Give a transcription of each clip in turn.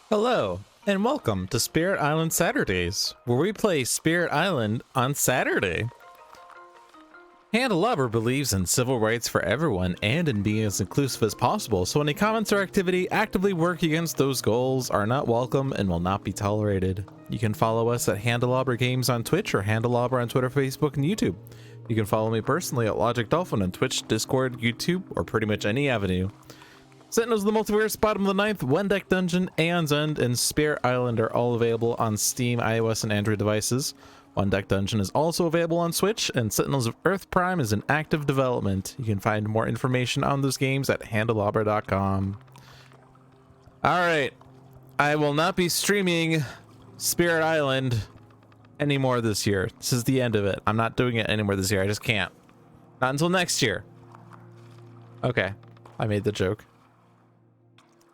Hello, and welcome to Spirit Island Saturdays, where we play Spirit Island on Saturday. Handelabra believes in civil rights for everyone and in being as inclusive as possible, so any comments or activity actively work against those goals are not welcome and will not be tolerated. You can follow us at Handelabra Games on Twitch or Handelabra on Twitter, Facebook, and YouTube. You can follow me personally at Logic Dolphin on Twitch, Discord, YouTube, or pretty much any avenue. Sentinels of the Multiverse, Bottom of the Ninth, One Deck Dungeon, Aeon's End, and Spirit Island are all available on Steam, iOS, and Android devices. One Deck Dungeon is also available on Switch, and Sentinels of Earth Prime is in active development. You can find more information on those games at handelabra.com. Alright, I will not be streaming Spirit Island anymore this year. This is the end of it. I'm not doing it anymore this year. I just can't. Not until next year. Okay, I made the joke.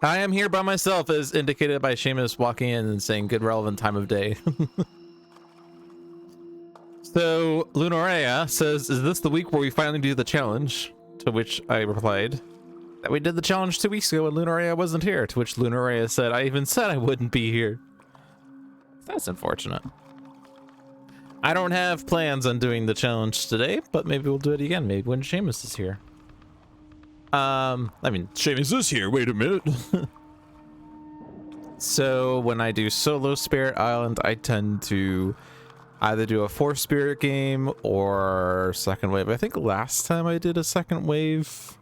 I am here by myself, as indicated by Seamus walking in and saying good relevant time of day. So Lunaria says, is this the week where we finally do the challenge? To which I replied that we did the challenge 2 weeks ago and Lunaria wasn't here. To which Lunaria said, I even said I wouldn't be here. That's unfortunate. I don't have plans on doing the challenge today, but maybe we'll do it again. Maybe when Seamus is here. I mean, Seamus is here. Wait a minute. So when I do solo Spirit Island, I tend to either do a 4-spirit game or second wave. I think last time I did a second wave,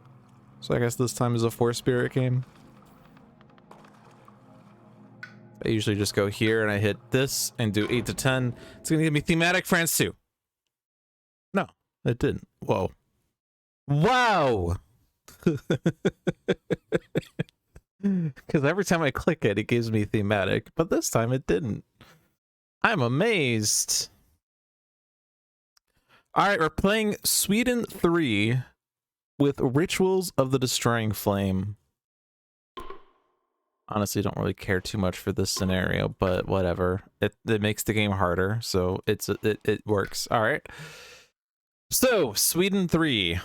so I guess this time is a 4-spirit game. I usually just go here and I hit this and do 8 to 10. It's gonna give me thematic France 2. No, it didn't. Whoa. Wow. Because every time I click it, it gives me thematic, but this time it didn't. I'm amazed. All right, we're playing Sweden 3 with Rituals of the Destroying Flame. Honestly, don't really care too much for this scenario, but whatever. It makes the game harder, so it works. All right. So, Sweden 3.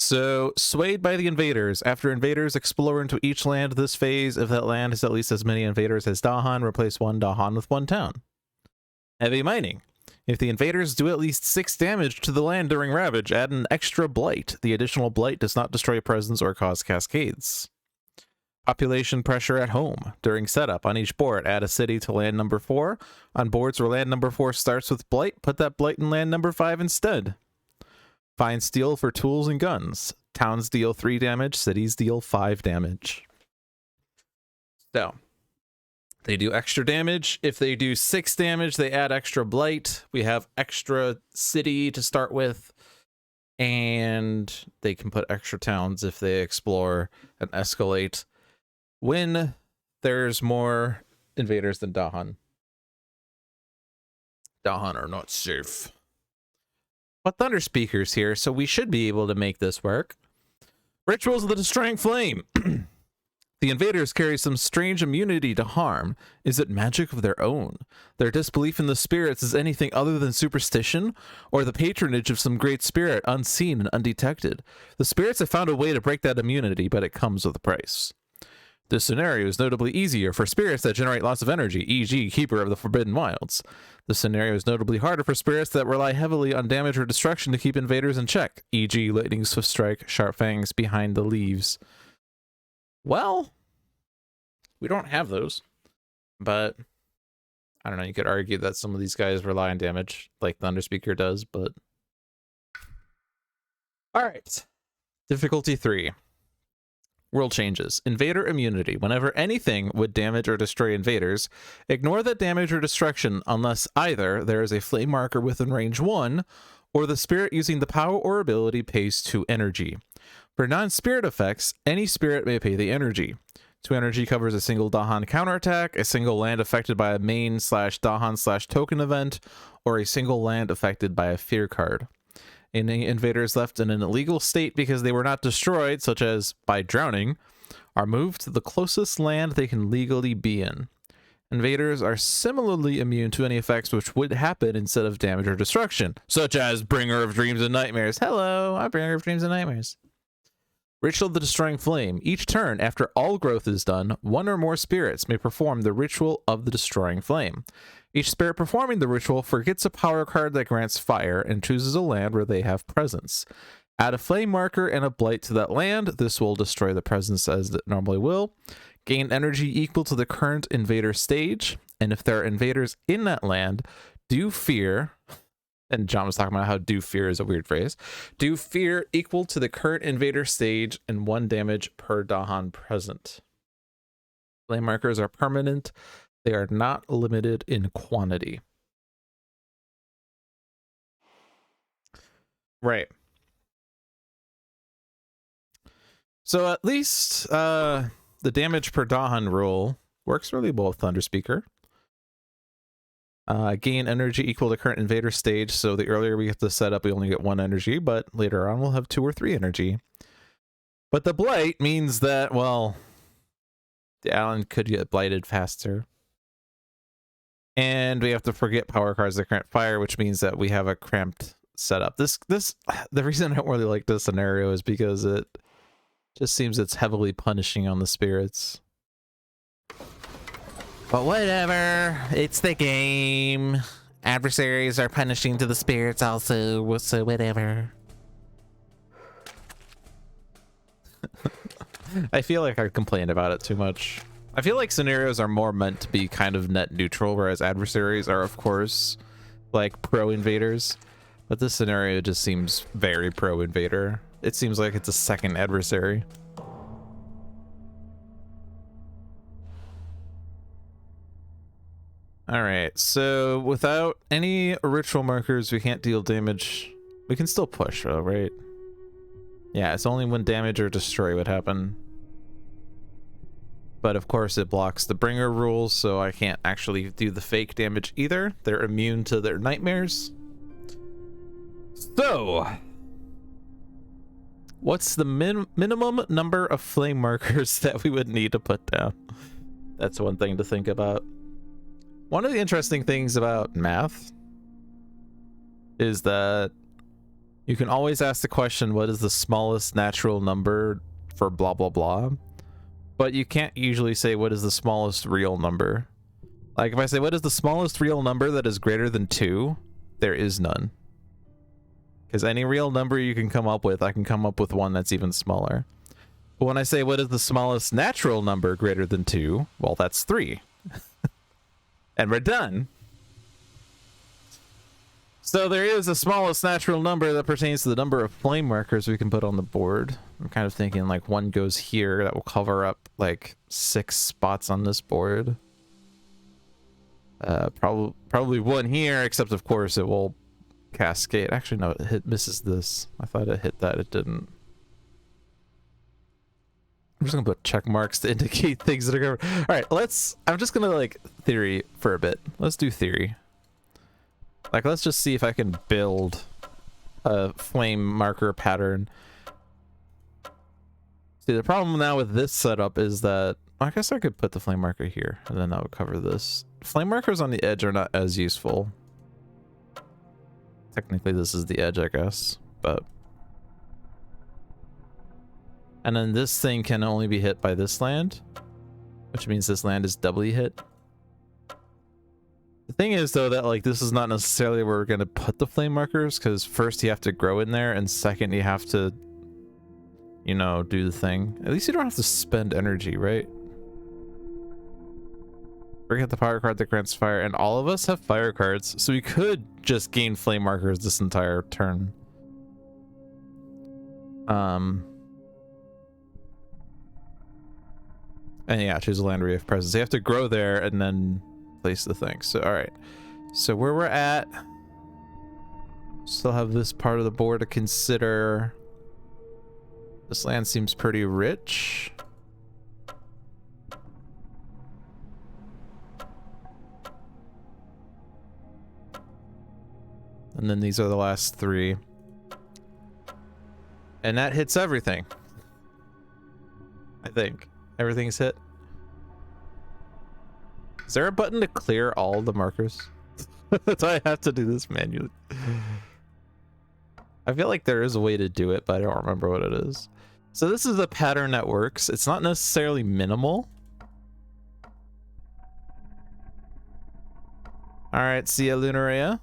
So, swayed by the invaders. After invaders explore into each land this phase, if that land has at least as many invaders as Dahan, replace one Dahan with one town. Heavy mining. If the invaders do at least 6 damage to the land during Ravage, add an extra blight. The additional blight does not destroy presence or cause cascades. Population pressure at home. During setup, on each board, add a city to land number 4. On boards where land number 4 starts with blight, put that blight in land number 5 instead. Find steel for tools and guns. Towns deal 3 damage, cities deal 5 damage. So, they do extra damage. If they do 6 damage, they add extra blight. We have extra city to start with. And they can put extra towns if they explore and escalate when there's more invaders than Dahan. Dahan are not safe. But Thunder Speaker's here, so we should be able to make this work. Rituals of the Destroying Flame. The invaders carry some strange immunity to harm. Is it magic of their own? Their disbelief in the spirits is anything other than superstition? Or the patronage of some great spirit unseen and undetected? The spirits have found a way to break that immunity, but it comes with a price. This scenario is notably easier for spirits that generate lots of energy, e.g. Keeper of the Forbidden Wilds. This scenario is notably harder for spirits that rely heavily on damage or destruction to keep invaders in check, e.g. Lightning Swift Strike, Sharp Fangs, Behind the Leaves. Well, we don't have those, but I don't know, you could argue that some of these guys rely on damage, like Thunder Speaker does, but... Alright. Difficulty 3. World changes. Invader immunity. Whenever anything would damage or destroy invaders, ignore that damage or destruction unless either there is a flame marker within range 1, or the spirit using the power or ability pays 2 energy. For non-spirit effects, any spirit may pay the energy. 2 energy covers a single Dahan counterattack, a single land affected by a main/Dahan/token event, or a single land affected by a fear card. Any invaders left in an illegal state because they were not destroyed, such as by drowning, are moved to the closest land they can legally be in. Invaders are similarly immune to any effects which would happen instead of damage or destruction, such as Bringer of Dreams and Nightmares. Hello, I'm Bringer of Dreams and Nightmares. Ritual of the Destroying Flame. Each turn, after all growth is done, one or more spirits may perform the Ritual of the Destroying Flame. Each spirit performing the ritual forgets a power card that grants fire and chooses a land where they have presence. Add a flame marker and a blight to that land. This will destroy the presence as it normally will. Gain energy equal to the current invader stage. And if there are invaders in that land, do fear... And John was talking about how do fear is a weird phrase. Do fear equal to the current invader stage and 1 damage per Dahan present. Flame markers are permanent. They are not limited in quantity. Right. So at least the damage per Dahan rule works really well with Thunder Speaker. Gain energy equal to current invader stage, so the earlier we get to set up, we only get 1 energy, but later on we'll have 2 or 3 energy. But the blight means that, well, the island could get blighted faster. And we have to forget power cards that grant fire, which means that we have a cramped setup. The reason I don't really like this scenario is because it just seems it's heavily punishing on the spirits. But whatever, it's the game. Adversaries are punishing to the spirits also, so whatever. I feel like I complain about it too much. I feel like scenarios are more meant to be kind of net neutral, whereas adversaries are, of course, like pro-invaders. But this scenario just seems very pro-invader. It seems like it's a second adversary. Alright, so without any ritual markers, we can't deal damage. We can still push though, right? Yeah, it's only when damage or destroy would happen. But of course it blocks the bringer rules, so I can't actually do the fake damage either. They're immune to their nightmares. So, what's the minimum number of flame markers that we would need to put down? That's one thing to think about. One of the interesting things about math is that you can always ask the question, what is the smallest natural number for blah, blah, blah? But you can't usually say, what is the smallest real number? Like if I say, what is the smallest real number that is greater than 2? There is none. Because any real number you can come up with, I can come up with one that's even smaller. But when I say, what is the smallest natural number greater than 2? Well, that's 3. And we're done. So there is a smallest natural number that pertains to the number of flame markers we can put on the board. I'm kind of thinking like one goes here that will cover up like 6 spots on this board. Probably one here, except of course it will cascade. Actually, no, it misses this. I thought it hit that, it didn't. I'm just gonna put check marks to indicate things that are covered. All right, I'm just gonna like theory for a bit. Let's do theory. Like, let's just see if I can build a flame marker pattern. See, the problem now with this setup is that I guess I could put the flame marker here and then that would cover this. Flame markers on the edge are not as useful. Technically, this is the edge, I guess, but. And then this thing can only be hit by this land, which means this land is doubly hit. The thing is, though, that like this is not necessarily where we're going to put the flame markers, because first you have to grow in there, and second you have to, you know, do the thing. At least you don't have to spend energy, right? Forget the power card that grants fire, and all of us have fire cards, so we could just gain flame markers this entire turn. And yeah, choose a land where you have presence. You have to grow there and then place the thing. So, all right. So where we're at, still have this part of the board to consider. This land seems pretty rich. And then these are the last 3. And that hits everything. I think. Everything's hit. Is there a button to clear all the markers? Do I have to do this manually? I feel like there is a way to do it, but I don't remember what it is. So this is a pattern that works. It's not necessarily minimal. All right, see ya, Lunaria.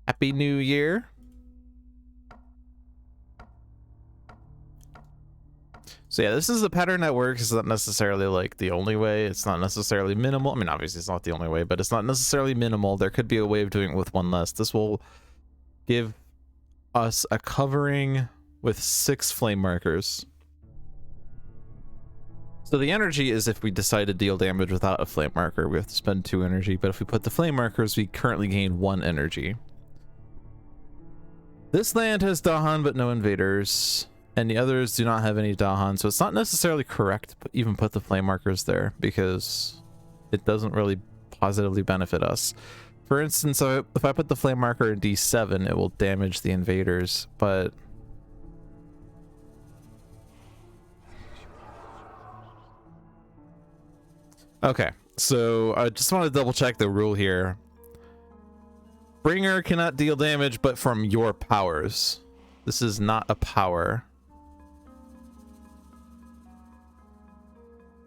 Happy New Year. So yeah, this is a pattern that works. It's not necessarily like the only way. It's not necessarily minimal. I mean, obviously it's not the only way, but it's not necessarily minimal. There could be a way of doing it with one less. This will give us a covering with 6 flame markers. So the energy is if we decide to deal damage without a flame marker, we have to spend 2 energy. But if we put the flame markers, we currently gain 1 energy. This land has Dahan, but no invaders. And the others do not have any Dahan, so it's not necessarily correct to even put the flame markers there because it doesn't really positively benefit us. For instance, if I put the flame marker in D7, it will damage the invaders, but... Okay, so I just want to double check the rule here. Bringer cannot deal damage, but from your powers. This is not a power.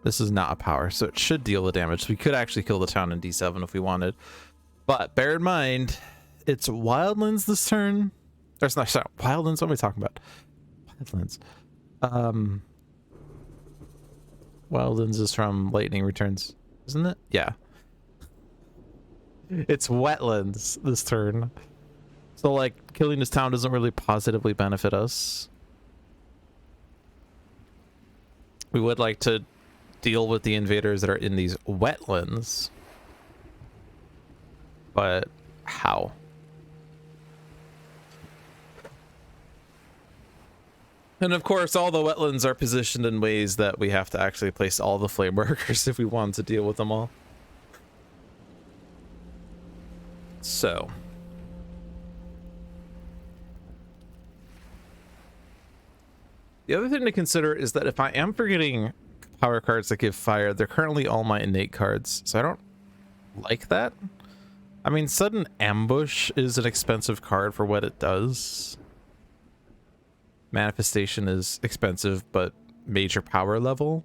This is not a power, so it should deal the damage. We could actually kill the town in D7 if we wanted. But bear in mind, it's Wildlands this turn. Or it's not, sorry, Wildlands? What am I talking about? Wildlands. Wildlands is from Lightning Returns, isn't it? Yeah. It's Wetlands this turn. So, like, killing this town doesn't really positively benefit us. We would like to deal with the invaders that are in these wetlands. But how? And of course, all the wetlands are positioned in ways that we have to actually place all the flame markers if we want to deal with them all. So. The other thing to consider is that if I am forgetting power cards that give fire, they're currently all my innate cards, so I don't like that. I mean, Sudden Ambush is an expensive card for what it does. Manifestation is expensive, but major power level.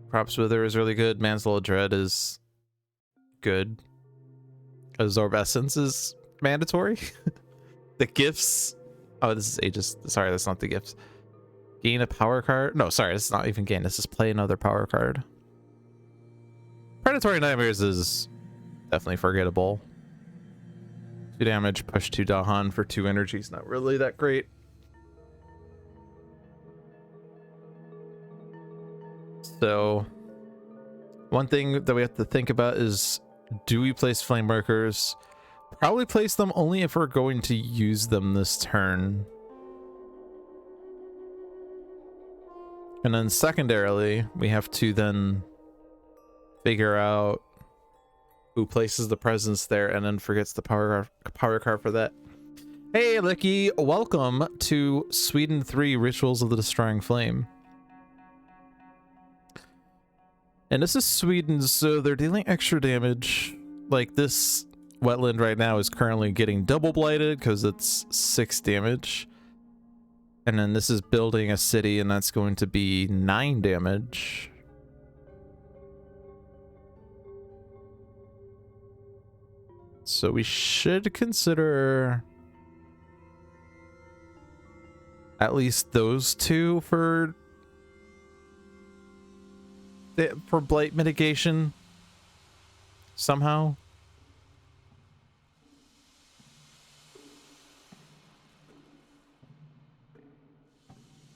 Props Wither is really good. Mantle of Dread is good. Absorb Essence is mandatory. The gifts. Oh, this is Aegis. Sorry, that's not the gifts. Gain a power card. No, sorry, this is not even gain. This is play another power card. Predatory Nightmares is definitely forgettable. 2 damage, push 2 Dahan for 2 energy is not really that great. So, one thing that we have to think about is, do we place flame markers? Probably place them only if we're going to use them this turn. And then secondarily, we have to then figure out who places the presence there and then forgets the power card for that. Hey, Licky, welcome to Sweden 3 Rituals of the Destroying Flame. And this is Sweden, so they're dealing extra damage. Like, this wetland right now is currently getting double blighted because it's 6 damage. And then this is building a city, and that's going to be 9 damage. So we should consider at least those 2 for blight mitigation somehow.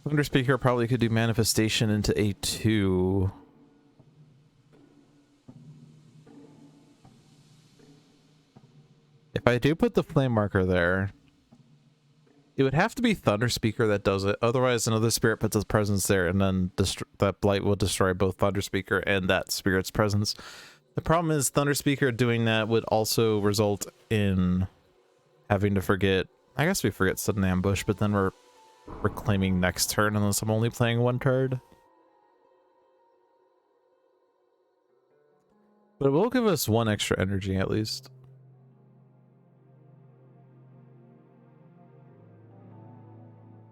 Thunder Speaker probably could do manifestation into A2. If I do put the flame marker there, it would have to be Thunder Speaker that does it. Otherwise, another spirit puts its presence there, and then that blight will destroy both Thunder Speaker and that spirit's presence. The problem is Thunder Speaker doing that would also result in having to forget. I guess we forget Sudden Ambush, but then we're reclaiming next turn unless I'm only playing 1 card. But it will give us 1 extra energy at least.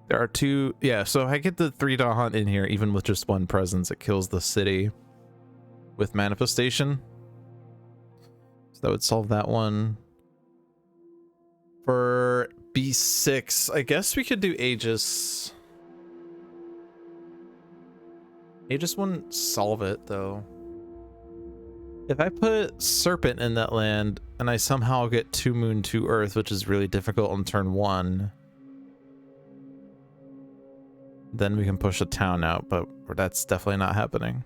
There are two, yeah, so I get the 3 Dahan in here, even with just one presence, it kills the city with manifestation. So that would solve that one. For B6, I guess we could do Aegis. Aegis wouldn't solve it, though. If I put Serpent in that land, and I somehow get 2 Moon, 2 Earth, which is really difficult on turn 1, then we can push a town out, but that's definitely not happening.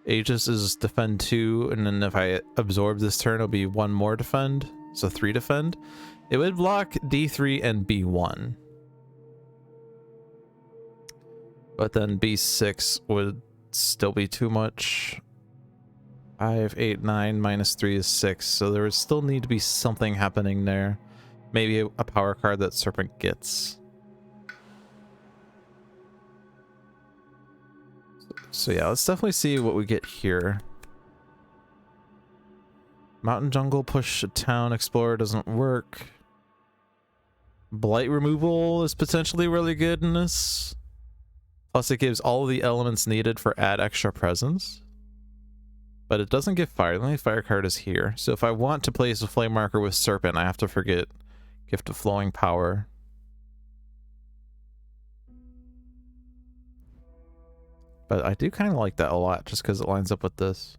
Aegis is defend 2, and then if I absorb this turn, it'll be 1 more defend, so 3 defend. It would block D3 and B1. But then B6 would still be too much. 5, 8, 9, minus 3 is 6, so there would still need to be something happening there. Maybe a power card that Serpent gets. So yeah, let's definitely see what we get here. Mountain Jungle, push a town, Explorer doesn't work. Blight removal is potentially really good in this. Plus it gives all of the elements needed for add extra presence. But it doesn't give fire. The only fire card is here. So if I want to place a flame marker with Serpent, I have to forget Gift of Flowing Power. But I do kind of like that a lot, just because it lines up with this.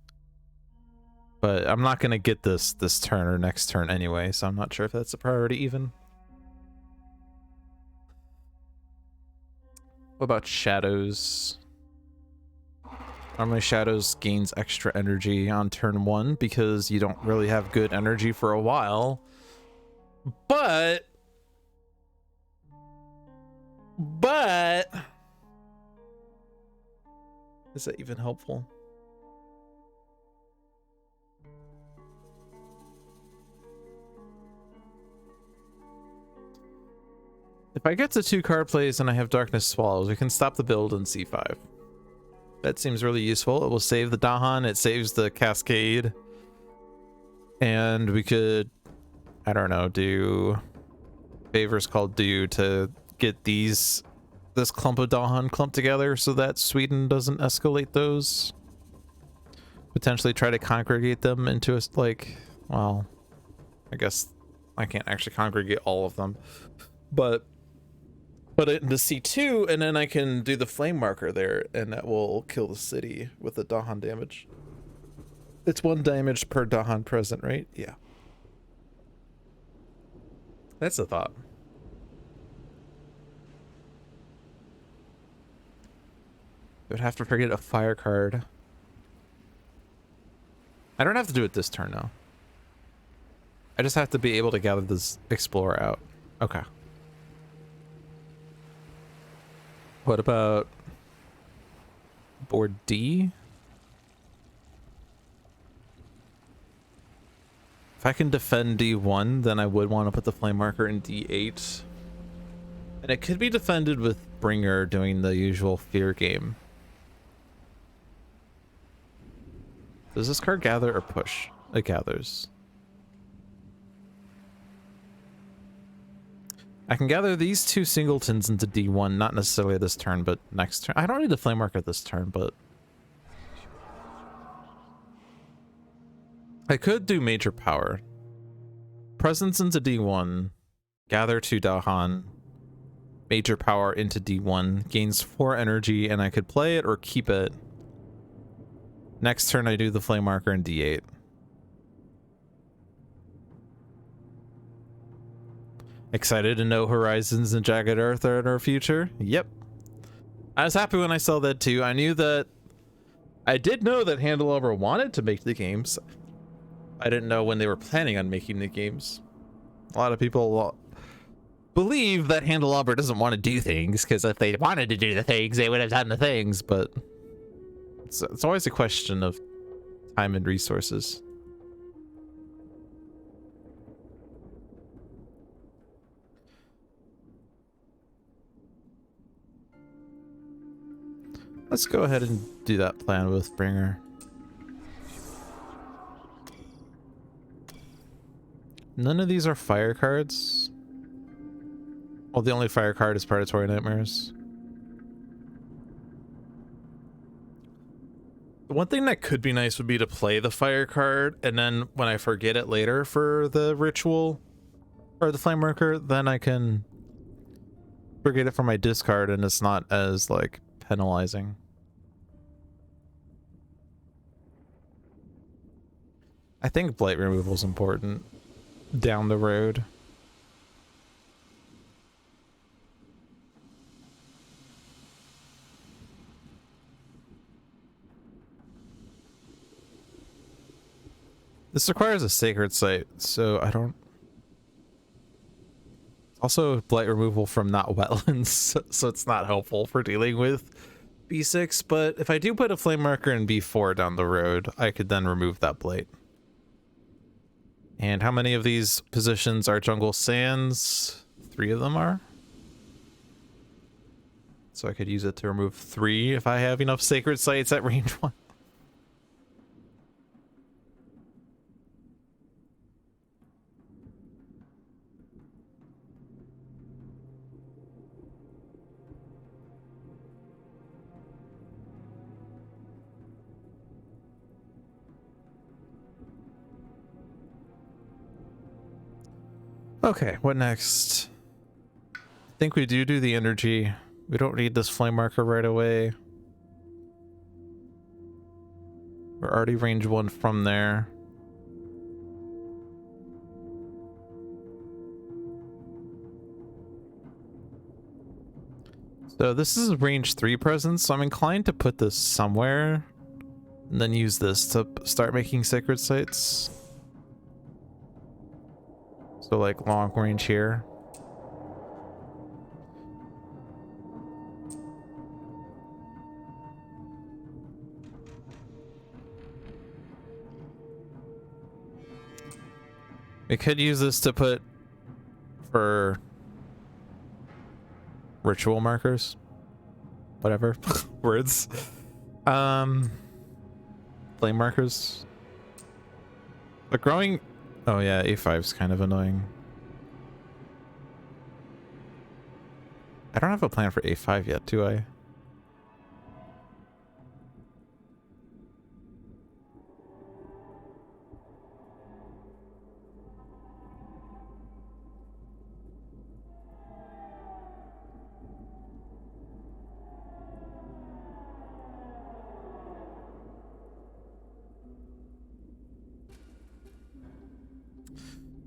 But I'm not going to get this turn or next turn anyway, so I'm not sure if that's a priority even. What about Shadows? Normally Shadows gains extra energy on turn 1 because you don't really have good energy for a while. But is that even helpful? If I get to 2 card plays and I have Darkness Swallows, we can stop the build in C5. That seems really useful. It will save the Dahan, it saves the Cascade. And we could, I don't know, do favors called due to get this clump of Dahan clumped together so that Sweden doesn't escalate those. Potentially try to congregate them into a, like, well, I guess I can't actually congregate all of them, but put it into C2 and then I can do the flame marker there and that will kill the city with the Dahan damage. It's 1 damage per Dahan present, right? Yeah. That's the thought. I would have to forget a fire card. I don't have to do it this turn though. I just have to be able to gather this Explorer out. Okay. What about board D? If I can defend D1, then I would want to put the flame marker in D8. And it could be defended with Bringer doing the usual fear game. Does this card gather or push? It gathers. I can gather these 2 singletons into D1, not necessarily this turn, but next turn. I don't need the flame marker this turn, but I could do major power. Presence into D1, gather 2 Dahan, major power into D1, gains 4 energy, and I could play it or keep it. Next turn I do the flame marker in D8. Excited to know Horizons and Jagged Earth are in our future? Yep. I was happy when I saw that too. I did know that Handelabra wanted to make the games. I didn't know when they were planning on making the games. A lot of people believe that Handelabra doesn't want to do things, because if they wanted to do the things, they would have done the things, but it's always a question of time and resources. Let's go ahead and do that plan with Bringer. None of these are fire cards. Well, the only fire card is Predatory Nightmares. The one thing that could be nice would be to play the fire card, and then when I forget it later for the ritual or the flame marker, then I can forget it from my discard and it's not as like penalizing. I think blight removal is important down the road. This requires a sacred site, so I don't... Also, blight removal from not wetlands, so it's not helpful for dealing with B6, but if I do put a flame marker in B4 down the road, I could then remove that blight. And how many of these positions are jungle sands? 3 of them are. So I could use it to remove 3 if I have enough sacred sites at range 1. Okay, what next? I think we do the energy. We don't need this flame marker right away. We're already range 1 from there. So this is range 3 presence, so I'm inclined to put this somewhere and then use this to start making sacred sites. So like long range here. We could use this to put for ritual markers. Whatever. Words. Flame markers. But growing... Oh yeah, A5 is kind of annoying. I don't have a plan for A5 yet, do I?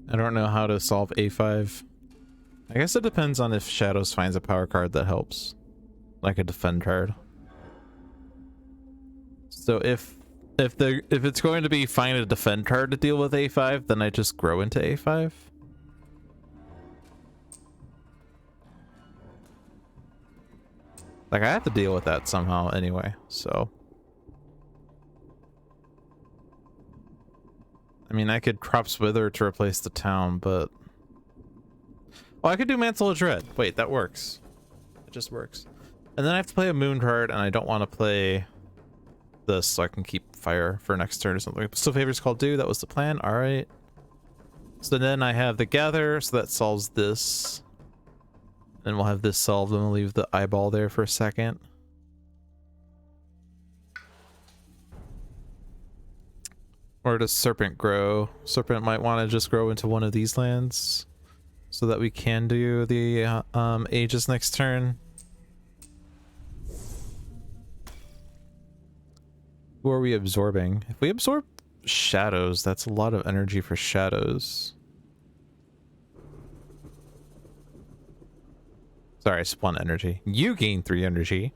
I don't know how to solve A5. I guess it depends on if Shadows finds a power card that helps. Like a defend card. So if it's going to be find a defend card to deal with A5, then I just grow into A5. Like I have to deal with that somehow anyway, so. I mean, I could Crops Wither to replace the town, but... Oh, I could do Mantle of Dread. Wait, that works. It just works. And then I have to play a Moon card, and I don't want to play this, so I can keep fire for next turn or something. Still Favors Called Due, that was the plan. Alright. So then I have the Gather, so that solves this. Then we'll have this solved, and we'll leave the eyeball there for a second. Or does Serpent grow? Serpent might want to just grow into one of these lands so that we can do the Aegis next turn. Who are we absorbing? If we absorb Shadows, that's a lot of energy for Shadows. Sorry, it's 1 energy. You gain 3 energy.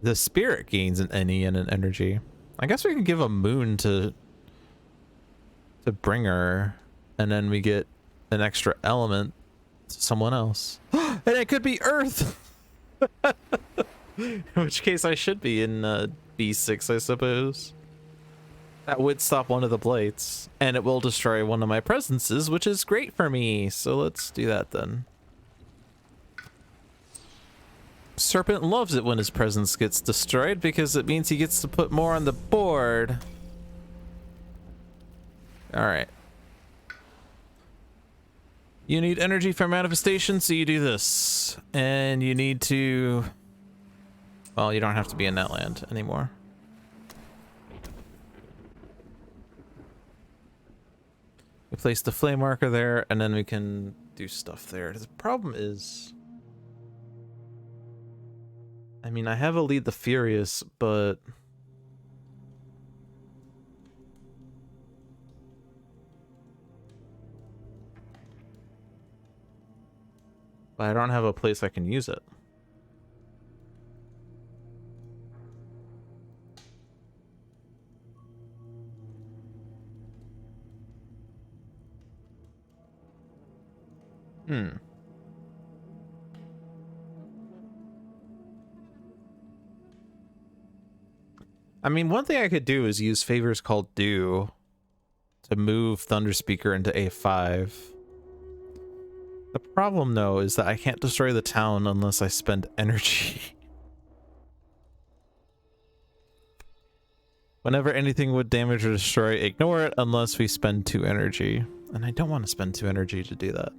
The Spirit gains an any and an energy. I guess we can give a Moon to Bringer, and then we get an extra element to someone else. And it could be Earth! In which case I should be in B6, I suppose. That would stop one of the blights, and it will destroy one of my presences, which is great for me. So let's do that then. Serpent loves it when his presence gets destroyed because it means he gets to put more on the board. Alright. You need energy for manifestation, so you do this. And you need to... Well, you don't have to be in that land anymore. We place the flame marker there, and then we can do stuff there. The problem is... I mean, I have a lead the Furious, but... I don't have a place I can use it. I mean, one thing I could do is use Favors Called Due to move Thunderspeaker into A5. The problem, though, is that I can't destroy the town unless I spend energy. Whenever anything would damage or destroy, ignore it unless we spend 2 energy. And I don't want to spend 2 energy to do that.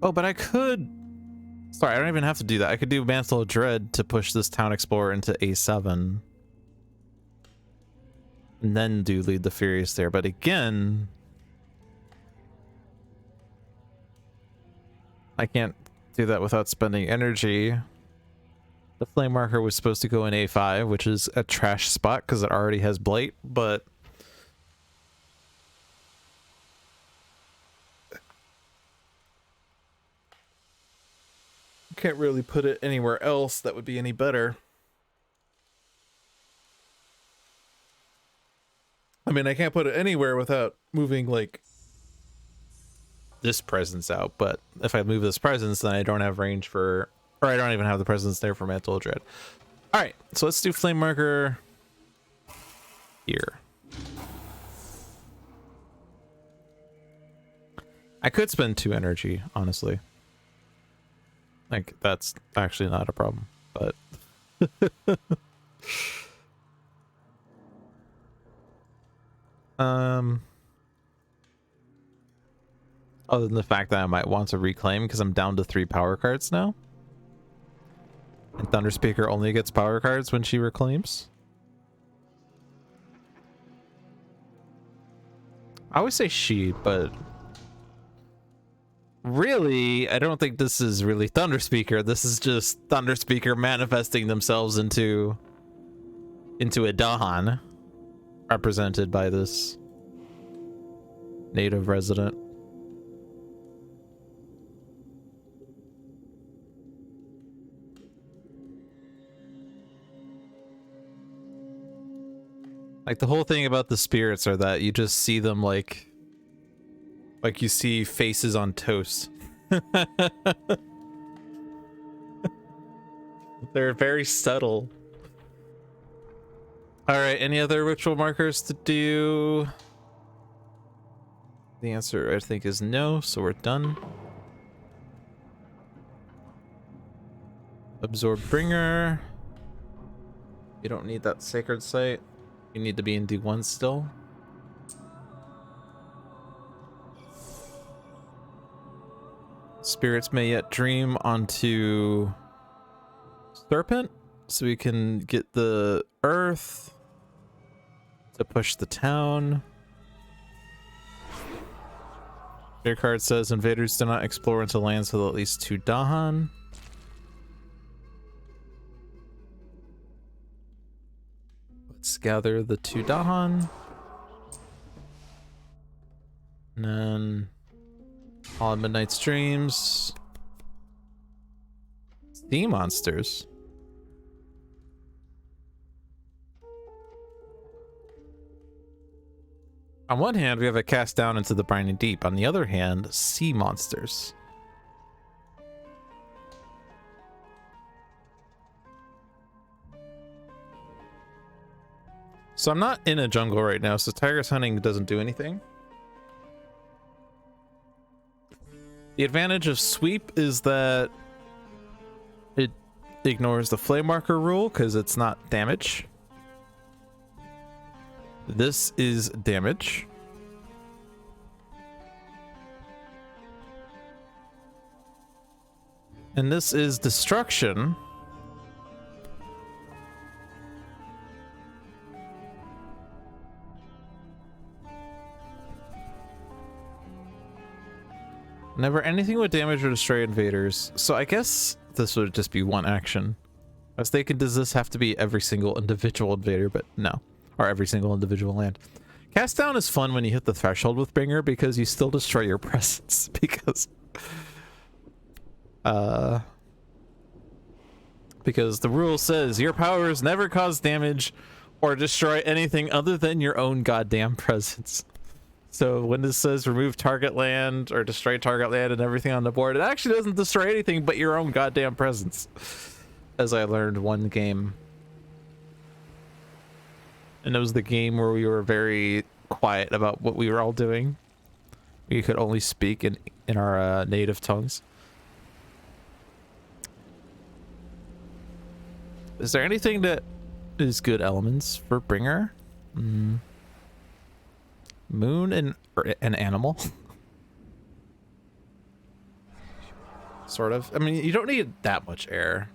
Oh, but I could... Sorry, I don't even have to do that. I could do Mantle of Dread to push this Town Explorer into A7. And then do Lead the Furious there. But again... I can't do that without spending energy. The Flame Marker was supposed to go in A5, which is a trash spot because it already has Blight, but... Can't really put it anywhere else that would be any better. I mean, I can't put it anywhere without moving, like, this presence out, but if I move this presence, then I don't have range for... Or I don't even have the presence there for Mantle of Dread. Alright, so let's do Flame Marker here. I could spend 2 energy, honestly. Like, that's actually not a problem, but... Other than the fact that I might want to reclaim because I'm down to 3 power cards now. And Thunderspeaker only gets power cards when she reclaims. I always say she, but... Really, I don't think this is really Thunderspeaker. This is just Thunderspeaker manifesting themselves into a Dahan, represented by this native resident. Like, the whole thing about the spirits are that you just see them like you see faces on toast. They're very subtle. All right, any other ritual markers to do? The answer, I think, is no, so we're done. Absorb Bringer. You don't need that sacred site. You need to be in D1 still. Spirits may yet dream onto Serpent, so we can get the Earth to push the town. Your card says invaders do not explore into lands with at least 2 Dahan. Let's gather the 2 Dahan. And then all of Midnight's Dreams. Sea monsters. On one hand, we have a cast down into the briny deep. On the other hand, sea monsters. So I'm not in a jungle right now, so Tiger's Hunting doesn't do anything. The advantage of Sweep is that ignores the flame marker rule because it's not damage. This is damage. And this is destruction. Never anything with damage or destroy invaders. So I guess this would just be one action. I was thinking, does this have to be every single individual invader? But no. Or every single individual land. Cast down is fun when you hit the threshold with Bringer because you still destroy your presence. Because the rule says your powers never cause damage or destroy anything other than your own goddamn presence. So when this says remove target land or destroy target land and everything on the board, it actually doesn't destroy anything but your own goddamn presence. As I learned one game. And it was the game where we were very quiet about what we were all doing. We could only speak in our native tongues. Is there anything that is good elements for Bringer? Moon and an animal. Sort of. I mean, you don't need that much air.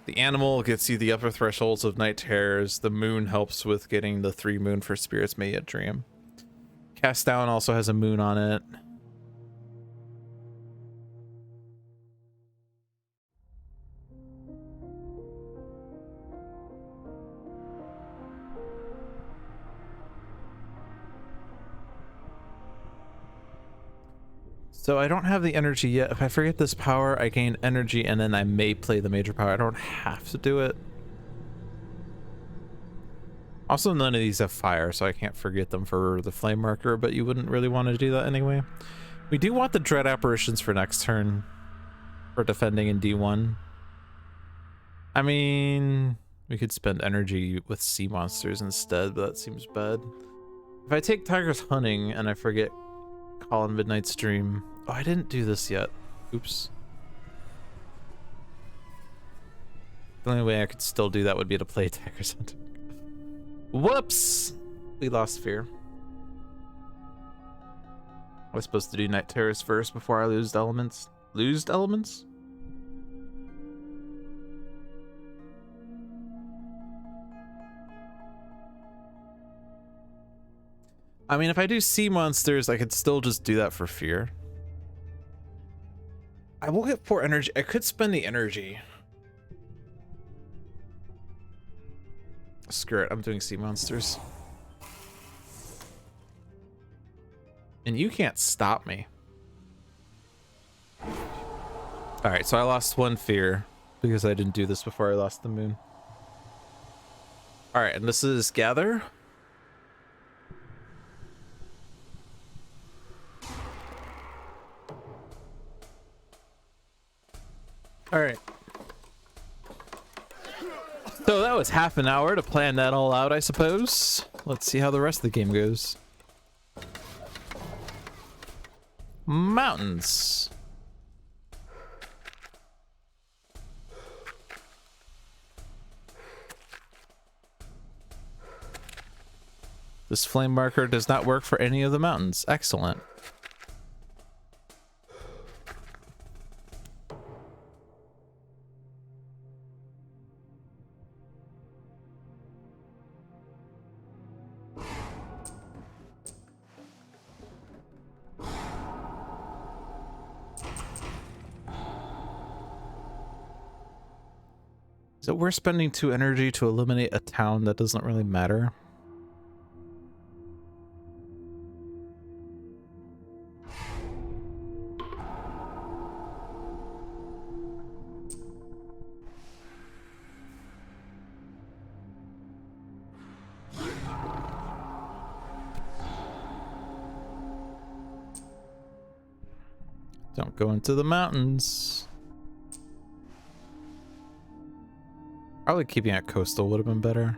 The animal gets you the upper thresholds of night terrors. The moon helps with getting the 3 moon for spirits may yet dream. Cast down also has a moon on it. So I don't have the energy yet. If I forget this power, I gain energy and then I may play the major power. I don't have to do it. Also, none of these have fire, so I can't forget them for the flame marker, but you wouldn't really want to do that anyway. We do want the dread apparitions for next turn for defending in D1. I mean, we could spend energy with sea monsters instead, but that seems bad. If I take Tiger's Hunting and I forget Call on Midnight's Dream. Oh, I didn't do this yet. Oops. The only way I could still do that would be to play Tiger's Hunting. Whoops! We lost Fear. I was supposed to do Night Terrors first before I lose elements. Lose elements? I mean, if I do sea monsters, I could still just do that for Fear. I will get 4 energy. I could spend the energy. Screw it, I'm doing sea monsters. And you can't stop me. Alright, so I lost 1 Fear because I didn't do this before I lost the moon. Alright, and this is Gather. Alright. So that was half an hour to plan that all out, I suppose. Let's see how the rest of the game goes. Mountains. This flame marker does not work for any of the mountains. Excellent. So we're spending 2 energy to eliminate a town that doesn't really matter. Don't go into the mountains. Probably keeping it coastal would have been better.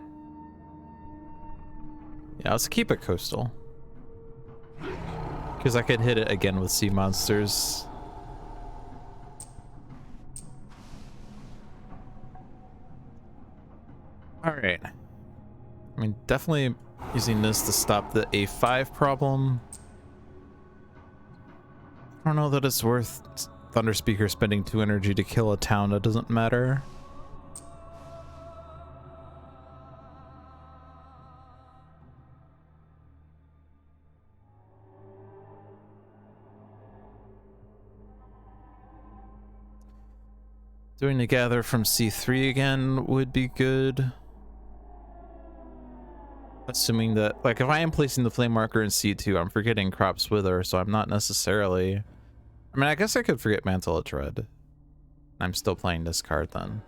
Yeah, let's keep it coastal. Because I could hit it again with sea monsters. All right. I mean, definitely using this to stop the A5 problem. I don't know that it's worth Thunder Speaker spending 2 energy to kill a town that doesn't matter. Doing the gather from C3 again would be good. Assuming that, like, if I am placing the flame marker in C2, I'm forgetting Crops Wither, so I'm not necessarily... I mean, I guess I could forget Mantle of Dread. I'm still playing this card then.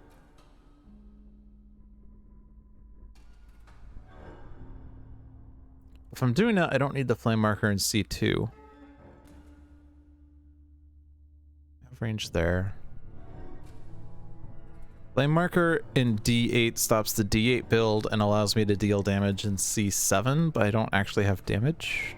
If I'm doing that, I don't need the flame marker in C2. I have range there. Flame marker in D8 stops the D8 build and allows me to deal damage in C7, but I don't actually have damage.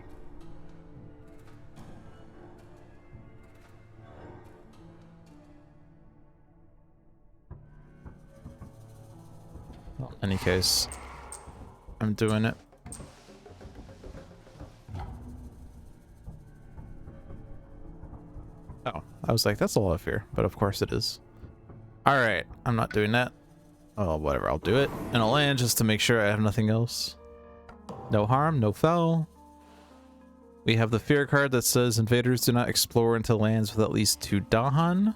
Well, in any case, I'm doing it. Oh, I was like, that's a lot of fear, but of course it is. All right, I'm not doing that. Oh, whatever, I'll do it. And I'll land just to make sure I have nothing else. No harm, no foul. We have the fear card that says invaders do not explore into lands with at least 2 Dahan.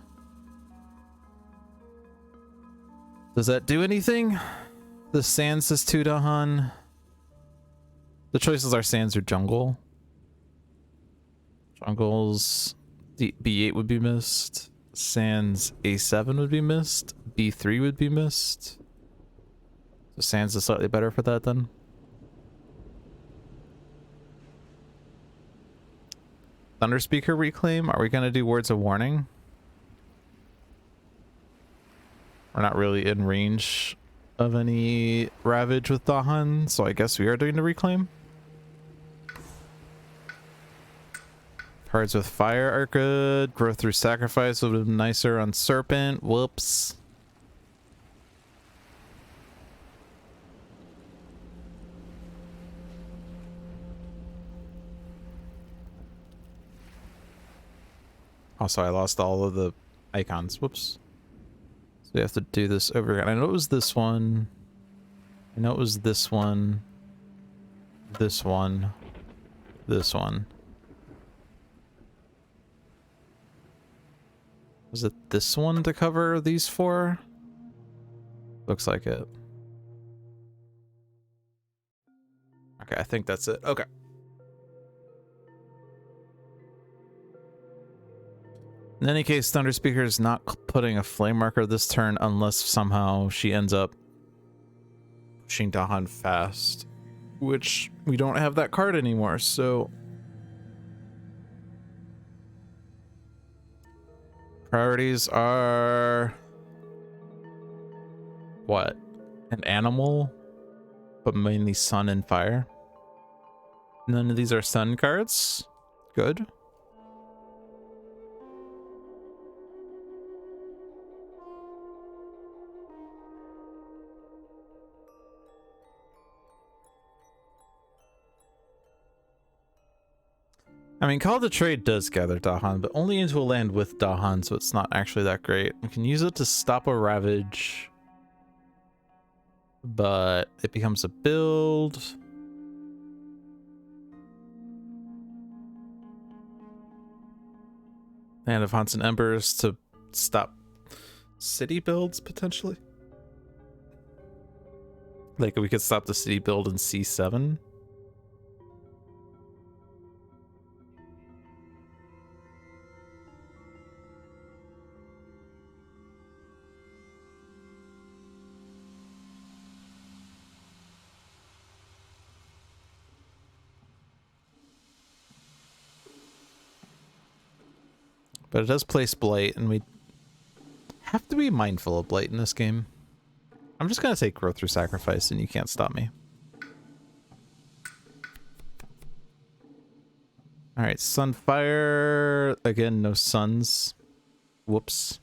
Does that do anything? The sand says 2 Dahan. The choices are sands or jungle. Jungles, B8 would be missed. Sands A7 would be missed. B3 would be missed. So Sands is slightly better for that then. Thunder Speaker Reclaim. Are we going to do Words of Warning? We're not really in range of any Ravage with Dahan, so I guess we are doing the Reclaim. Cards with fire are good. Growth through sacrifice would have been nicer on Serpent. Whoops. Also, I lost all of the icons. Whoops. So we have to do this over again. I know it was this one. I know it was this one. This one. This one. Was it this one to cover these 4? Looks like it. Okay, I think that's it. Okay. In any case, Thunder Speaker is not putting a flame marker this turn unless somehow she ends up pushing Dahan fast, which we don't have that card anymore, so... Priorities are... what? An animal, but mainly sun and fire. None of these are sun cards. Good. I mean, Call to Trade does gather Dahan, but only into a land with Dahan, so it's not actually that great. We can use it to stop a Ravage, but it becomes a build. Land of Haunts and Embers to stop city builds, potentially. Like, we could stop the city build in C7. But it does place Blight, and we have to be mindful of Blight in this game. I'm just going to take Growth through Sacrifice, and you can't stop me. Alright, Sunfire. Again, no suns. Whoops.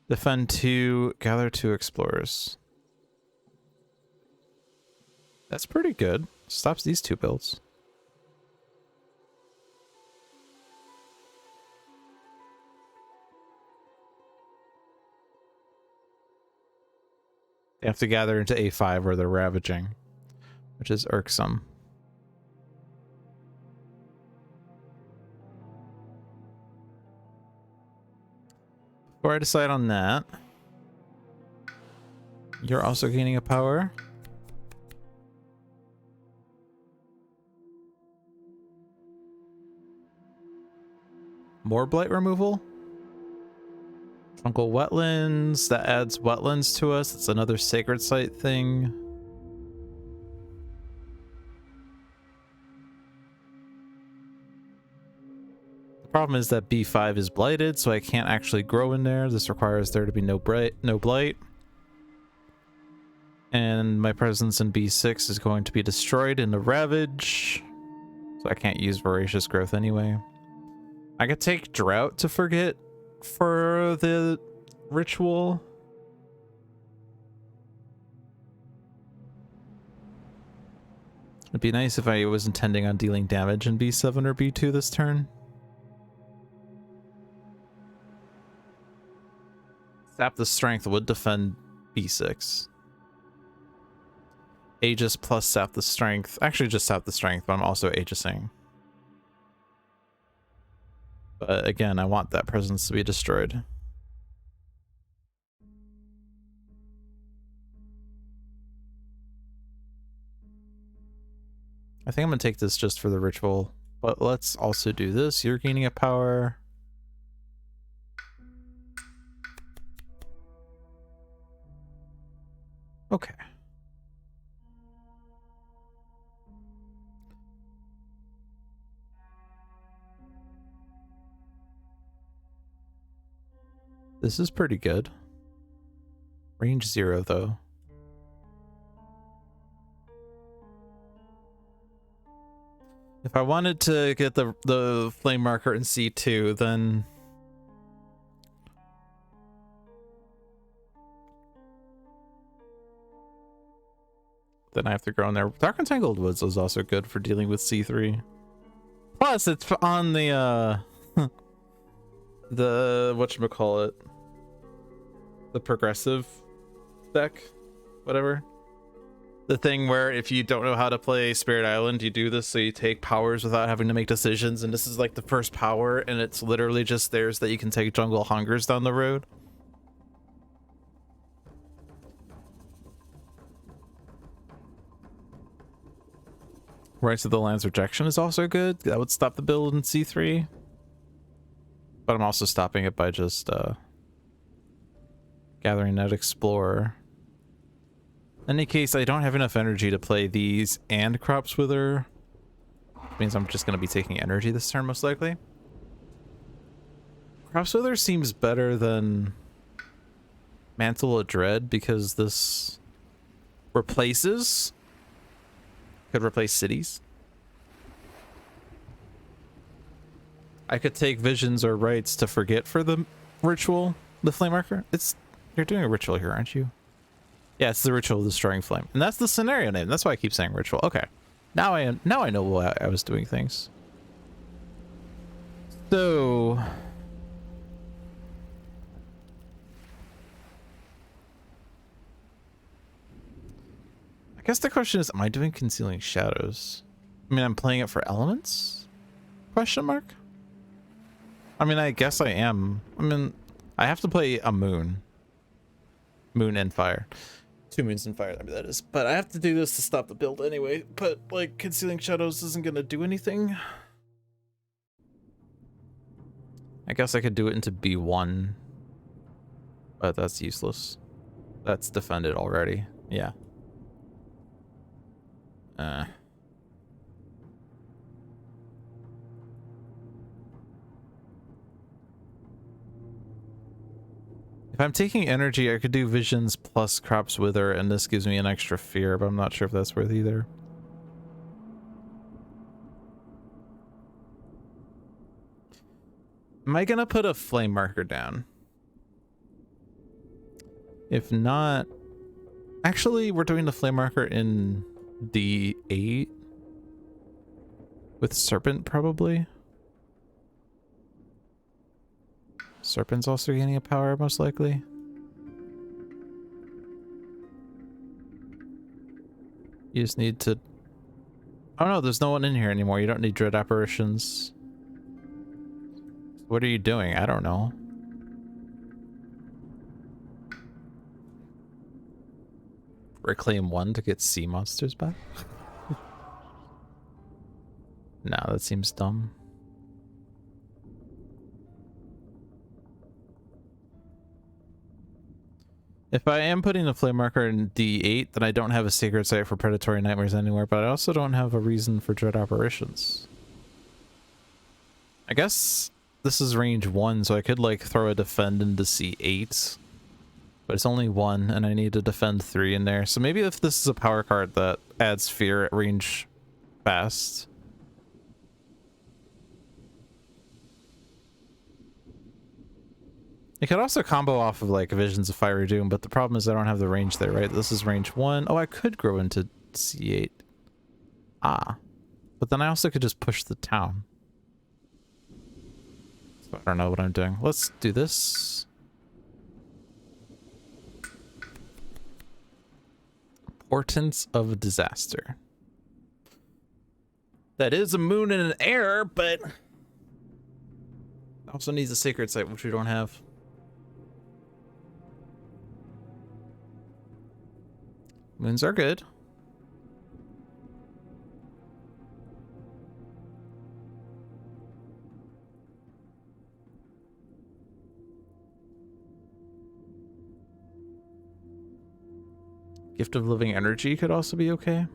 Defend 2, gather 2 explorers. That's pretty good. Stops these two builds. They have to gather into A5 where they're ravaging, which is irksome. Before I decide on that, you're also gaining a power. More blight removal. Jungle wetlands. That adds wetlands to us. It's another sacred site thing. The problem is that B5 is blighted, so I can't actually grow in there. This requires there to be no blight. And my presence in B6 is going to be destroyed in the ravage. So I can't use voracious growth anyway. I could take drought to forget for the ritual. It'd be nice if I was intending on dealing damage in B7 or B2 this turn. Sap the strength would defend B6. Aegis plus sap the strength. Actually just sap the strength, but I'm also Aegising. But again, I want that presence to be destroyed. I think I'm gonna take this just for the ritual, but let's also do this. You're gaining a power. Okay. This is pretty good. Range 0 though. If I wanted to get the flame marker in C2, then I have to grow in there. Dark Entangled Woods is also good for dealing with C3. Plus, it's on the the whatchamacallit, the progressive deck, whatever. The thing where if you don't know how to play Spirit Island, you do this so you take powers without having to make decisions, and this is like the first power, and it's literally just there so that you can take Jungle Hungers down the road. Rights of the Land's Rejection is also good. That would stop the build in C3. But I'm also stopping it by just gathering that Explorer. In any case, I don't have enough energy to play these and Crops Wither. Which means I'm just going to be taking energy this turn, most likely. Crops Wither seems better than Mantle of Dread because this replaces... could replace cities. I could take Visions or Rites to forget for the ritual, the Flame Marker. You're doing a ritual here, aren't you? Yeah, it's the Ritual of Destroying Flame. And that's the scenario name. That's why I keep saying ritual. Okay. Now I know why I was doing things. So I guess the question is, am I doing Concealing Shadows? I mean, I'm playing it for elements? Question mark? I mean, I guess I am. I mean, I have to play a moon. Moon and fire. 2 moons and fire, I mean, that is. But I have to do this to stop the build anyway. But, like, Concealing Shadows isn't going to do anything. I guess I could do it into B1. But that's useless. That's defended already. Yeah. If I'm taking energy, I could do Visions plus Crops Wither, and this gives me an extra fear, but I'm not sure if that's worth either. Am I gonna put a Flame Marker down? If not... Actually, we're doing the Flame Marker in D8 with Serpent, probably. Serpent's also gaining a power, most likely. You just need to... Oh no, there's no one in here anymore. You don't need Dread Apparitions. What are you doing? I don't know. Reclaim 1 to get sea monsters back? Nah, that seems dumb. If I am putting the flame marker in D8, then I don't have a sacred site for predatory nightmares anywhere, but I also don't have a reason for dread apparitions. I guess this is range 1, so I could like throw a defend into C8, but it's only 1 and I need to defend 3 in there. So maybe if this is a power card that adds fear at range fast. It could also combo off of like Visions of Fiery Doom, but the problem is I don't have the range there, right? This is range 1. Oh, I could grow into C8. Ah. But then I also could just push the town. So I don't know what I'm doing. Let's do this. Portents of Disaster. That is a moon and an air, but also needs a sacred site, which we don't have. Moons are good. Gift of Living Energy could also be okay.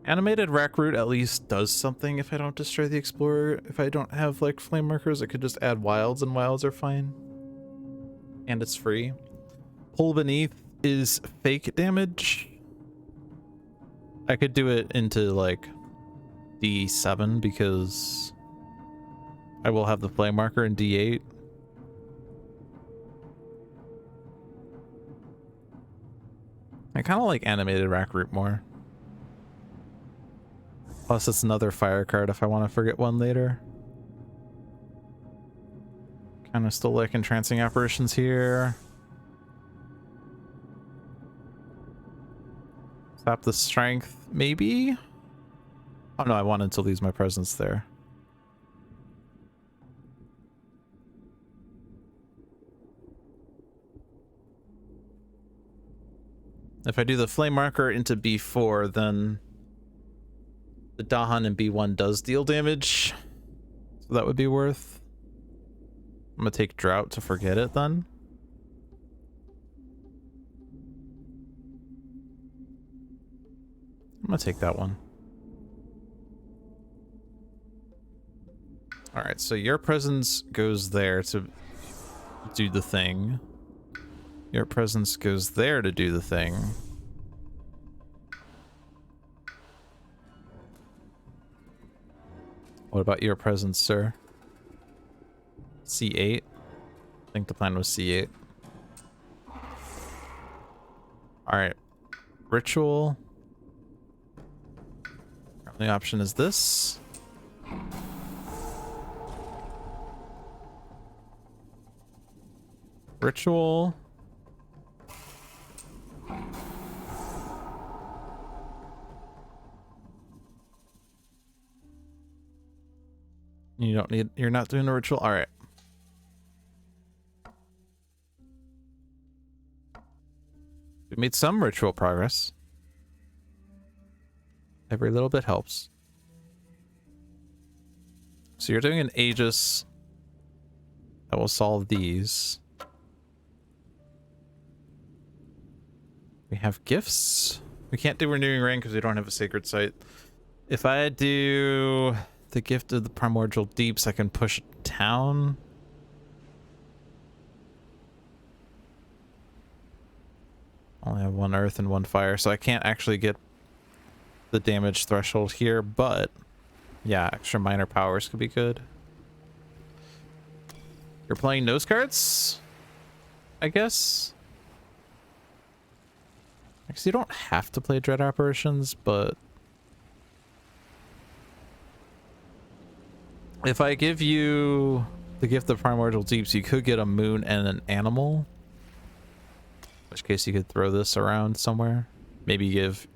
Animated Rack Root at least does something if I don't destroy the Explorer. If I don't have like flame markers, I could just add wilds, and wilds are fine. And it's free. Pull Beneath is fake damage. I could do it into like D7 because I will have the flame marker in D8. I kind of like Animated Rack Root more. Plus, it's another fire card if I want to forget one later. Kind of still like Entrancing Apparitions here. Sap the Strength, maybe? Oh no, I wanted to lose my presence there. If I do the Flame Marker into B4, then the Dahan in B1 does deal damage, so that would be worth. I'm gonna take Drought to forget it then. I'm gonna take that one. Alright, so your presence goes there to do the thing. Your presence goes there to do the thing. What about your presence, sir? C8? I think the plan was C8. Alright. Ritual. The option is this. Ritual. You don't need, you're not doing a ritual? Alright. We made some ritual progress. Every little bit helps. So you're doing an Aegis that will solve these. We have gifts. We can't do Renewing Rain because we don't have a sacred site. If I do the Gift of the Primordial Deeps, I can push town. Only have one earth and one fire, so I can't actually get the damage threshold here, but yeah, extra minor powers could be good. You're playing nose cards? I guess you don't have to play Dread Apparitions, but if I give you the Gift of Primordial Deeps, you could get a moon and an animal. In which case you could throw this around somewhere. Maybe give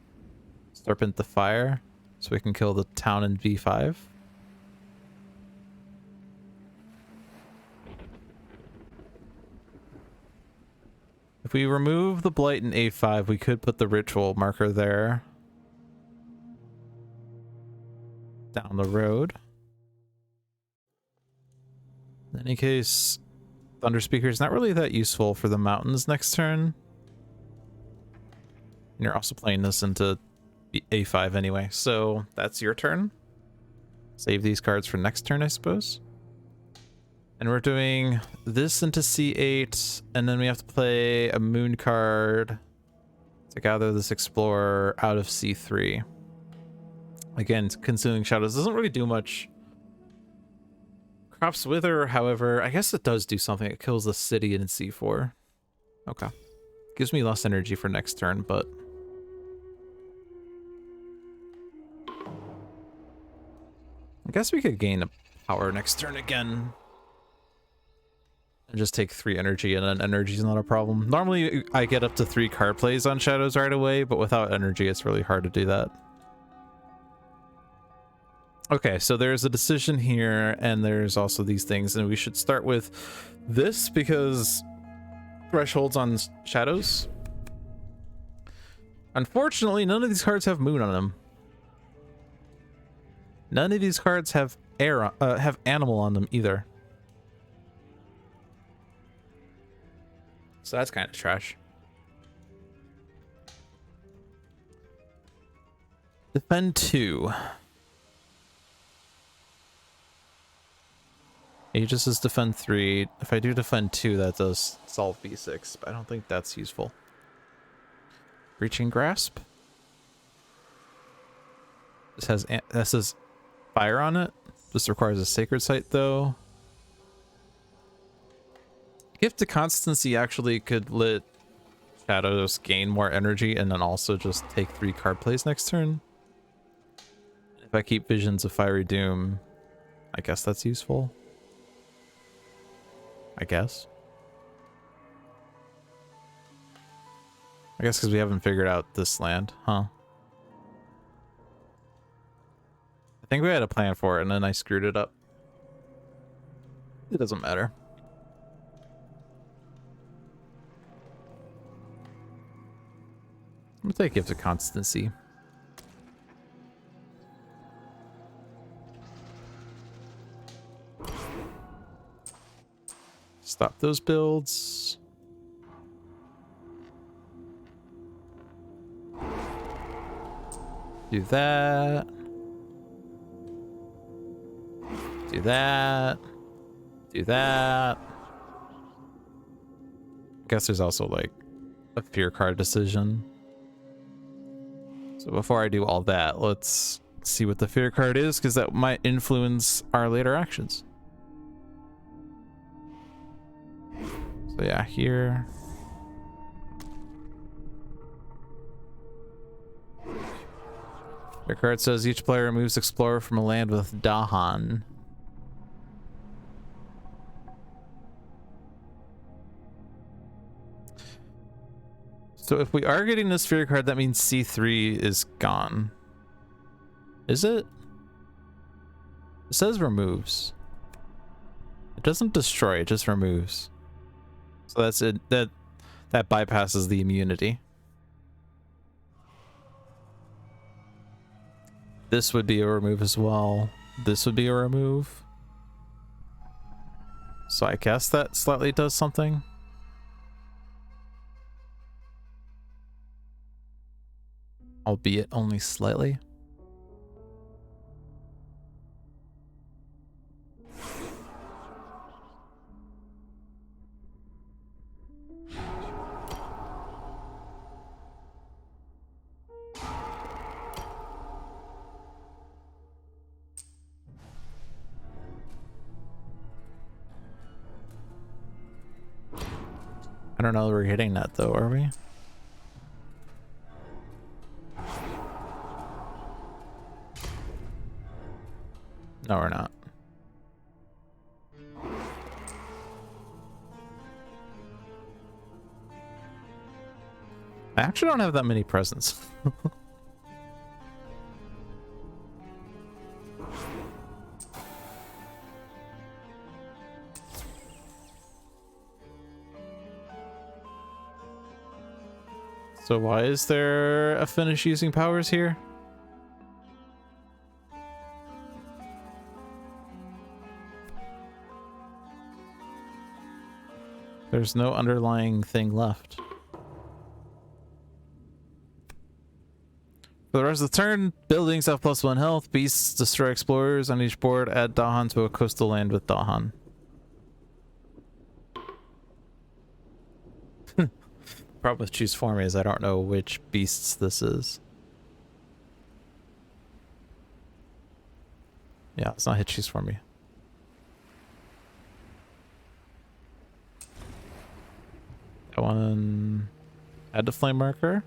Serpent the Fire so we can kill the town in V5. If we remove the Blight in A5, we could put the ritual marker there. Down the road. In any case, Thunder Speaker is not really that useful for the mountains next turn. And you're also playing this into A5 anyway, so that's your turn. Save these cards for next turn, I suppose. And we're doing this into C8, and then we have to play a moon card to gather this Explorer out of C3. Again, Consuming Shadows doesn't really do much. Crops Wither, however, I guess it does do something. It kills the city in C4. Okay. Gives me less energy for next turn, but... I guess we could gain a power next turn again. And just take 3 energy, and then energy is not a problem. Normally, I get up to 3 card plays on Shadows right away, but without energy, it's really hard to do that. Okay, so there's a decision here, and there's also these things, and we should start with this, because thresholds on Shadows. Unfortunately, none of these cards have moon on them. None of these cards have have animal on them either. So that's kind of trash. Defend 2. Aegis is defend 3. If I do defend 2, that does solve B6, but I don't think that's useful. Reaching Grasp. This has fire on it. This requires a Sacred Site, though. Gift to Constancy actually could let Shadows gain more energy and then also just take 3 card plays next turn. If I keep Visions of Fiery Doom, I guess that's useful. I guess because we haven't figured out this land, huh? I think we had a plan for it and then I screwed it up. It doesn't matter. I'm gonna take Gift of Constancy. Stop those builds. Do that. Do that. Do that. I guess there's also like a fear card decision. So before I do all that, let's see what the fear card is, because that might influence our later actions. So yeah, here. Your card says each player removes Explorer from a land with Dahan. So if we are getting this fear card, that means C3 is gone. Is it? It says removes. It doesn't destroy, it just removes. So that's it. That bypasses the immunity. This would be a remove as well. This would be a remove. So I guess that slightly does something. Albeit only slightly. don't know that we're hitting that though, are we? No, we're not. I actually don't have that many presents. So why is there a finish using powers here? There's no underlying thing left. For the rest of the turn, buildings have +1 health, beasts destroy explorers on each board, add Dahan to a coastal land with Dahan. Problem with choose for me is I don't know which beasts this is. Yeah, it's not hit choose for me. That one, add the flame marker.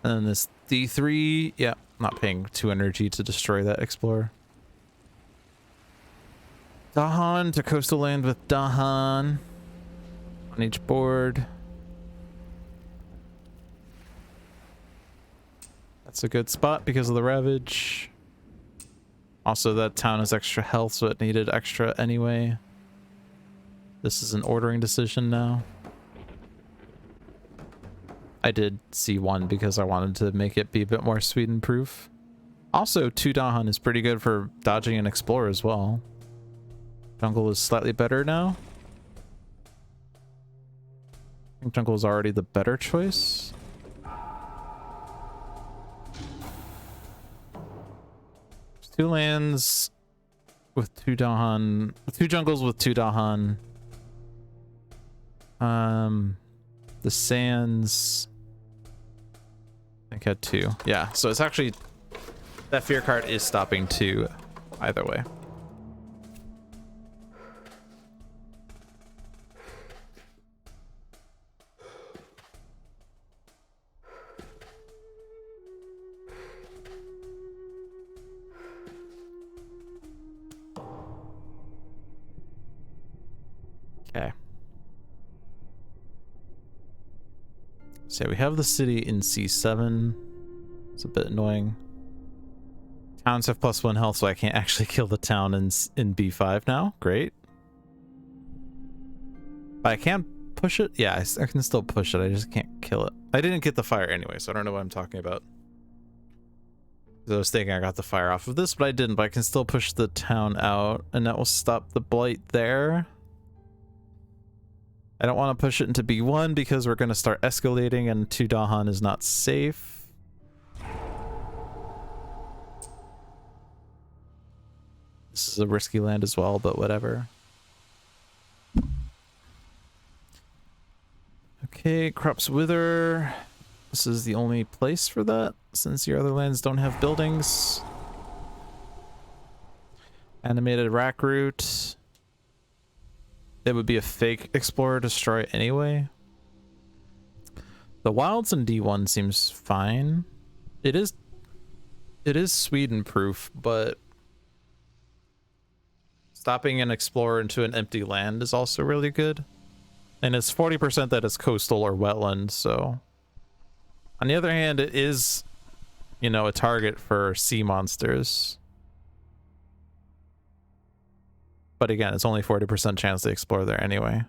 And then this D3, yeah, not paying 2 energy to destroy that explorer. Dahan to coastal land with Dahan on each board. That's a good spot because of the ravage. Also, that town has extra health, so it needed extra anyway. This is an ordering decision now. I did C1 because I wanted to make it be a bit more Sweden proof. Also, 2 Dahan is pretty good for dodging and explore as well. Jungle is slightly better now. I think jungle is already the better choice. There's 2 lands with 2 Dahan, 2 jungles with 2 Dahan. The sands, I think, had 2. Yeah, so it's actually, that fear card is stopping 2 either way. Okay. So we have the city in C7. It's a bit annoying. Towns have +1 health, so I can't actually kill the town in B5 now. Great. But I can push it? Yeah, I can still push it. I just can't kill it. I didn't get the fire anyway, so I don't know what I'm talking about. I was thinking I got the fire off of this, but I didn't. But I can still push the town out, and that will stop the blight there. I don't want to push it into B1 because we're going to start escalating and 2 Dahan is not safe. This is a risky land as well, but whatever. Okay, crops wither. This is the only place for that since your other lands don't have buildings. Animated rack root. It would be a fake explorer destroy anyway. The wilds in D1 seems fine. It is Sweden proof, but stopping an explorer into an empty land is also really good. And it's 40% that is coastal or wetland, so on the other hand, it is, you know, a target for sea monsters. But again, it's only 40% chance to explore there anyway.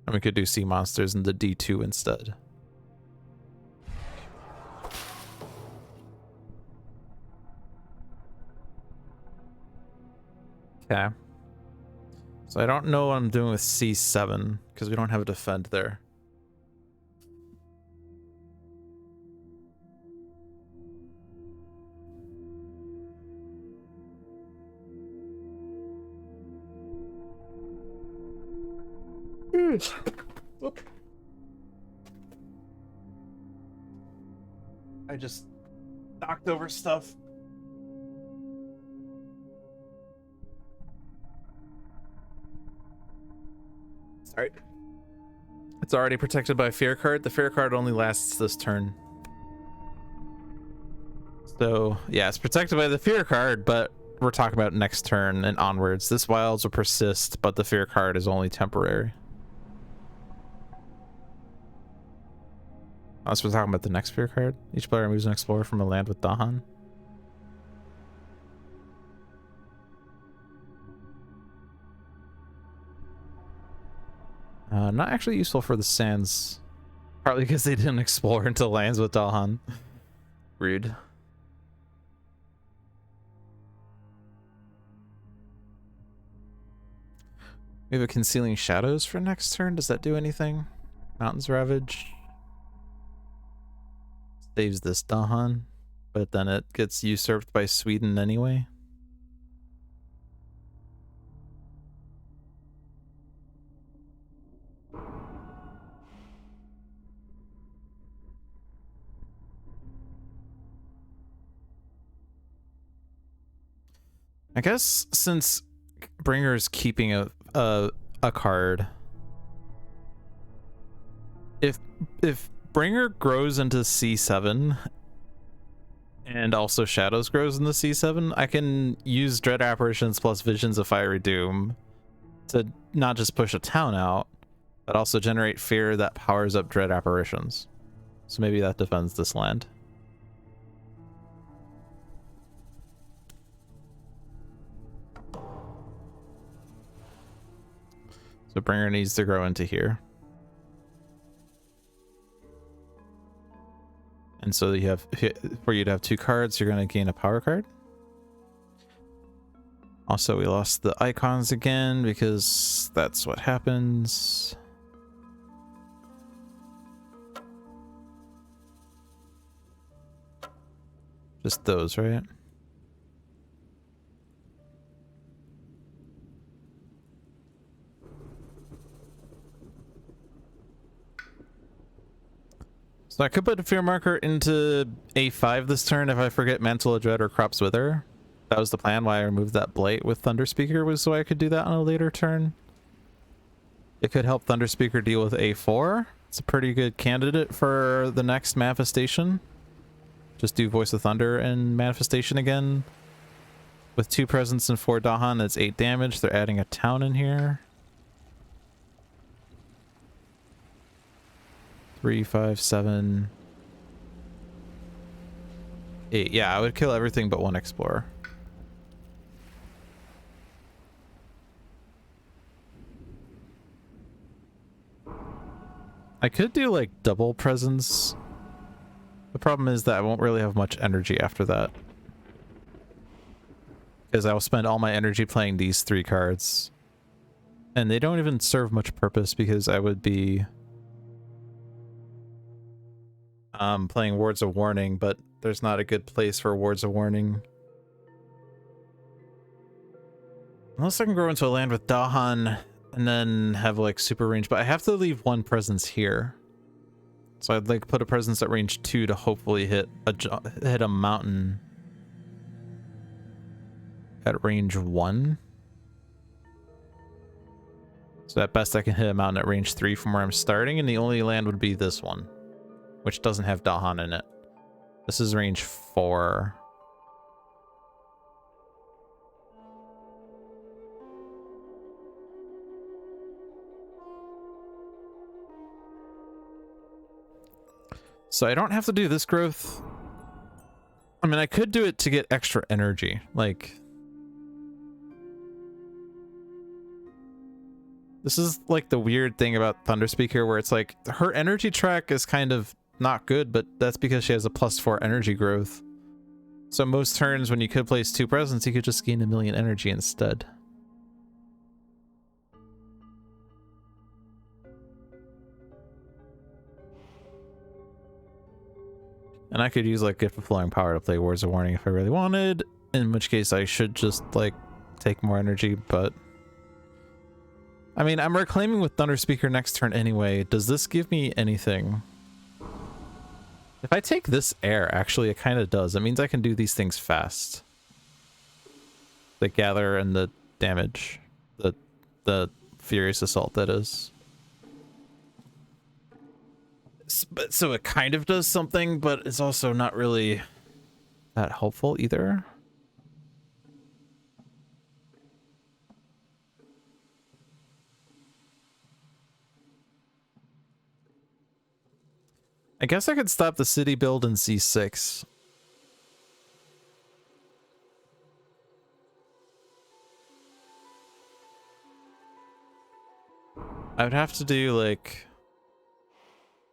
And we could do sea monsters in the D2 instead. Okay. So I don't know what I'm doing with C7 because we don't have a defend there. Whoop. I just knocked over stuff. Sorry. It's already protected by Fear card. The Fear card only lasts this turn. So, yeah, it's protected by the Fear card, but we're talking about next turn and onwards. This Wilds will persist, but the Fear card is only temporary. Unless we're talking about the next Fear card. Each player moves an explorer from a land with Dahan. Not actually useful for the Sands. Partly because they didn't explore into lands with Dahan. Rude. We have a Concealing Shadows for next turn. Does that do anything? Mountains Ravage. Saves this Dahan, but then it gets usurped by Sweden anyway. I guess since Bringer's keeping a card, if Bringer grows into C7 and also Shadows grows into C7, I can use Dread Apparitions plus Visions of Fiery Doom to not just push a town out, but also generate fear that powers up Dread Apparitions. So maybe that defends this land. So Bringer needs to grow into here. And so you have, for you to have 2 cards, you're going to gain a power card. Also, we lost the icons again because that's what happens. Just those, right? So I could put a Fear Marker into A5 this turn if I forget Mantle of Dread or Crop's Wither. That was the plan why I removed that Blight with Thunder Speaker, was so I could do that on a later turn. It could help Thunder Speaker deal with A4. It's a pretty good candidate for the next Manifestation. Just do Voice of Thunder and Manifestation again. With 2 presence and 4 Dahan, that's 8 damage. They're adding a town in here. 3, 5, 7, 8. Yeah, I would kill everything but 1 explorer. I could do like double presence. The problem is that I won't really have much energy after that, because I will spend all my energy playing these 3 cards, and they don't even serve much purpose because I would be playing Wards of Warning, but there's not a good place for Wards of Warning. Unless I can grow into a land with Dahan and then have like super range, but I have to leave 1 presence here. So I'd like put a presence at range 2 to hopefully hit a mountain at range 1. So at best I can hit a mountain at range 3 from where I'm starting, and the only land would be this one, which doesn't have Dahan in it. This is range 4. So I don't have to do this growth. I mean, I could do it to get extra energy. Like, this is like the weird thing about Thunder Speaker, where it's like her energy track is kind of not good, but that's because she has a +4 energy growth. So most turns when you could place 2 presents, you could just gain 1,000,000 energy instead. And I could use like Gift of Flowing Power to play Words of Warning if I really wanted, in which case I should just like take more energy, but I mean, I'm reclaiming with Thunder Speaker next turn anyway. Does this give me anything? If I take this air, actually it kind of does. It means I can do these things fast. The gather and the damage. The Furious Assault, that is. but so it kind of does something, but it's also not really that helpful either. I guess I could stop the city build in C6. I would have to do like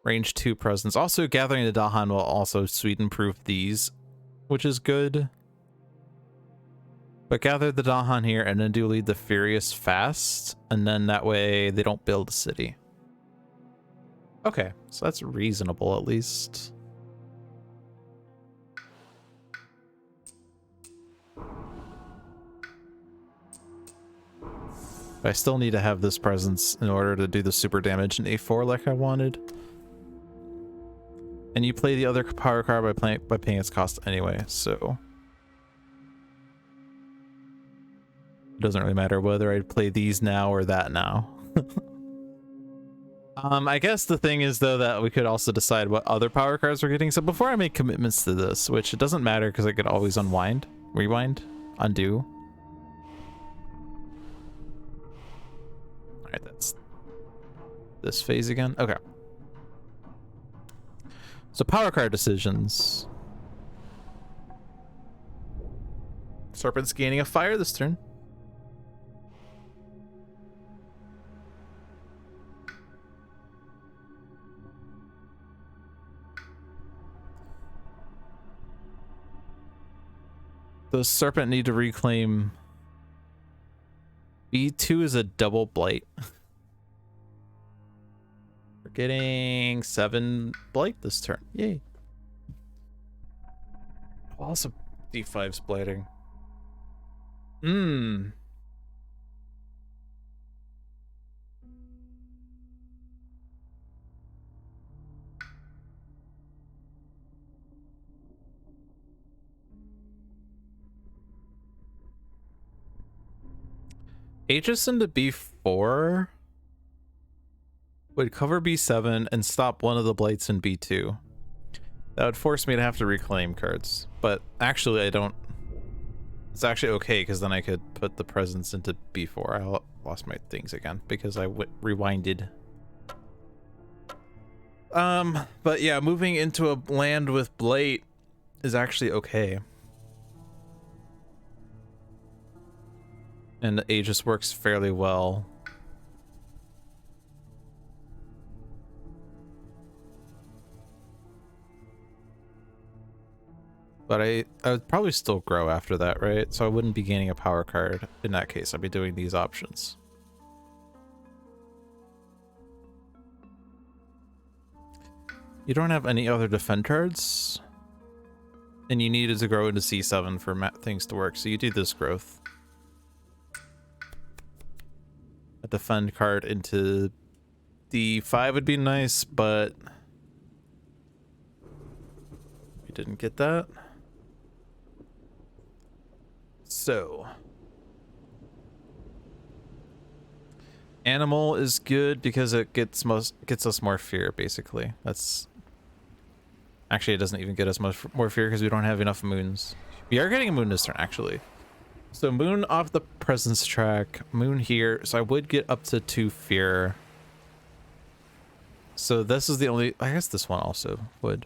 range 2 presence. Also, gathering the Dahan will also Sweden-proof these, which is good. But gather the Dahan here and then do lead the Furious fast, and then that way they don't build a city. Okay, so that's reasonable at least. But I still need to have this presence in order to do the super damage in A4 like I wanted. And you play the other power card by paying its cost anyway, so it doesn't really matter whether I play these now or that now. I guess the thing is though that we could also decide what other power cards we're getting. So before I make commitments to this, which it doesn't matter because I could always unwind, rewind, undo. All right, that's this phase again. Okay. So power card decisions. Serpent's gaining a fire this turn. The Serpent need to reclaim. B2 is a double blight. We're getting 7 blight this turn. Yay. Also, D5's blighting. Aegis into B4 would cover B7 and stop one of the blights in B2. That would force me to have to reclaim cards. But actually I don't. It's actually okay because then I could put the presence into B4. I lost my things again because I rewinded. But yeah, moving into a land with blight is actually okay. And the Aegis works fairly well. But I would probably still grow after that, right? So I wouldn't be gaining a power card in that case. I'd be doing these options. You don't have any other defend cards? And you needed to grow into C7 for things to work, so you do this growth. A defend card into D5 would be nice, but we didn't get that. So animal is good because it gets us more fear, basically. That's actually, it doesn't even get us much more fear because we don't have enough moons. We are getting a moon this turn, actually. So moon off the presence track, moon here. So I would get up to 2 fear. So this is the only, I guess this one also would.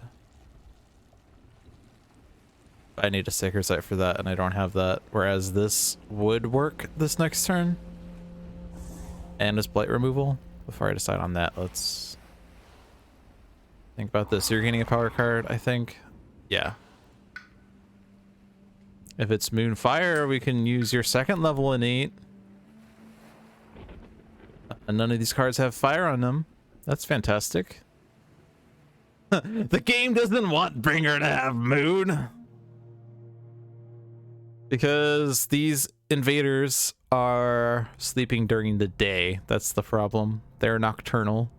I need a sacred site for that and I don't have that. Whereas this would work this next turn. And this blight removal. Before I decide on that, let's think about this. You're gaining a power card, I think. Yeah. If it's Moonfire, we can use your second level innate. And none of these cards have fire on them. That's fantastic. The game doesn't want Bringer to have Moon. Because these invaders are sleeping during the day. That's the problem. They're nocturnal.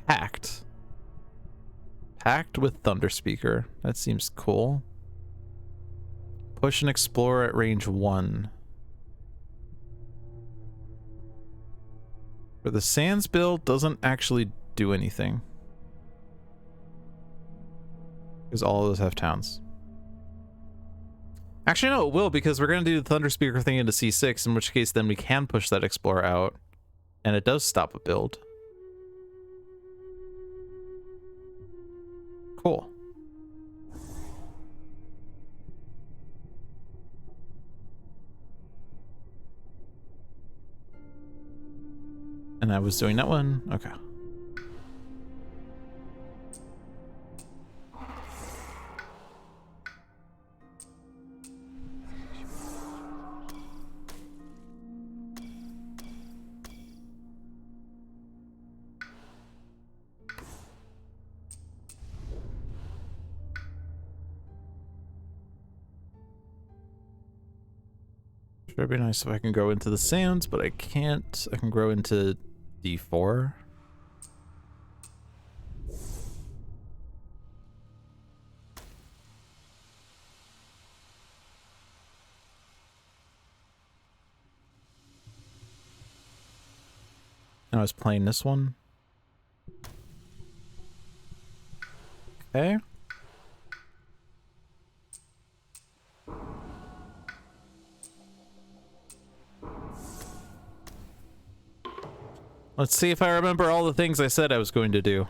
Pact. Pact with Thunderspeaker. That seems cool. Push and explore at range 1. For the Sands build, doesn't actually do anything. Because all of those have towns. Actually, no, it will, because we're going to do the Thunder Speaker thing into C6, in which case then we can push that Explorer out. And it does stop a build. Cool. And I was doing that one. Okay. It'd be nice if I can grow into the sands, but I can't. I can grow into D4. I was playing this one. Okay. Let's see if I remember all the things I said I was going to do.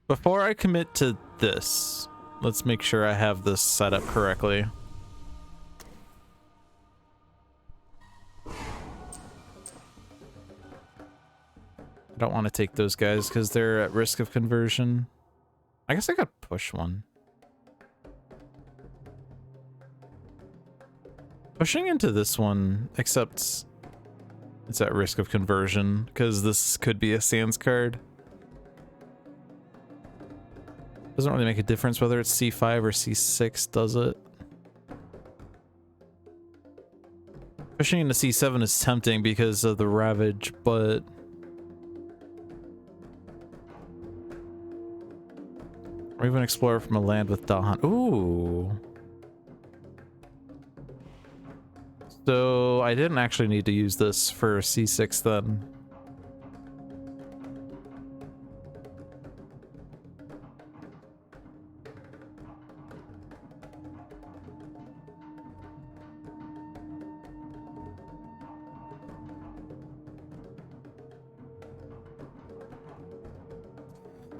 Before I commit to this, let's make sure I have this set up correctly. I don't want to take those guys because they're at risk of conversion. I guess I could push one. Pushing into this one, except it's at risk of conversion because this could be a Sands card. Doesn't really make a difference whether it's C5 or C6, does it? Pushing into C7 is tempting because of the Ravage, but or even explore from a land with Dahan. Ooh. So I didn't actually need to use this for C6 then.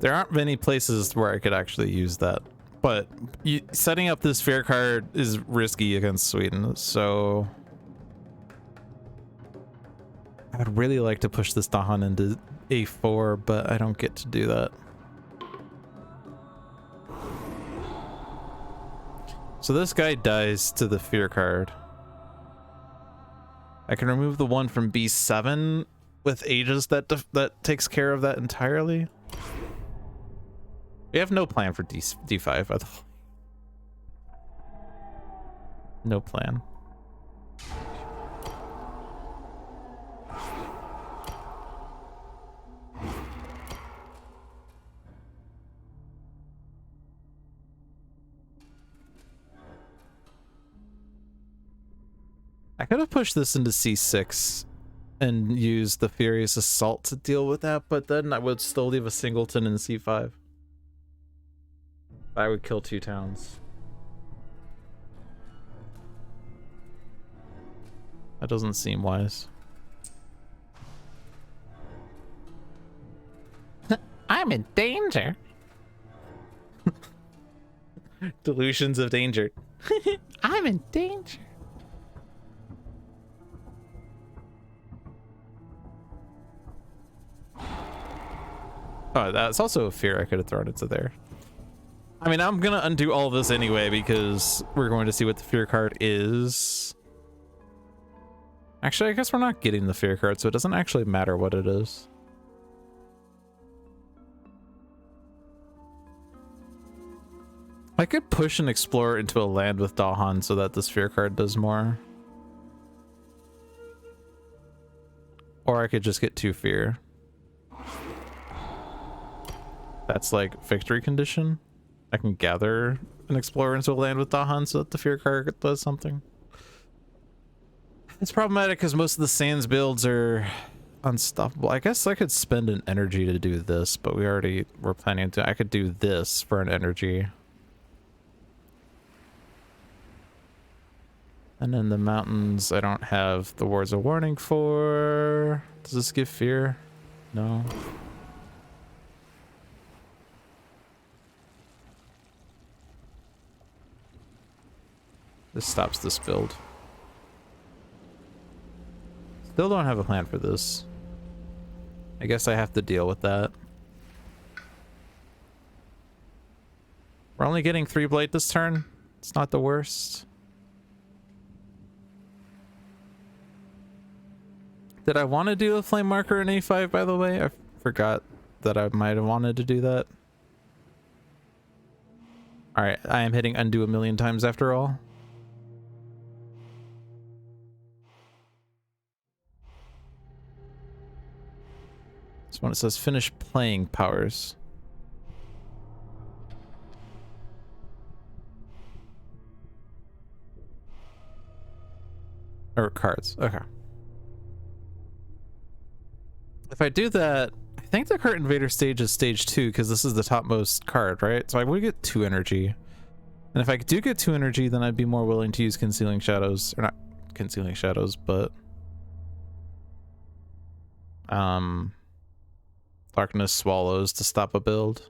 There aren't many places where I could actually use that, but setting up this fear card is risky against Sweden, so I would really like to push this Dahan into A4, but I don't get to do that. So this guy dies to the fear card. I can remove the one from B7 with Aegis that takes care of that entirely. We have no plan for D5. No plan. I could have pushed this into C6 and used the Furious Assault to deal with that, but then I would still leave a singleton in C5. I would kill 2 towns. That doesn't seem wise. I'm in danger. Delusions of danger. I'm in danger. Oh, that's also a fear I could have thrown into there. I mean, I'm gonna undo all of this anyway because we're going to see what the fear card is. Actually, I guess we're not getting the fear card, so it doesn't actually matter what it is. I could push an explorer into a land with Dahan so that this fear card does more. Or I could just get 2 fear. That's like victory condition. I can gather an explorer into a land with Dahan so that the fear card does something. It's problematic because most of the Sands builds are unstoppable. I guess I could spend an energy to do this, but we already were planning to. I could do this for an energy. And then the mountains, I don't have the Wards of Warning for. Does this give fear? No. This stops this build. Still don't have a plan for this. I guess I have to deal with that. We're only getting 3 Blight this turn. It's not the worst. Did I want to do a flame marker in A5, by the way? I forgot that I might have wanted to do that. Alright, I am hitting undo a million times after all. This one, it says finish playing powers. Or cards, okay. If I do that, I think the Cart Invader stage is stage 2 because this is the topmost card, right? So I would get 2 energy. And if I do get 2 energy, then I'd be more willing to use Concealing Shadows. Or not Concealing Shadows, but... Darkness Swallows to stop a build.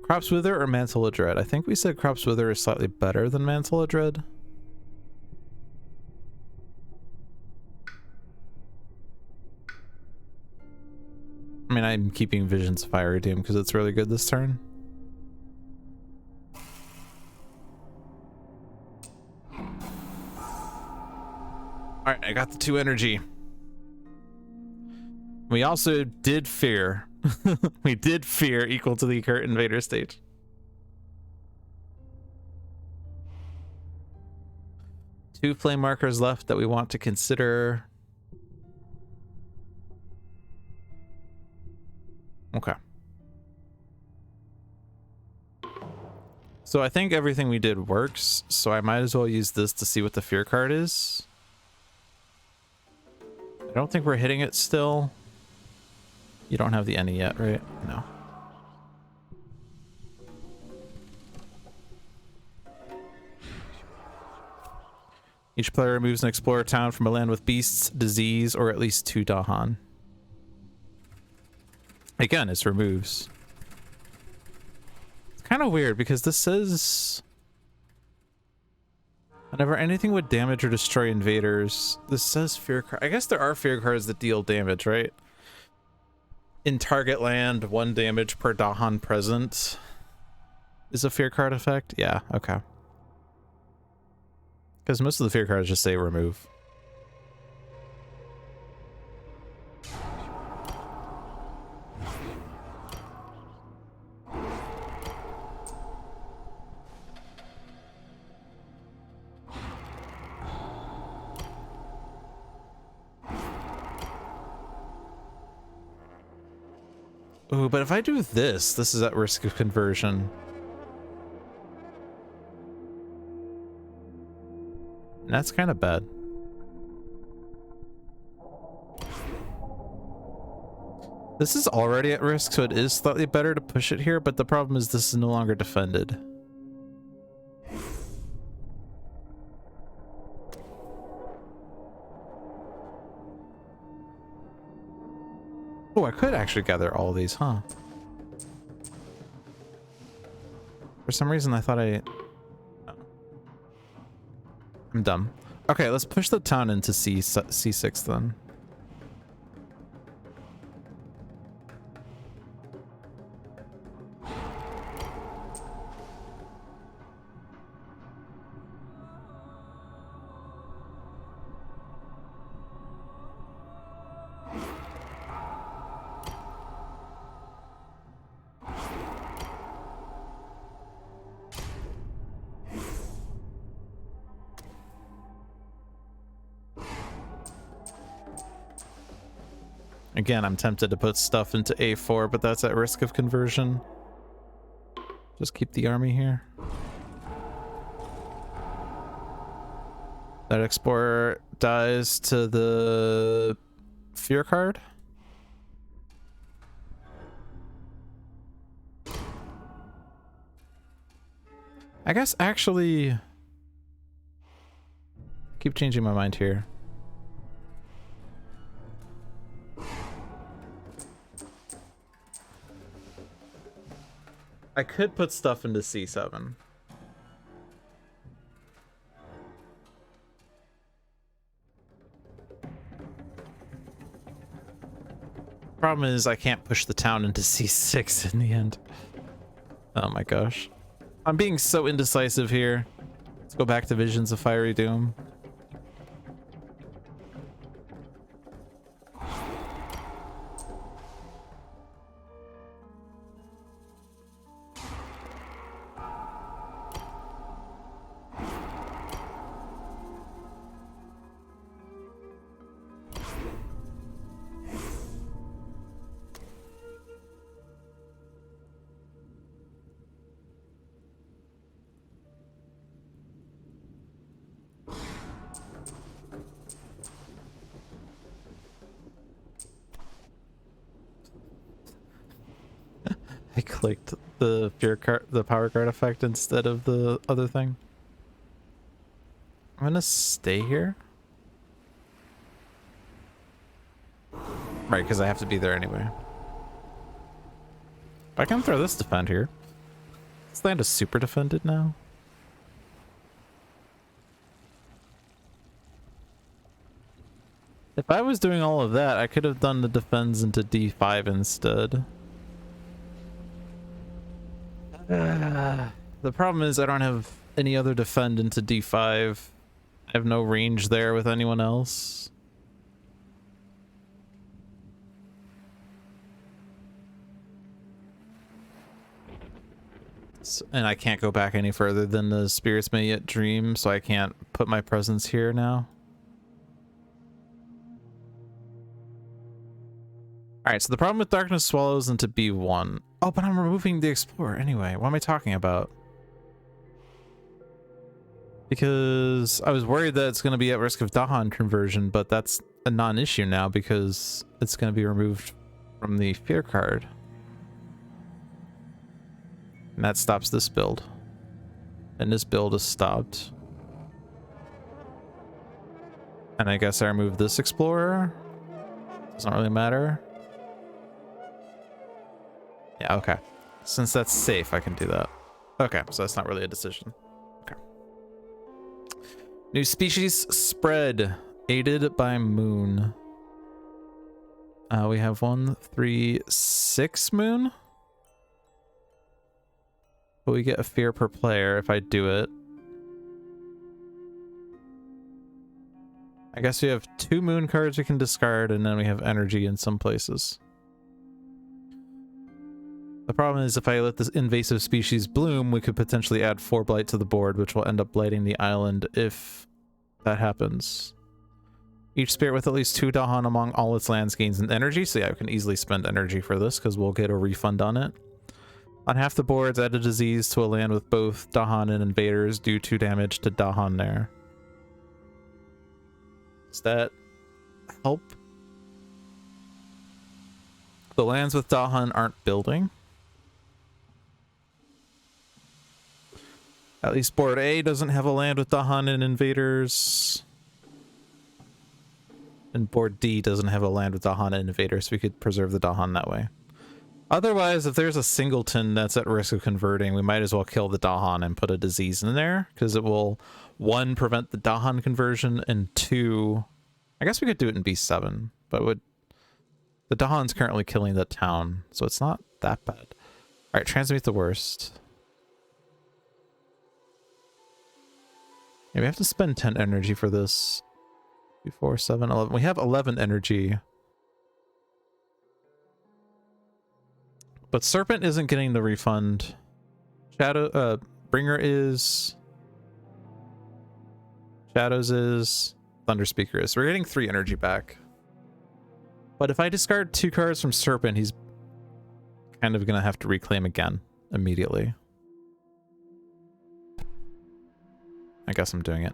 Crop's Wither or Mantle of Dread? I think we said Crop's Wither is slightly better than Mantle of Dread. I mean, I'm keeping Visions of Fire Doom because it's really good this turn. Alright, I got the 2 energy. We also did fear. We did fear equal to the Cart Invader stage. Two flame markers left that we want to consider. Okay. So I think everything we did works, so I might as well use this to see what the fear card is. I don't think we're hitting it still. You don't have the any yet, right? No. Each player removes an explorer town from a land with beasts, disease, or at least 2 Dahan. Again, it's removes. It's kind of weird because this says whenever anything would damage or destroy invaders, this says fear card. I guess there are fear cards that deal damage, right? In target land, 1 damage per Dahan present is a fear card effect. Yeah, okay. Because most of the fear cards just say remove. Ooh, but if I do this, this is at risk of conversion. And that's kind of bad. This is already at risk, so it is slightly better to push it here, but the problem is this is no longer defended. Oh, I could actually gather all of these, huh? For some reason, I thought I'm dumb. Okay, let's push the town into C6 then. Again, I'm tempted to put stuff into A4, but that's at risk of conversion. Just keep the army here. That Explorer dies to the fear card. I guess actually keep changing my mind here. I could put stuff into C7. Problem is I can't push the town into C6 in the end. Oh my gosh. I'm being so indecisive here. Let's go back to Visions of Fiery Doom. I clicked the fear card, the power card effect instead of the other thing. I'm gonna stay here. Right, because I have to be there anyway. I can throw this defend here. This land is super defended now. If I was doing all of that, I could have done the defense into D5 instead. The problem is I don't have any other defend into D5. I have no range there with anyone else. And I can't go back any further than the Spirits May Yet Dream, so I can't put my presence here now. Alright, so the problem with Darkness Swallows into B1. Oh, but I'm removing the Explorer anyway. What am I talking about? Because I was worried that it's going to be at risk of Dahan conversion, but that's a non-issue now because it's going to be removed from the Fear card. And that stops this build. And this build is stopped. And I guess I remove this Explorer. Doesn't really matter. Yeah, okay. Since that's safe, I can do that. Okay, so that's not really a decision. Okay. New species spread. Aided by moon. We have 1, 3, 6 moon. But we get a fear per player if I do it. I guess we have 2 moon cards we can discard, and then we have energy in some places. The problem is if I let this invasive species bloom, we could potentially add 4 blight to the board, which will end up blighting the island if that happens. Each spirit with at least 2 Dahan among all its lands gains an energy, so yeah, I can easily spend energy for this because we'll get a refund on it. On half the boards, add a disease to a land with both Dahan and invaders, do 2 damage to Dahan there. Does that help? The lands with Dahan aren't building. At least board A doesn't have a land with Dahan and invaders. And board D doesn't have a land with Dahan and invaders, so we could preserve the Dahan that way. Otherwise, if there's a singleton that's at risk of converting, we might as well kill the Dahan and put a disease in there, because it will, 1, prevent the Dahan conversion, and 2, I guess we could do it in B7, but the Dahan's currently killing the town, so it's not that bad. Alright, transmute the worst. Yeah, we have to spend 10 energy for this. 2, 4, 7, 11. We have 11 energy. But Serpent isn't getting the refund. Bringer is. Shadows is. Thunder Speaker is. So we're getting 3 energy back. But if I discard 2 cards from Serpent, he's kind of gonna have to reclaim again immediately. I guess I'm doing it.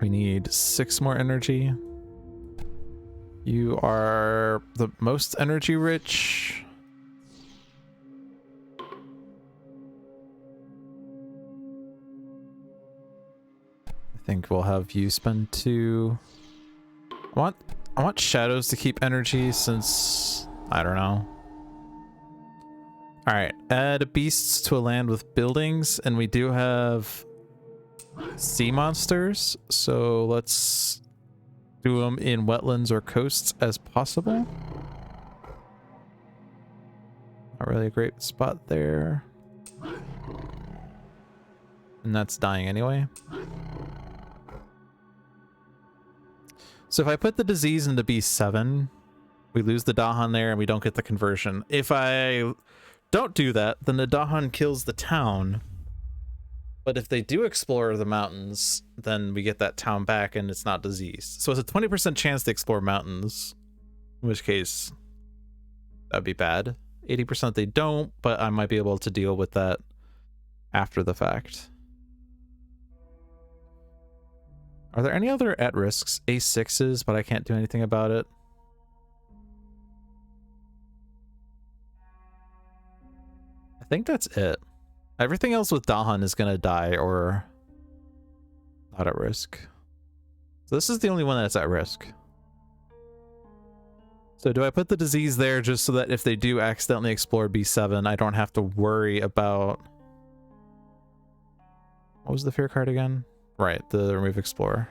We need 6 more energy. You are the most energy rich. I think we'll have you spend 2. I want shadows to keep energy since I don't know. All right, add beasts to a land with buildings, and we do have sea monsters, so let's do them in wetlands or coasts as possible. Not really a great spot there. And that's dying anyway. So if I put the disease into B7, we lose the Dahan there and we don't get the conversion. If I don't do that, then the Dahan kills the town. But if they do explore the mountains, then we get that town back and it's not diseased. So it's a 20% chance to explore mountains, in which case that'd be bad. 80% they don't, but I might be able to deal with that after the fact. Are there any other at-risks? A6s, but I can't do anything about it. I think that's it. Everything else with Dahan is going to die or not at risk. So this is the only one that's at risk. So do I put the disease there just so that if they do accidentally explore B7, I don't have to worry about... What was the fear card again? Right, the remove explorer.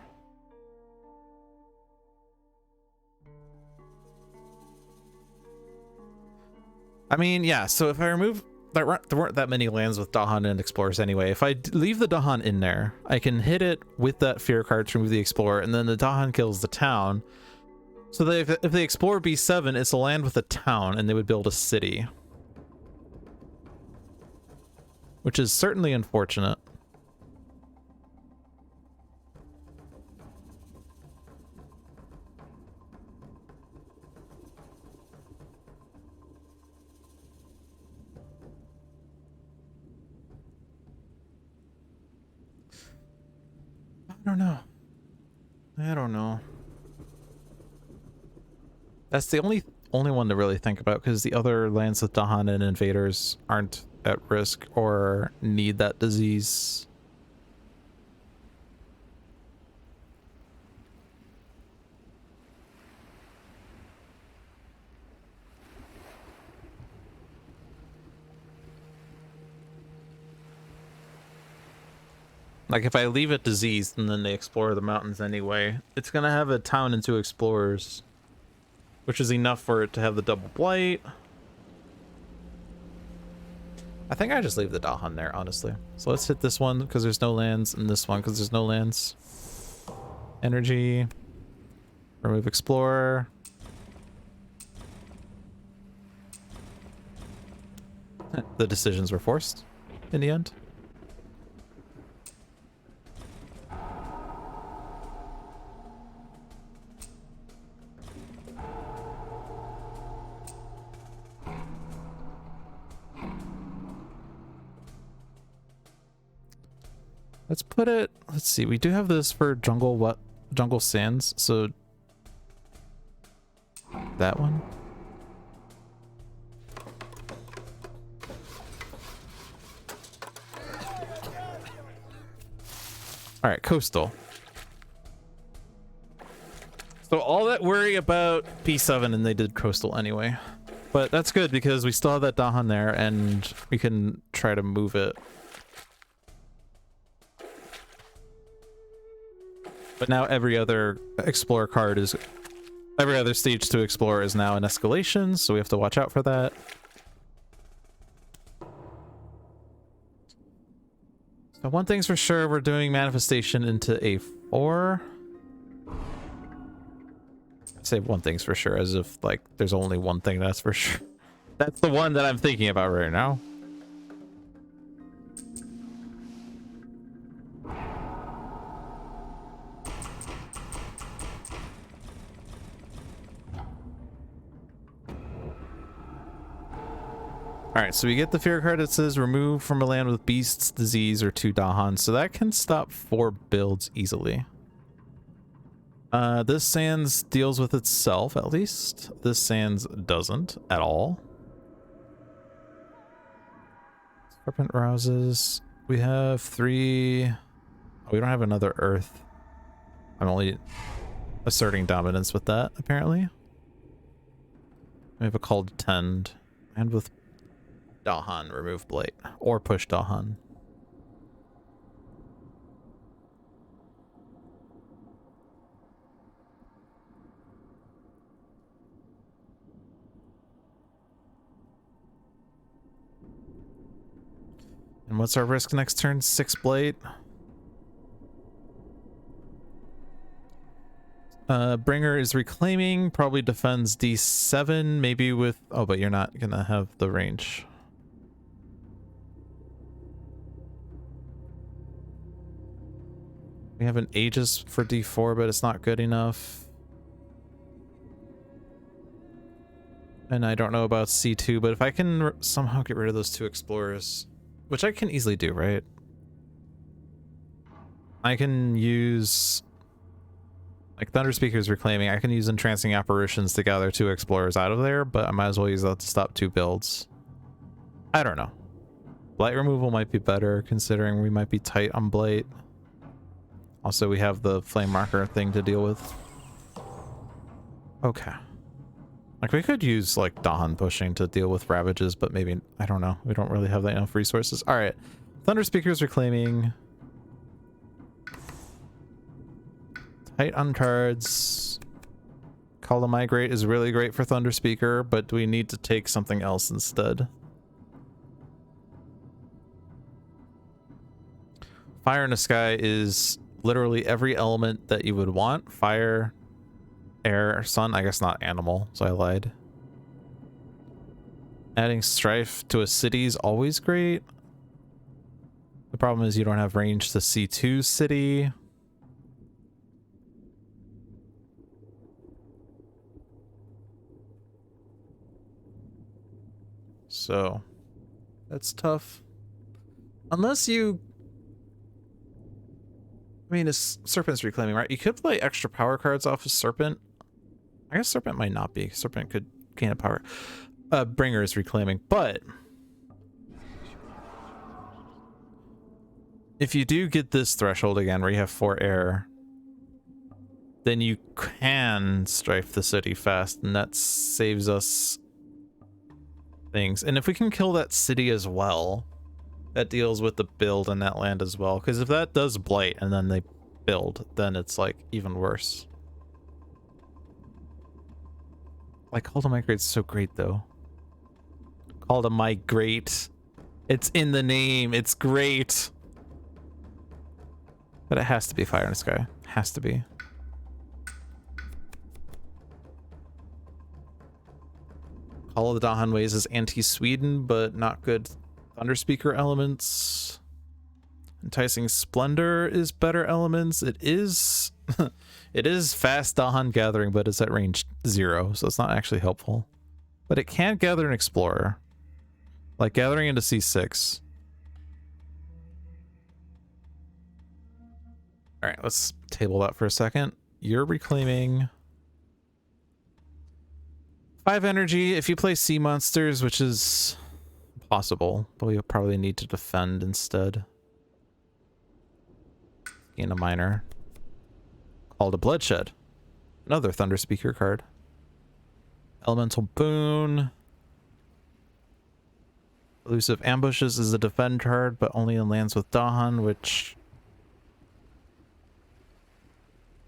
I mean, yeah, so if I remove... There weren't that many lands with Dahan and explorers anyway. If I leave the Dahan in there, I can hit it with that fear card to remove the explorer, and then the Dahan kills the town. So that if they explore B7, it's a land with a town, and they would build a city. Which is certainly unfortunate. I don't know. That's the only one to really think about, because the other lands with Dahan and invaders aren't at risk or need that disease. Like, if I leave it diseased and then they explore the mountains anyway, it's gonna have a town and 2 explorers, which is enough for it to have the double blight. I think I just leave the Dahan there, honestly. So let's hit this one because there's no lands, and this one because there's no lands. Energy. Remove explorer. The decisions were forced in the end. Let's put it, let's see, we do have this for jungle sands, so that one. All right, coastal. So all that worry about P7 and they did coastal anyway. But that's good because we still have that Dahan there and we can try to move it. But now every other explorer card is... Every other stage to explore is now an escalation, so we have to watch out for that. So one thing's for sure, we're doing manifestation into A4. I say one thing's for sure as if, like, there's only one thing that's for sure. That's the one that I'm thinking about right now. Alright, so we get the fear card that says remove from a land with beasts, disease, or 2 Dahan. So that can stop 4 builds easily. This Sands deals with itself, at least. This Sands doesn't at all. Serpent rouses. We have 3... Oh, we don't have another Earth. I'm only asserting dominance with that, apparently. We have a call to tend. And with Dahan, remove Blight. Or push Dahan. And what's our risk next turn? 6 Blight. Bringer is reclaiming, probably defends D7, maybe with... Oh, but you're not gonna have the range. We have an Aegis for D4, but it's not good enough. And I don't know about C2, but if I can somehow get rid of those 2 explorers, which I can easily do, right? I can use... Like Thunder Speaker's reclaiming, I can use Entrancing Apparitions to gather 2 explorers out of there, but I might as well use that to stop 2 builds. I don't know. Blight removal might be better, considering we might be tight on Blight. Also, we have the Flame Marker thing to deal with. Okay. Like, we could use, like, Dahan pushing to deal with Ravages, but maybe, I don't know. We don't really have enough resources. Alright. Thunder Speaker's reclaiming. Tight on cards. Call to Migrate is really great for Thunder Speaker, but we need to take something else instead. Fire in the Sky is literally every element that you would want. Fire, air, sun. I guess not animal, so I lied. Adding Strife to a city is always great. The problem is you don't have range to C2 city. So, that's tough. Unless you... I mean, it's Serpent's reclaiming, right? You could play extra power cards off of Serpent. I guess Serpent might not be. Serpent could gain a power. Bringer is reclaiming, but... if you do get this threshold again, where you have 4 air, then you can Strife the city fast, and that saves us... things. And if we can kill that city as well, that deals with the build in that land as well, because if that does Blight and then they build, then it's like even worse. Like, Call to Migrate's so great though. Call to Migrate, it's in the name, it's great, but it has to be Fire in the Sky. Has to be. Call of the Dahan Ways is anti-Sweden, but not good Thunder Speaker elements. Enticing Splendor is better elements. It is it is fast Dahan gathering, but it's at range 0, so it's not actually helpful. But it can gather an Explorer. Like gathering into C6. Alright, let's table that for a second. You're reclaiming 5 energy. If you play sea monsters, which is possible, but we probably need to defend instead. Gain a minor. Call to Bloodshed. Another Thunder Speaker card. Elemental Boon. Elusive Ambushes is a defend card, but only in lands with Dahan, which...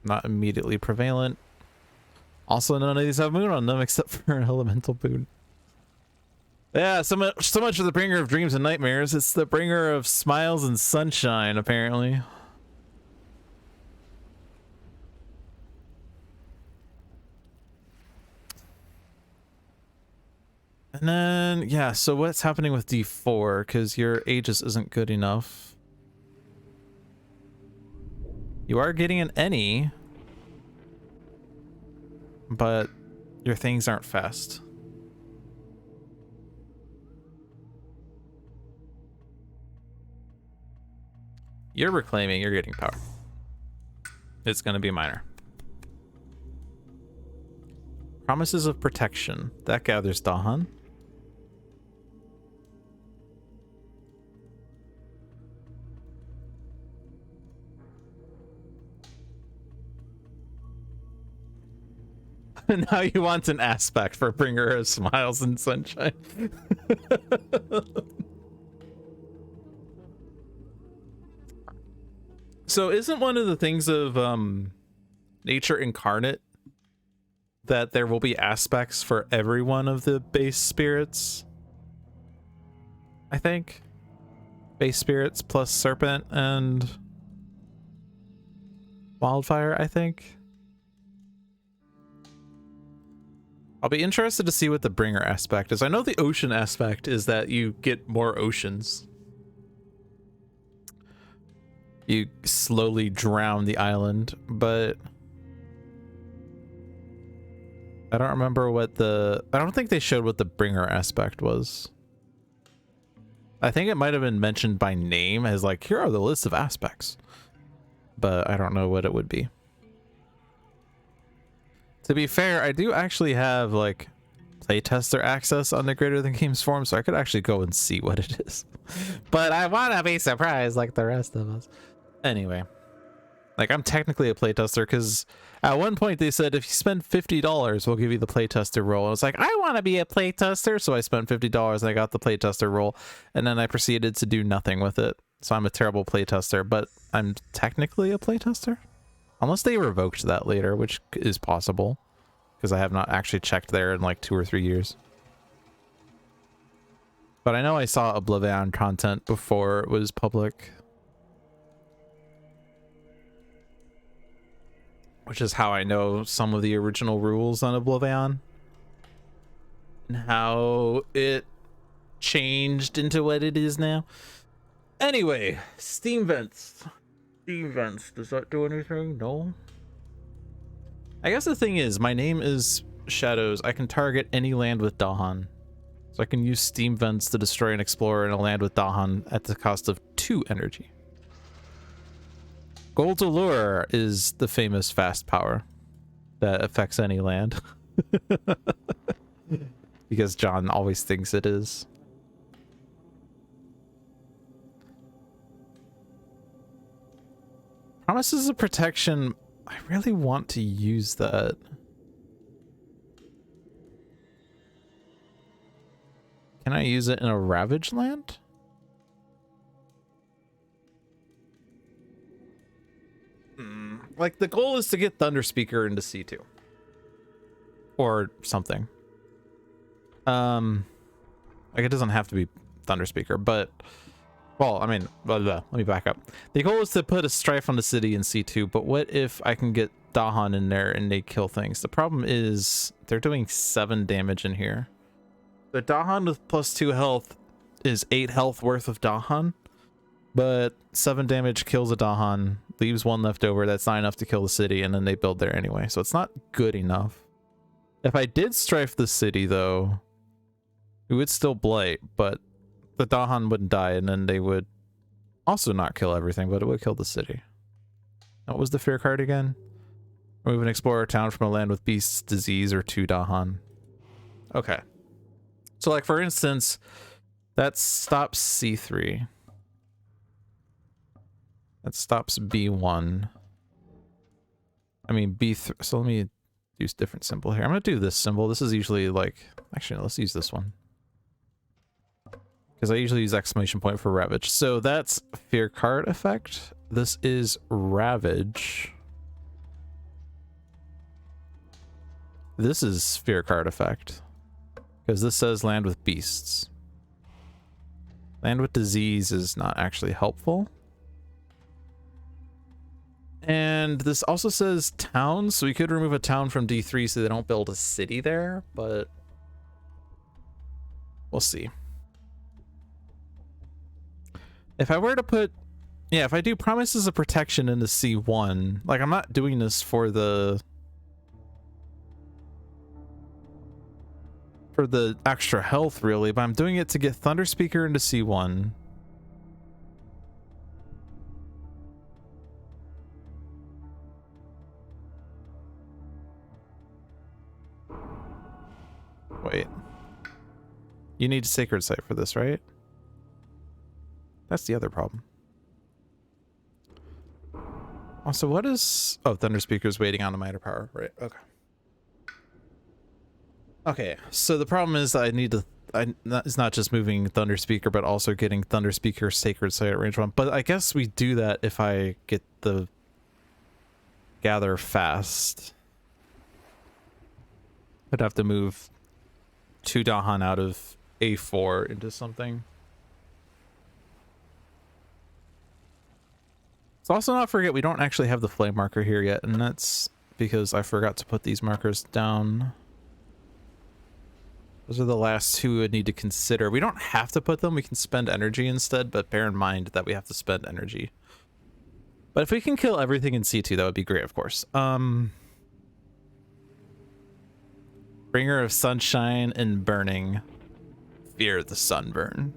not immediately prevalent. Also, none of these have Moon on them except for Elemental Boon. Yeah, so much for the bringer of dreams and nightmares. It's the bringer of smiles and sunshine, apparently. And then, yeah, so what's happening with D4? Because your Aegis isn't good enough. You are getting an any, but your things aren't fast. You're reclaiming, you're getting power. It's going to be minor. Promises of protection. That gathers Dahan. Now you want an aspect for bringer of smiles and sunshine. So isn't one of the things of nature incarnate that there will be aspects for every one of the base spirits? I think base spirits plus serpent and wildfire, I think. I'll be interested to see what the bringer aspect is. I know the ocean aspect is that you get more oceans. You slowly drown the island, but I don't remember what the... I don't think they showed what the bringer aspect was. I think it might have been mentioned by name as like, here are the list of aspects. But I don't know what it would be. To be fair, I do actually have like playtester access on the Greater Than Games forum, so I could actually go and see what it is. But I want to be surprised like the rest of us. Anyway, like I'm technically a playtester because at one point they said if you spend $50, we'll give you the playtester role. I was like, I want to be a playtester, so I spent $50 and I got the playtester role, and then I proceeded to do nothing with it. So I'm a terrible playtester, but I'm technically a playtester. Unless they revoked that later, which is possible, because I have not actually checked there in like 2 or 3 years. But I know I saw Oblivion content before it was public. Which is how I know some of the original rules on Oblivion. And how it changed into what it is now. Anyway, Steam Vents. Steam Vents, does that do anything? No? I guess the thing is, my name is Shadows. I can target any land with Dahan. So I can use Steam Vents to destroy an explorer in a land with Dahan at the cost of 2 energy. Gold Allure is the famous fast power that affects any land. Because John always thinks it is. Promises of protection. I really want to use that. Can I use it in a ravaged land? Like the goal is to get Thunder Speaker into C2. Or something. Like it doesn't have to be Thunder Speaker, but well, I mean, let me back up. The goal is to put a Strife on the city in C2, but what if I can get Dahan in there and they kill things? The problem is they're doing 7 damage in here. The Dahan with +2 health is 8 health worth of Dahan, but 7 damage kills a Dahan, leaves 1 left over. That's not enough to kill the city, and then they build there anyway, so it's not good enough. If I did Strife the city, though, it would still blight, but the Dahan wouldn't die, and then they would also not kill everything, but it would kill the city. What was the fear card again? Remove an explorer town from a land with beasts, disease, or 2 Dahan. Okay. So, like, for instance, that stops C3. That stops B1. I mean, B3. So let me use a different symbol here. I'm going to do this symbol. This is usually like... Actually, no, let's use this one. Because I usually use exclamation point for Ravage. So that's Fear Card effect. This is Ravage. This is Fear Card effect. Because this says land with beasts. Land with disease is not actually helpful. And this also says towns, so we could remove a town from D3 so they don't build a city there, but we'll see. If I were to put, yeah, if I do Promises of Protection into C1, like I'm not doing this for the extra health really, but I'm doing it to get Thunder Speaker into C1. Wait. You need Sacred Site for this, right? That's the other problem. Also, what is... Oh, Thunder Speaker's waiting on a minor power. Right, okay. Okay, so the problem is I need to... it's not just moving Thunder Speaker, but also getting Thunder Speaker Sacred Site at range 1. But I guess we do that if I get the Gather fast. I'd have to move 2 Dahan out of A4 into something. Let's also not forget we don't actually have the flame marker here yet, and that's because I forgot to put these markers down. Those are the last two we would need to consider. We don't have to put them, we can spend energy instead, but bear in mind that we have to spend energy. But if we can kill everything in C2, that would be great, of course. Bringer of Sunshine and Burning. Fear the Sunburn.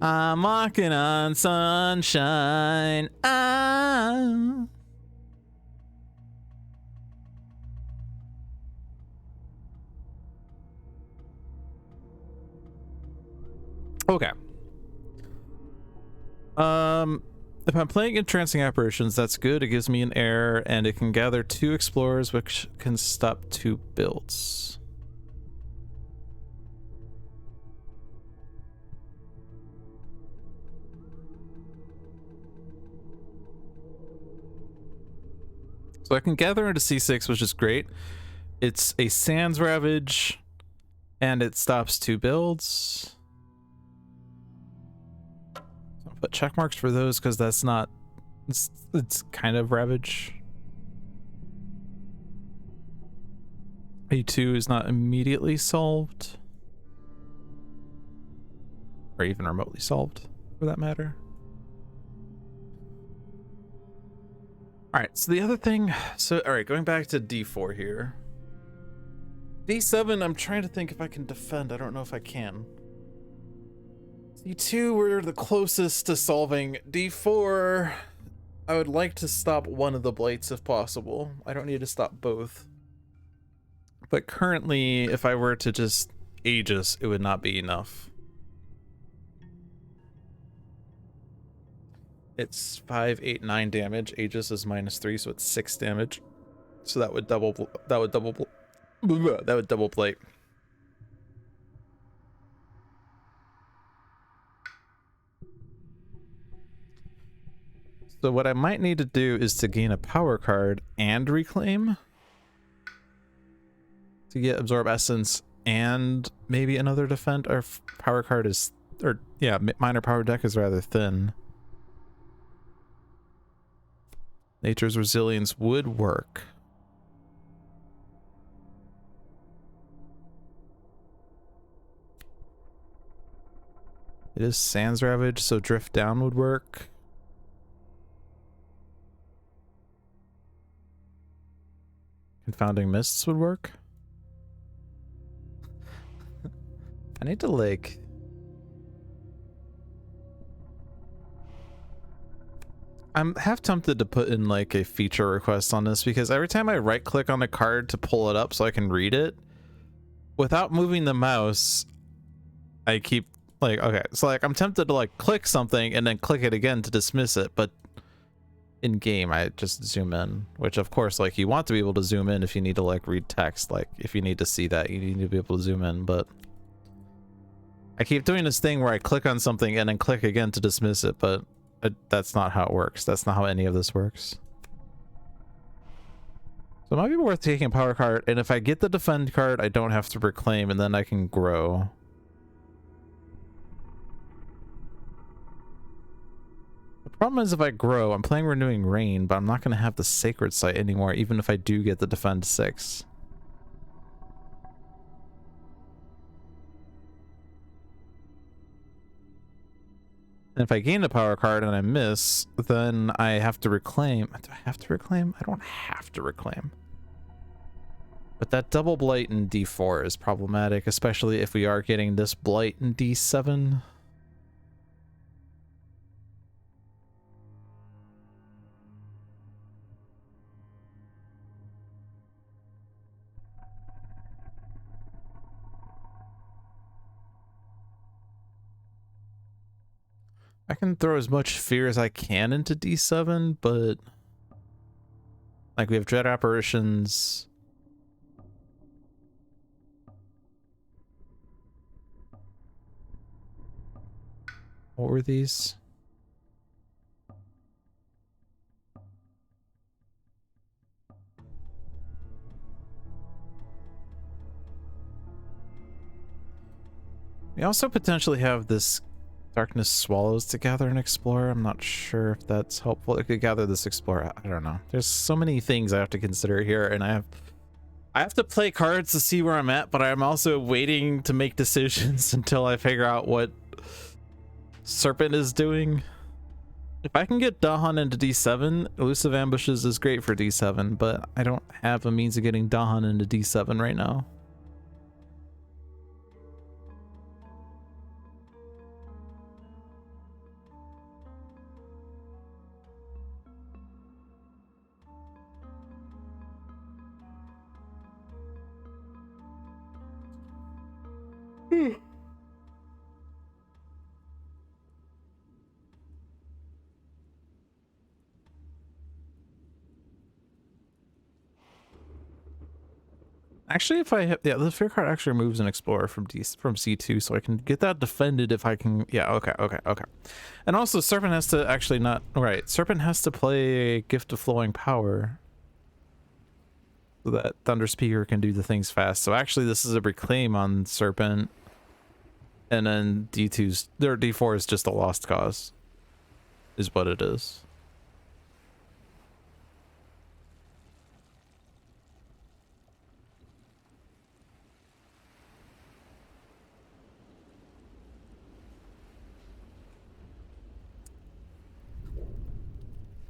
I'm walking on sunshine. Ah. Okay. If I'm playing Entrancing Apparitions, that's good. It gives me an air, and it can gather 2 explorers, which can stop 2 builds. So I can gather into C6, which is great. It's a Sands Ravage, and it stops 2 builds. I'll put check marks for those because that's not... It's kind of Ravage. A2 is not immediately solved. Or even remotely solved, for that matter. Alright, so the other thing... So, alright, going back to D4 here. D7, I'm trying to think if I can defend. I don't know if I can. D2, we're the closest to solving. D4, I would like to stop one of the blights if possible. I don't need to stop both. But currently, if I were to just Aegis, it would not be enough. It's 5, 8, 9 damage. Aegis is -3, so it's 6 damage. So that would double plate. So what I might need to do is to gain a power card and reclaim to get Absorb Essence and maybe another defend. Our power card is, or yeah, minor power deck is rather thin. Nature's Resilience would work. It is Sands Ravage, so Drift Down would work. Confounding Mists would work. I need to like... I'm half tempted to put in like a feature request on this because every time I right click on a card to pull it up so I can read it, without moving the mouse, I keep like, okay, so like I'm tempted to like click something and then click it again to dismiss it, but in game I just zoom in, which of course like you want to be able to zoom in if you need to like read text, like if you need to see that you need to be able to zoom in, but I keep doing this thing where I click on something and then click again to dismiss it, but that's not how it works. That's not how any of this works. So it might be worth taking a power card, and if I get the defend card, I don't have to reclaim, and then I can grow. The problem is if I grow, I'm playing Renewing Rain, but I'm not going to have the Sacred Site anymore, even if I do get the defend 6. And if I gain a power card and I miss, then I have to reclaim. Do I have to reclaim? I don't have to reclaim. But that double blight in D4 is problematic, especially if we are getting this blight in D7. I can throw as much fear as I can into D7, but like we have Dread Apparitions. What were these? We also potentially have this Darkness Swallows to gather and explore. I'm not sure if that's helpful. It could gather this explorer. I don't know. There's so many things I have to consider here, and I have to play cards to see where I'm at, but I'm also waiting to make decisions until I figure out what Serpent is doing. If I can get Dahan into D7, Elusive Ambushes is great for D7, but I don't have a means of getting Dahan into D7 right now. Actually, if I have, yeah, the fear card actually removes an explorer from C2, so I can get that defended if I can. Yeah, okay. And also, Serpent has to actually not right. Serpent has to play Gift of Flowing Power, so that Thunder Speaker can do the things fast. So actually, this is a reclaim on Serpent, and then D4 is just a lost cause, is what it is.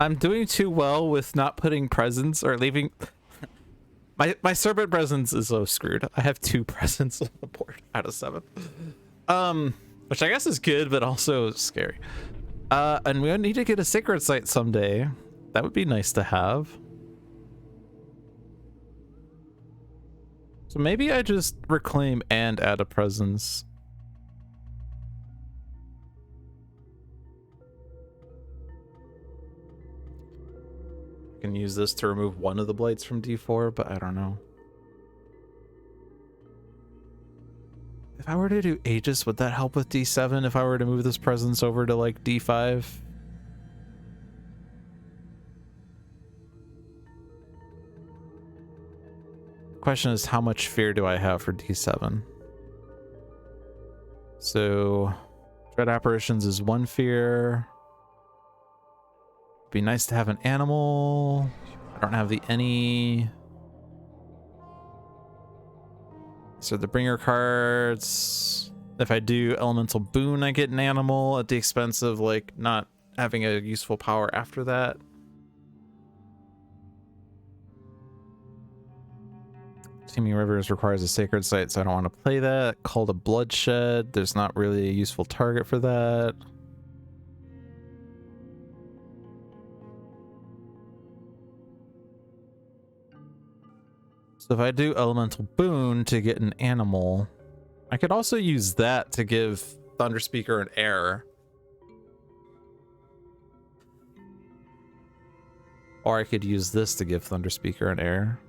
I'm doing too well with not putting presents or leaving. My Serpent presence is so screwed. I have 2 presents on the board out of 7. Which I guess is good, but also scary. And we need to get a Sacred Site someday. That would be nice to have. So maybe I just reclaim and add a presence. I can use this to remove one of the blights from D4, but I don't know. If I were to do Aegis, would that help with D7 if I were to move this presence over to like D5? The question is, how much fear do I have for D7? So Dread Apparitions is 1 fear. Be nice to have an animal. I don't have any. So the bringer cards. If I do Elemental Boon, I get an animal at the expense of like not having a useful power after that. Teeming Rivers requires a Sacred Site, so I don't want to play that. Call to Bloodshed. There's not really a useful target for that. So if I do Elemental Boon to get an animal, I could also use that to give Thunder Speaker an air. Or I could use this to give Thunder Speaker an air.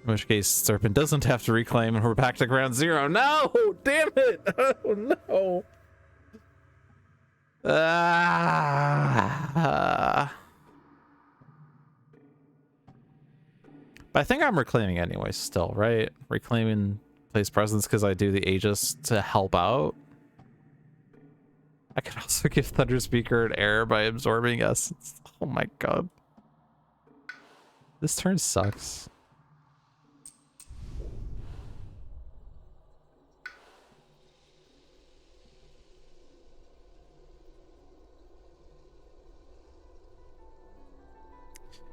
In which case, Serpent doesn't have to reclaim and we're back to ground zero. No! Damn it! Oh no! But I think I'm reclaiming anyway still, right? Reclaiming place presence because I do the Aegis to help out. I could also give Thunder Speaker an air by absorbing essence. Oh my god. This turn sucks.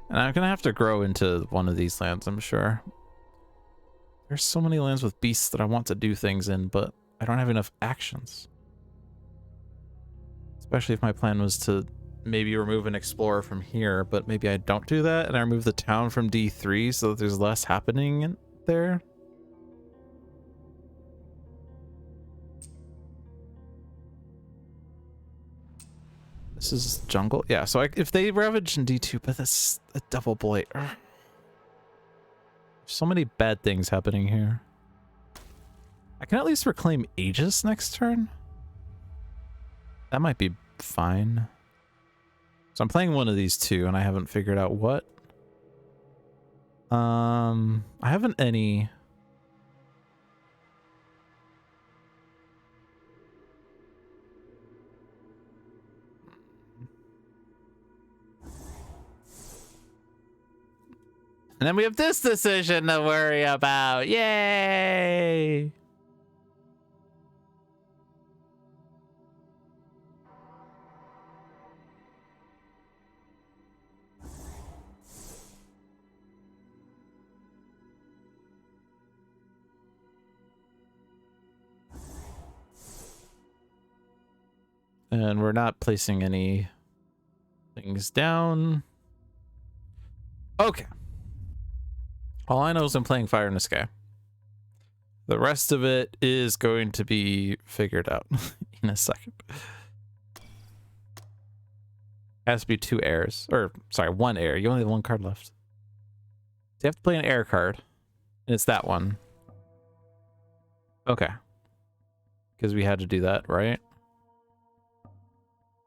And I'm gonna have to grow into one of these lands, I'm sure. There's so many lands with beasts that I want to do things in, but I don't have enough actions. Especially if my plan was to maybe remove an explorer from here, but maybe I don't do that and I remove the town from D3 so that there's less happening in there. This is jungle. Yeah, so if they ravage in D2, but that's a double blight. So many bad things happening here. I can at least reclaim Aegis next turn. That might be fine. So I'm playing one of these two, and I haven't figured out what. I haven't any. And then we have this decision to worry about. Yay! And we're not placing any things down. Okay. All I know is I'm playing Fire in the Sky. The rest of it is going to be figured out in a second. Has to be 2 airs. Or, sorry, 1 air. You only have 1 card left. So you have to play an air card. And it's that one. Okay. Because we had to do that, right?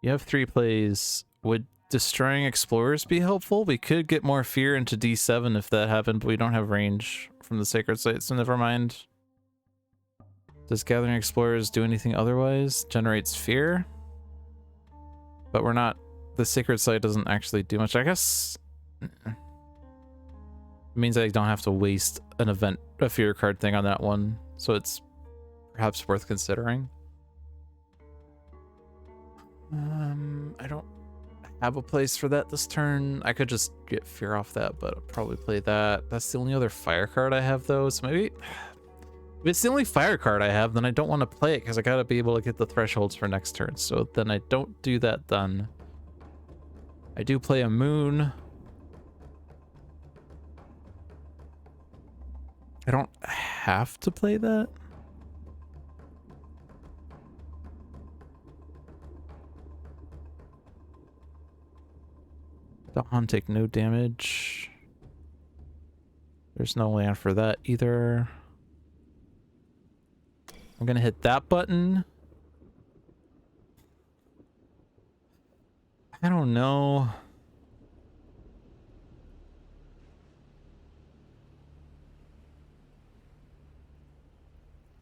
You have 3 plays. Would destroying explorers be helpful? We could get more fear into D7 if that happened, but we don't have range from the sacred site, so never mind. Does gathering explorers do anything otherwise? Generates fear? But we're not... The sacred site doesn't actually do much. I guess... It means I don't have to waste a fear card thing on that one, so it's perhaps worth considering. I don't have a place for that this turn. I could just get fear off that, but I'll probably play that. That's the only other fire card I have, though, so maybe... If it's the only fire card I have, then I don't want to play it, because I gotta be able to get the thresholds for next turn, so then I don't do that then. I do play a moon. I don't have to play that. Dawn take no damage. There's no land for that either. I'm gonna hit that button. I don't know.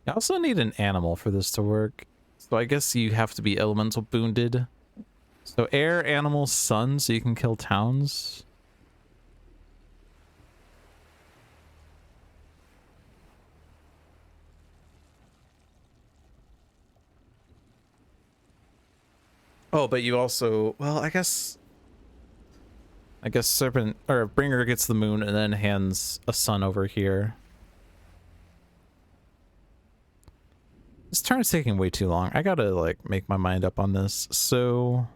I also need an animal for this to work. So I guess you have to be elemental boonded. So air, animal, sun, so you can kill towns. Oh, but you also, well, I guess Serpent or Bringer gets the moon and then hands a sun over here. This turn is taking way too long. I gotta like make my mind up on this. So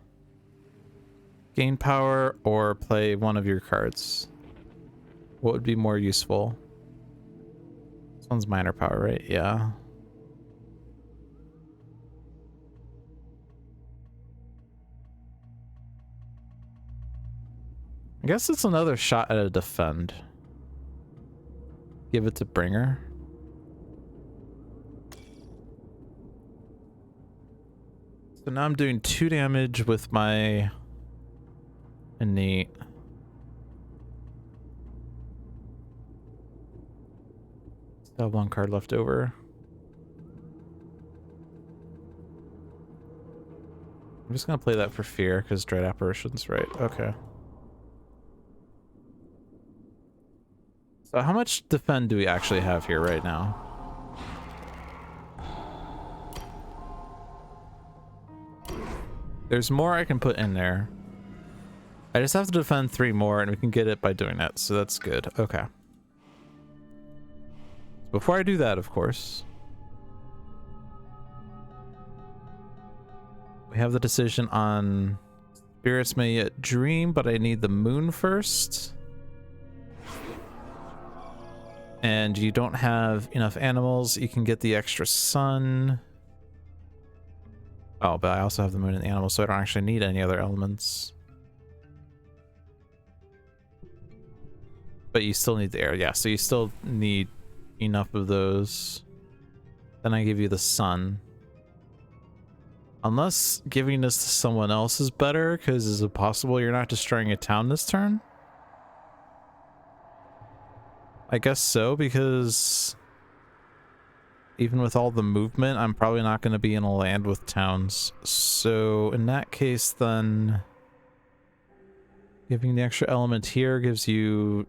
gain power or play one of your cards. What would be more useful? This one's minor power, right? Yeah. I guess it's another shot at a defend. Give it to Bringer. So now I'm doing 2 damage with my innate. Still have 1 card left over. I'm just gonna play that for fear because Dread Apparition's right. Okay. So how much defend do we actually have here right now? There's more I can put in there. I just have to defend 3 more and we can get it by doing that, so that's good. Okay. Before I do that, of course, we have the decision on Spirits May Yet Dream, but I need the moon first. And you don't have enough animals. You can get the extra sun. Oh, but I also have the moon and the animals, so I don't actually need any other elements. But you still need the air, yeah, so you still need enough of those. Then I give you the sun. Unless giving this to someone else is better, because is it possible you're not destroying a town this turn? I guess so, because even with all the movement, I'm probably not going to be in a land with towns. So in that case, then giving the extra element here gives you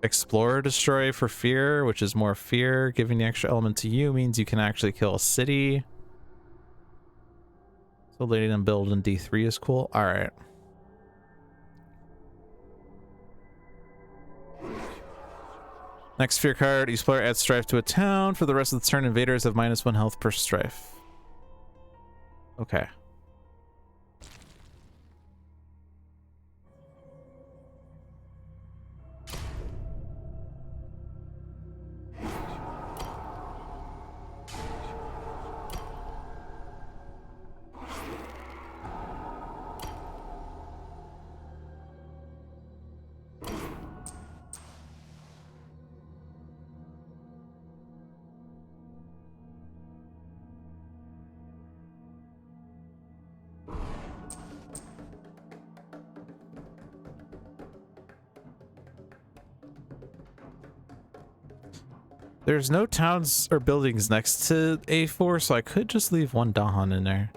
explore, destroy for fear, which is more fear. Giving the extra element to you means you can actually kill a city. So letting them build in D3 is cool. All right. Next fear card, each player adds strife to a town. For the rest of the turn, invaders have -1 health per strife. Okay. There's no towns or buildings next to A4, so I could just leave one Dahan in there.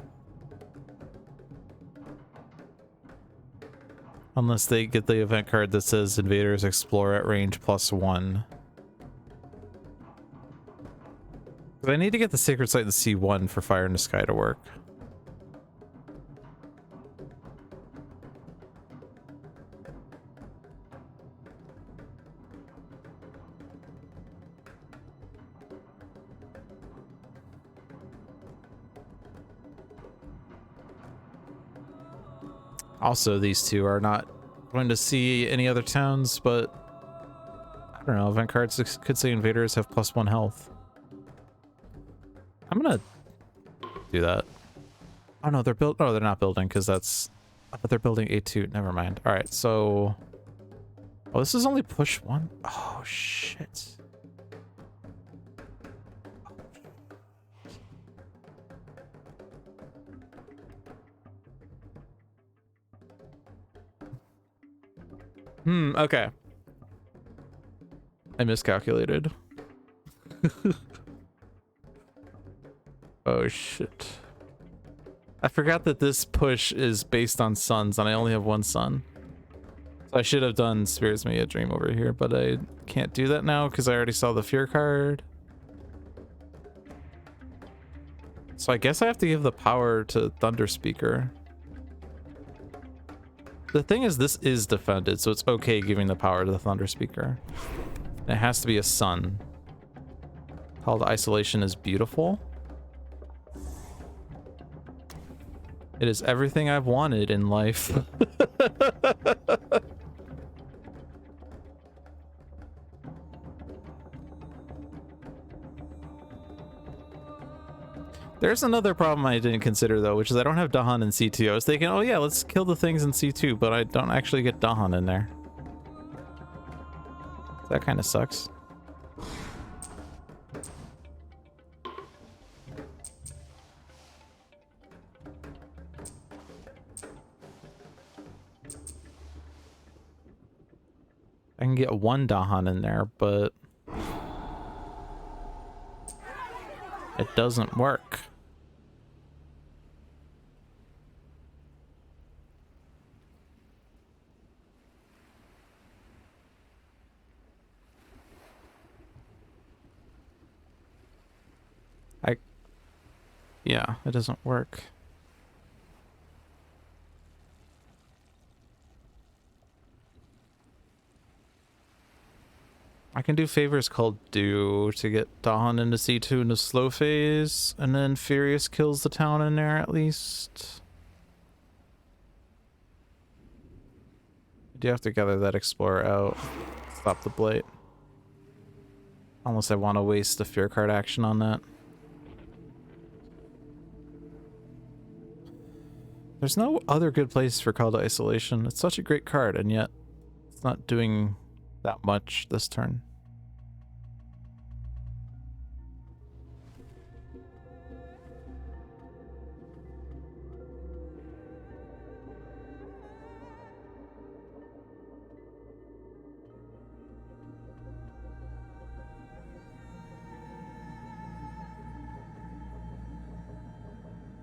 Unless they get the event card that says invaders explore at range +1. But I need to get the sacred site in C1 for Fire in the Sky to work. Also, these two are not going to see any other towns, but I don't know, event cards could say invaders have +1 health. I'm gonna do that. Oh no, they're not building, because that's, but they're building A2. Never mind. All right, so, oh, this is only push 1. Oh shit. Okay. I miscalculated. Oh shit. I forgot that this push is based on suns, and I only have one sun. So I should have done Spirits May a Dream over here, but I can't do that now because I already saw the fear card. So I guess I have to give the power to Thunder Speaker. The thing is, this is defended, so it's okay giving the power to the Thunder Speaker. And it has to be a sun. Called Isolation is beautiful. It is everything I've wanted in life. There's another problem I didn't consider, though, which is I don't have Dahan in C2. I was thinking, oh yeah, let's kill the things in C2, but I don't actually get Dahan in there. That kind of sucks. I can get one Dahan in there, but it doesn't work. Yeah, it doesn't work. I can do favors called Do to get Dahan into C2 into slow phase, and then Furious kills the town in there at least. I do have to gather that Explorer out. Stop the Blight. Unless I want to waste the Fear card action on that. There's no other good place for Call to Isolation. It's such a great card, and yet it's not doing that much this turn.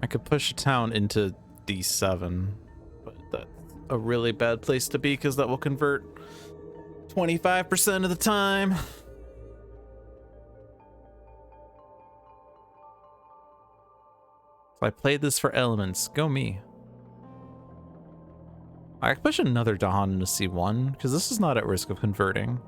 I could push a town into D7, but that's a really bad place to be because that will convert 25% of the time. If I played this for elements, go me. I could push another Dahan into C1 because this is not at risk of converting.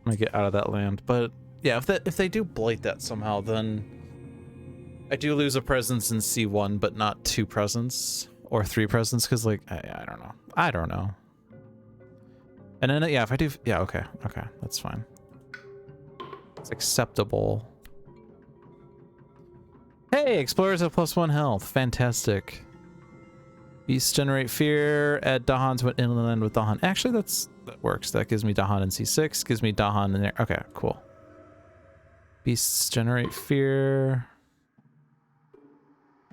I get out of that land, but yeah, if they do blight that somehow, then I do lose a presence in C1, but not 2 presence or 3 presence, because like I don't know. And then yeah, if I do, yeah, okay, that's fine. It's acceptable. Hey, explorers have +1 health, fantastic. Beasts generate fear. Add Dahan's went inland with Dahan. Actually, that works. That gives me Dahan in C6. Gives me Dahan in there. Okay, cool. Beasts generate fear.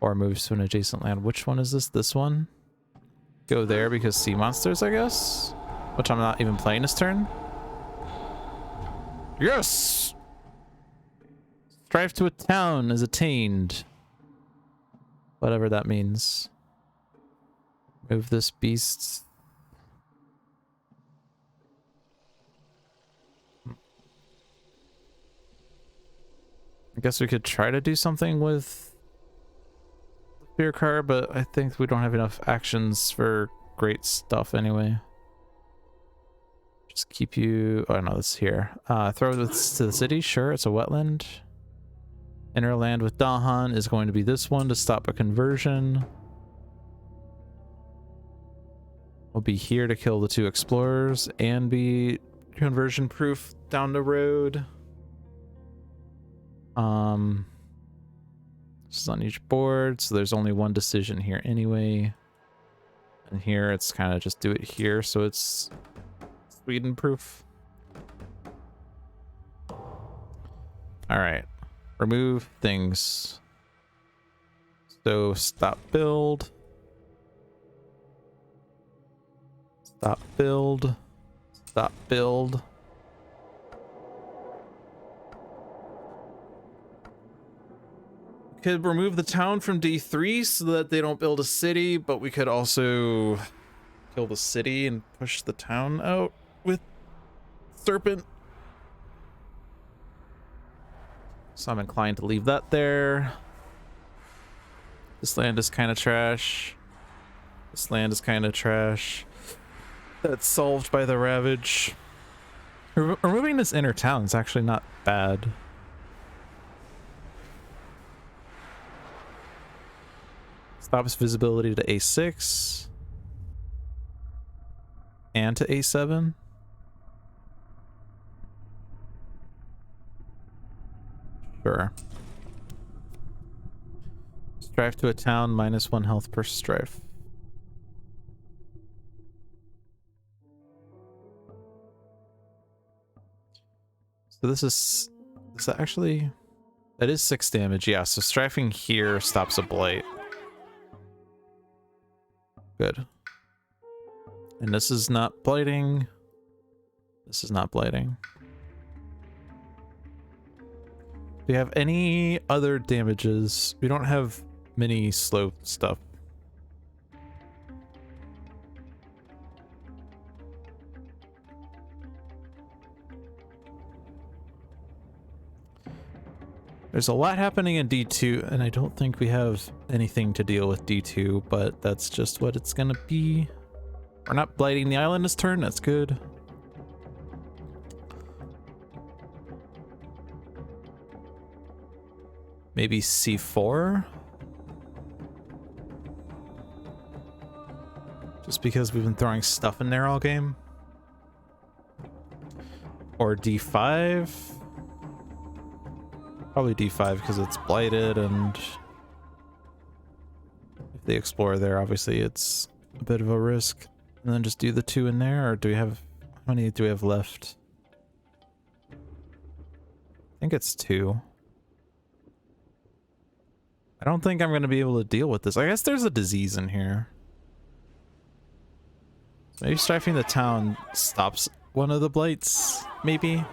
Or moves to an adjacent land. Which one is this? This one? Go there because sea monsters, I guess? Which I'm not even playing this turn. Yes! Strive to a town is attained. Whatever that means. Move this beast. I guess we could try to do something with the fear card, but I think we don't have enough actions for great stuff anyway. Just keep you... Oh no, it's here. Throw this to the city. Sure, it's a wetland. Enter land with Dahan is going to be this one to stop a conversion. We'll be here to kill the 2 explorers and be conversion proof down the road. This is on each board, so there's only 1 decision here anyway. And here it's kind of just do it here, so it's Sweden proof. All right, remove things. So stop build. Stop build. Stop build. Could remove the town from D3 so that they don't build a city, but we could also kill the city and push the town out with Serpent. So I'm inclined to leave that there. This land is kind of trash. This land is kind of trash. That's solved by the Ravage. Removing this inner town is actually not bad. Stops visibility to A6 and to A7. Sure. Strive to a town, -1 health per strife. So this is that actually, that is 6 damage. Yeah, so strifing here stops a blight. Good. And this is not blighting. This is not blighting. Do you have any other damages? We don't have many slow stuff. There's a lot happening in D2, and I don't think we have anything to deal with D2, but that's just what it's gonna be. We're not blighting the island this turn, that's good. Maybe C4? Just because we've been throwing stuff in there all game. Or D5. Probably D5 because it's blighted, and if they explore there, obviously it's a bit of a risk. And then just do the 2 in there, or do we have, how many do we have left? I think it's 2. I don't think I'm going to be able to deal with this. I guess there's a disease in here. Maybe strafing the town stops one of the blights, maybe?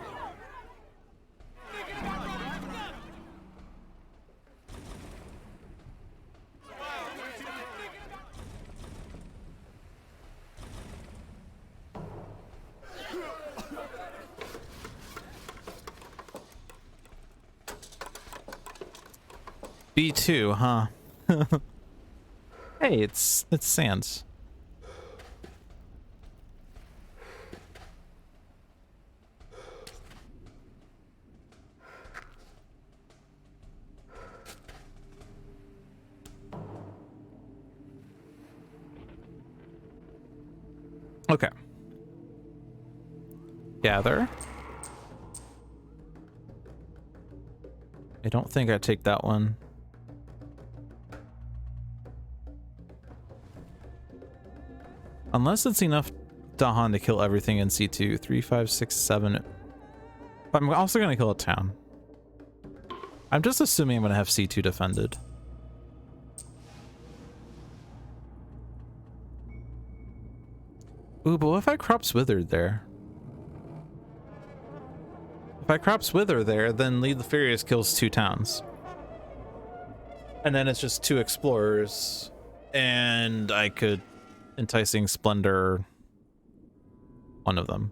B2, huh? Hey, it's Sans. Okay. Gather. I don't think I take that one. Unless it's enough Dahan to kill everything in C2. 3, 5, 6, 7. But I'm also going to kill a town. I'm just assuming I'm going to have C2 defended. Ooh, but what if I Crops Withered there? If I Crops Wither there, then Lead the Furious kills 2 towns. And then it's just 2 explorers. And I could Enticing Splendor one of them.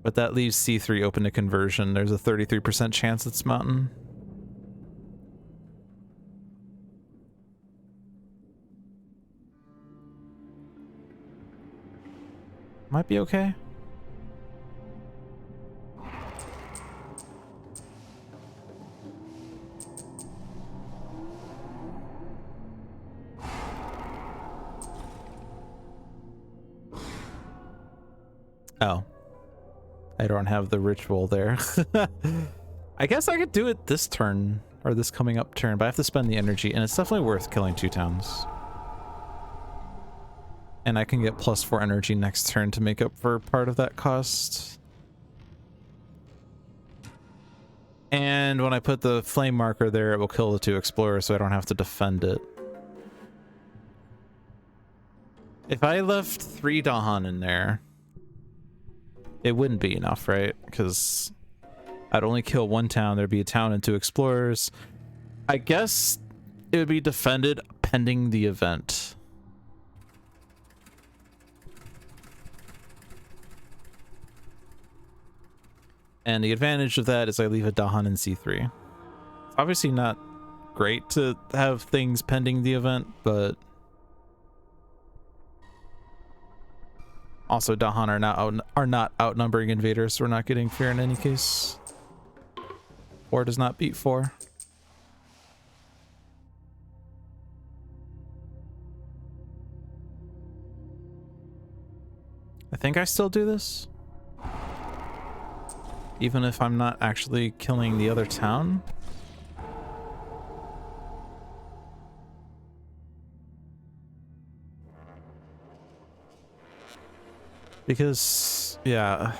But that leaves C3 open to conversion. There's a 33% chance it's mountain. Might be okay. Oh. I don't have the ritual there. I guess I could do it this turn, or this coming up turn, but I have to spend the energy, and it's definitely worth killing 2 towns. And I can get +4 energy next turn to make up for part of that cost. And when I put the flame marker there, it will kill the 2 explorers, so I don't have to defend it. If I left 3 Dahan in there, it wouldn't be enough, right? Because I'd only kill 1 town. There'd be a town and 2 explorers. I guess it would be defended pending the event. And the advantage of that is I leave a Dahan in C3. It's obviously not great to have things pending the event, but also Dahan are not outnumbering invaders, so we're not getting fear in any case. 4 does not beat 4. I think I still do this. Even if I'm not actually killing the other town. Because, yeah,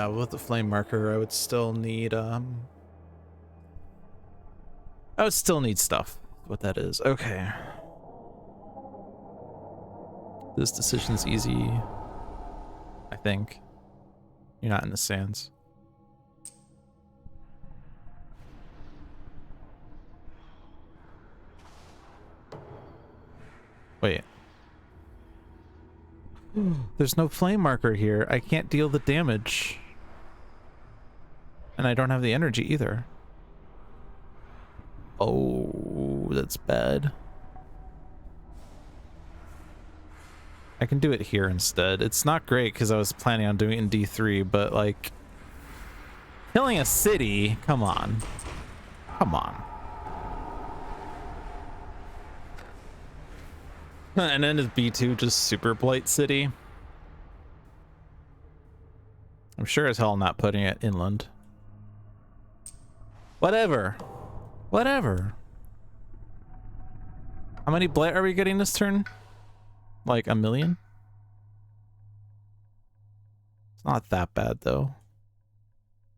with the flame marker, I would still need, stuff. What that is. Okay. This decision's easy, I think. You're not in the sands. Wait. There's no flame marker here. I can't deal the damage. And I don't have the energy either. Oh, that's bad. I can do it here instead. It's not great because I was planning on doing it in D3, but like killing a city, come on. Come on. And then is B2 just super blight city? I'm sure as hell not putting it inland. Whatever. Whatever. How many blight are we getting this turn? Like 1 million? It's not that bad though.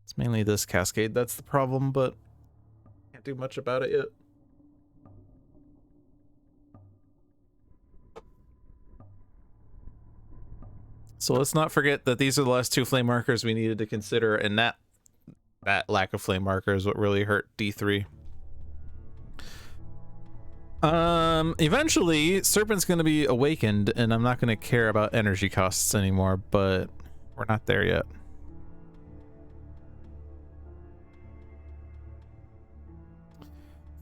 It's mainly this cascade that's the problem, but can't do much about it yet. So let's not forget that these are the last 2 flame markers we needed to consider, and that lack of flame marker is what really hurt D3. Eventually Serpent's gonna be awakened and I'm not gonna care about energy costs anymore, but we're not there yet.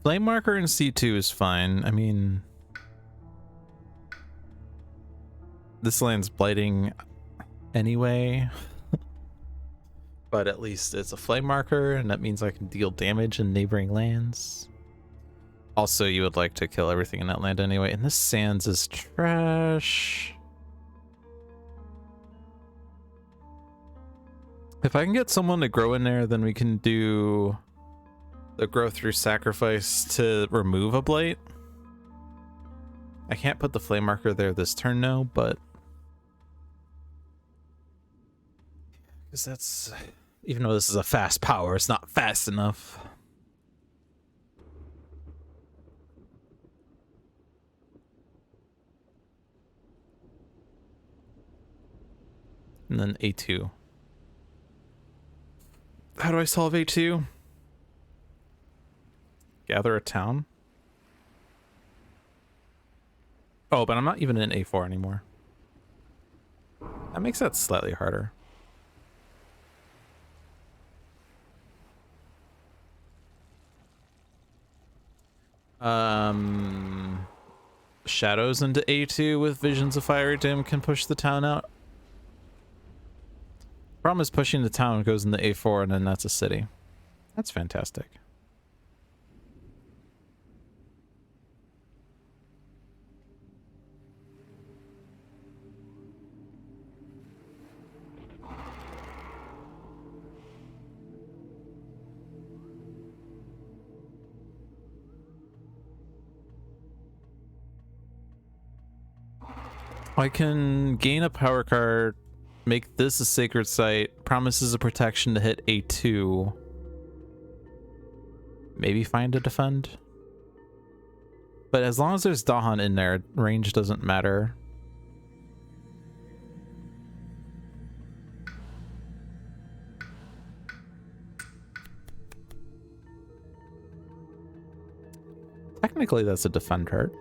Flame marker in C2 is fine. I mean, this land's blighting anyway, but at least it's a flame marker and that means I can deal damage in neighboring lands. Also, you would like to kill everything in that land anyway, and this sands is trash. If I can get someone to grow in there, then we can do the grow through sacrifice to remove a blight. I can't put the flame marker there this turn now, but because that's, even though this is a fast power, it's not fast enough. And then A2. How do I solve A2? Gather a town? Oh, but I'm not even in A4 anymore. That makes that slightly harder. Shadows into A2 with Visions of Fiery Dim can push the town out. Problem is pushing the town goes into A4 and then that's a city. That's fantastic. I can gain a power card, make this a sacred site, promises a protection to hit A2. Maybe find a defend. But as long as there's Dahan in there, range doesn't matter. Technically, that's a defend card.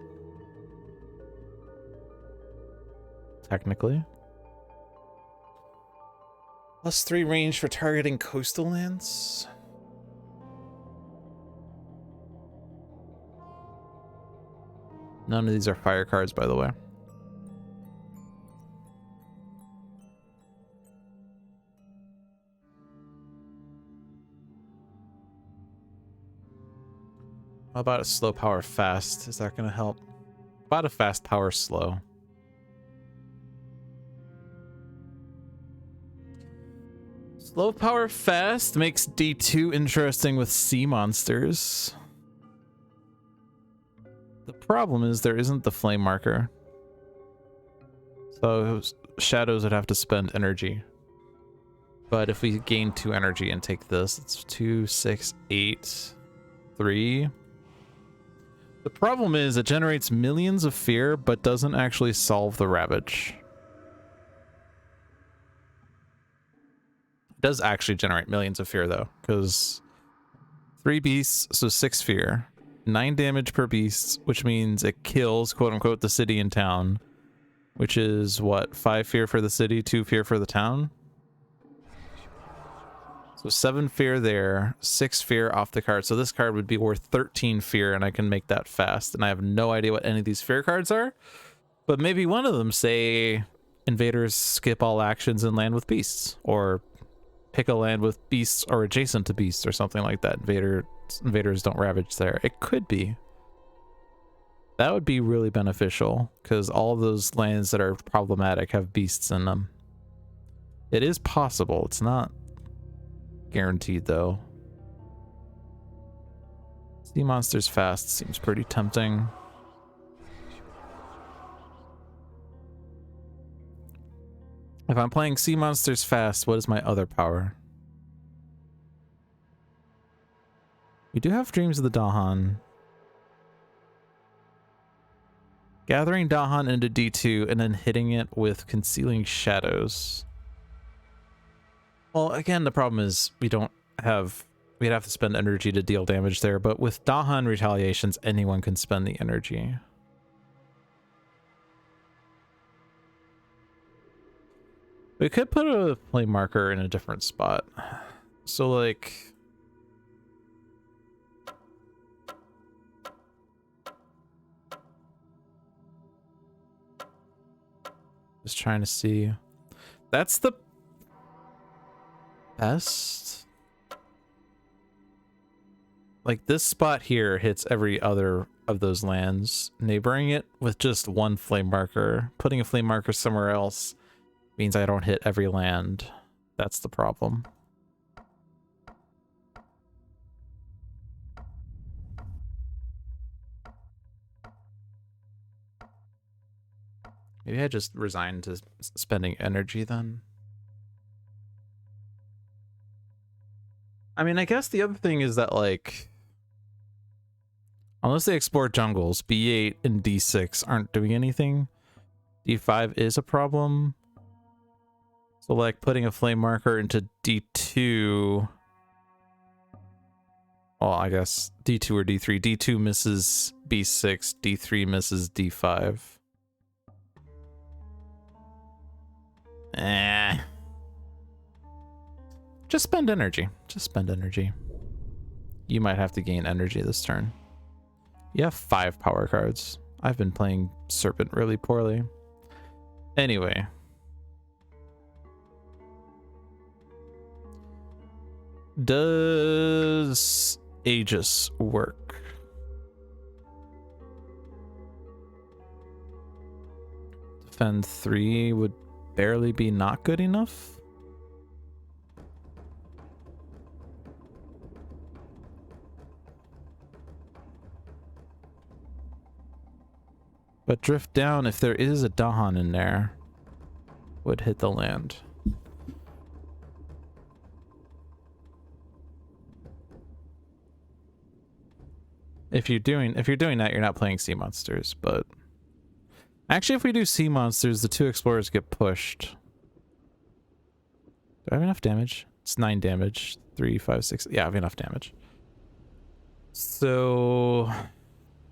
Technically. +3 range for targeting coastal lands. None of these are fire cards, by the way. How about a slow power fast? Is that going to help? How about a fast power slow? Slow power fast makes D2 interesting with sea monsters. The problem is there isn't the flame marker. So shadows would have to spend energy. But if we gain 2 energy and take this, it's 2, 6, 8, 3. The problem is it generates millions of fear, but doesn't actually solve the ravage. It does actually generate millions of fear though, because 3 beasts, so 6 fear. 9 damage per beast, which means it kills, quote unquote, the city and town. Which is what, 5 fear for the city, 2 fear for the town? So 7 fear there, 6 fear off the card. So this card would be worth 13 fear, and I can make that fast. And I have no idea what any of these fear cards are. But maybe one of them say invaders skip all actions and land with beasts. Or pick a land with beasts or adjacent to beasts or something like that. Invaders don't ravage there. It could be. That would be really beneficial, because all of those lands that are problematic have beasts in them. It is possible. It's not guaranteed, though. Sea monsters fast seems pretty tempting. If I'm playing sea monsters fast, what is my other power? We do have Dreams of the Dahan. Gathering Dahan into D2 and then hitting it with Concealing Shadows. Well, again, the problem is we'd have to spend energy to deal damage there, but with Dahan retaliations, anyone can spend the energy. We could put a play marker in a different spot. So, like... Just trying to see. That's the best. Like, this spot here hits every other of those lands. Neighboring it with just one flame marker. Putting a flame marker somewhere else means I don't hit every land. That's the problem. Maybe I just resigned to spending energy then. I mean, I guess the other thing is that, like, unless they explore jungles, B8 and D6 aren't doing anything. D5 is a problem. So, like, putting a flame marker into D2... Well, I guess D2 or D3. D2 misses B6, D3 misses D5. Just spend energy. Just spend energy. You might have to gain energy this turn. You have 5 power cards. I've been playing Serpent really poorly. Anyway. Does Aegis work? Defend 3 would barely be not good enough. But drift down, if there is a Dahan in there, would hit the land. If you're doing that, you're not playing sea monsters, but actually if we do sea monsters, the 2 explorers get pushed. Do I have enough damage? It's 9 damage. 3, 5, 6. Yeah, I have enough damage. So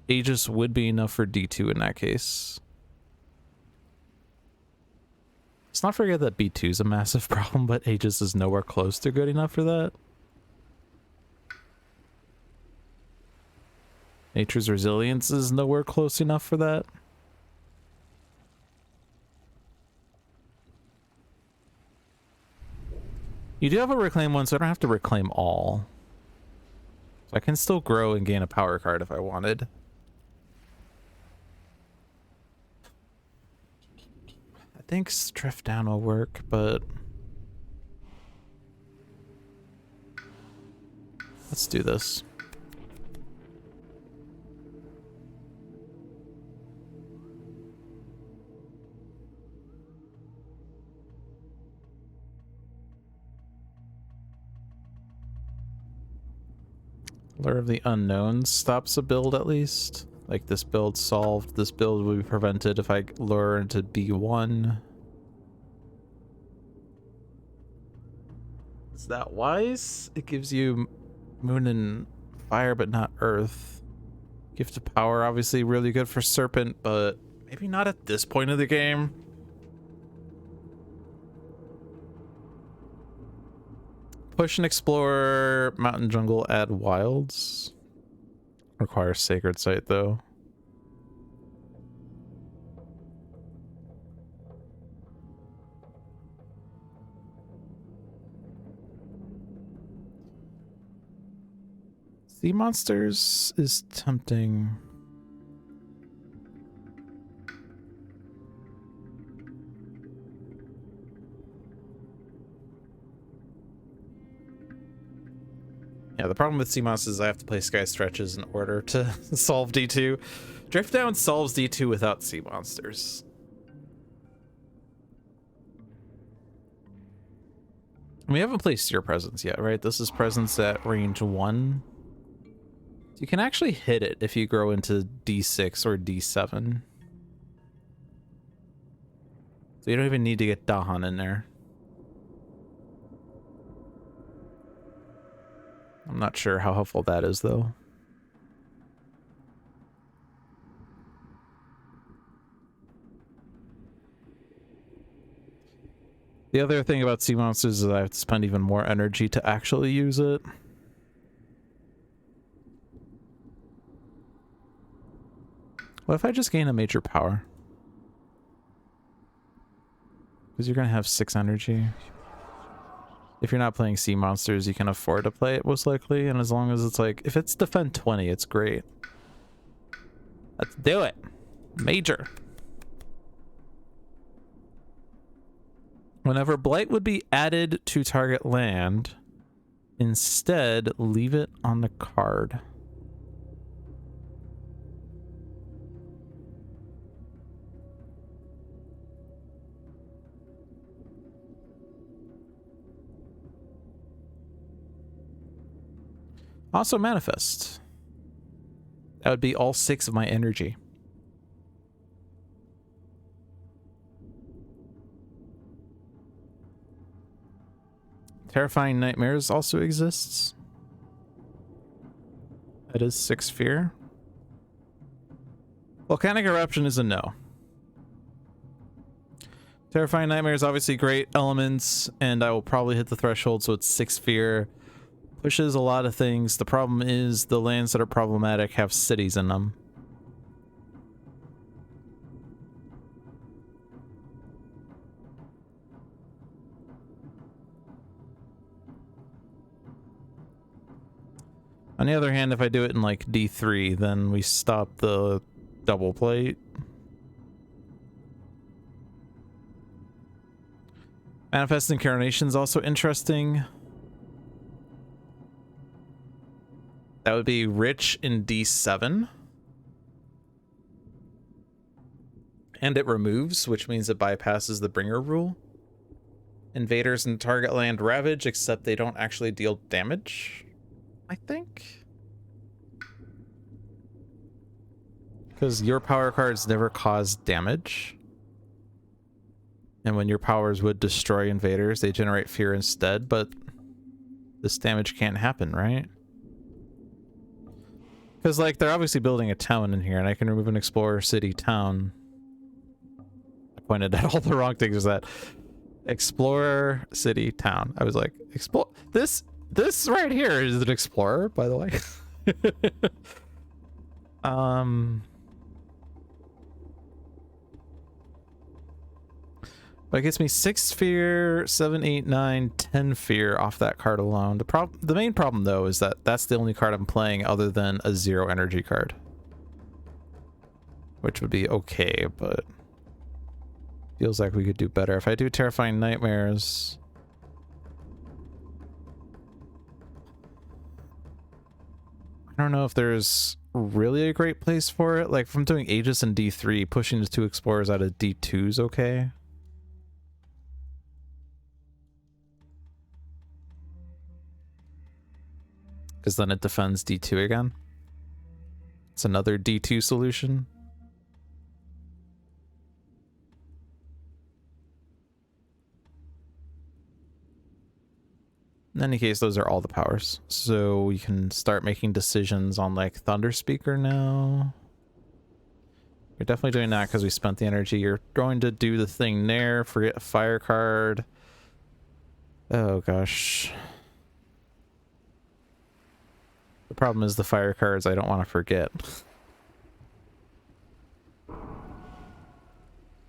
Aegis would be enough for D2 in that case. Let's not forget that B2 is a massive problem, but Aegis is nowhere close to good enough for that. Nature's Resilience is nowhere close enough for that. You do have a reclaim one, so I don't have to reclaim all. So I can still grow and gain a power card if I wanted. I think Drift Down will work, but... let's do this. Lure of the Unknown stops a build at least. Like, this build solved. This build will be prevented if I lure into B1. Is that wise? It gives you Moon and Fire, but not Earth. Gift of Power, obviously really good for Serpent, but maybe not at this point of the game. Push and explore Mountain Jungle, add Wilds. Requires Sacred Site though. Sea Monsters is tempting. Yeah, the problem with sea monsters is I have to play sky stretches in order to solve D2. Drift down solves D2 without sea monsters. We haven't played Steer Presence yet, right? This is Presence at range 1. So you can actually hit it if you grow into D6 or D7. So you don't even need to get Dahan in there. I'm not sure how helpful that is, though. The other thing about sea monsters is I have to spend even more energy to actually use it. What if I just gain a major power? Because you're going to have 6 energy. If you're not playing sea monsters, you can afford to play it most likely. And as long as it's like, if it's defend 20, it's great. Let's do it. Major. Whenever blight would be added to target land, instead leave it on the card. Also manifest. That would be all 6 of my energy. Terrifying Nightmares also exists. That is 6 fear. Volcanic Eruption is a no. Terrifying Nightmare is obviously great elements, and I will probably hit the threshold, so it's 6 fear. Pushes a lot of things. The problem is the lands that are problematic have cities in them. On the other hand, if I do it in like D3, then we stop the double plate. Manifest Incarnation is also interesting. That would be rich in D7. And it removes, which means it bypasses the bringer rule. Invaders in target land ravage, except they don't actually deal damage, I think. Because your power cards never cause damage. And when your powers would destroy invaders, they generate fear instead, but this damage can't happen, right? Because, like, they're obviously building a town in here, and I can remove an explorer, city, town. I pointed at all the wrong things. Is that explorer, city, town? I was like, explore this right here is an explorer, by the way. But it gets me 6 fear, 7, 8, 9, 10 fear off that card alone. The main problem, though, is that that's the only card I'm playing other than a 0 energy card. Which would be okay, but feels like we could do better. If I do Terrifying Nightmares... I don't know if there's really a great place for it. Like, if I'm doing Aegis and D3, pushing the 2 Explorers out of D2 is okay. Because then it defends D2 again. It's another D2 solution. In any case, those are all the powers. So we can start making decisions on, like, Thunder Speaker now. You're definitely doing that because we spent the energy. You're going to do the thing there. Forget a fire card. Oh, gosh. The problem is the fire cards I don't want to forget.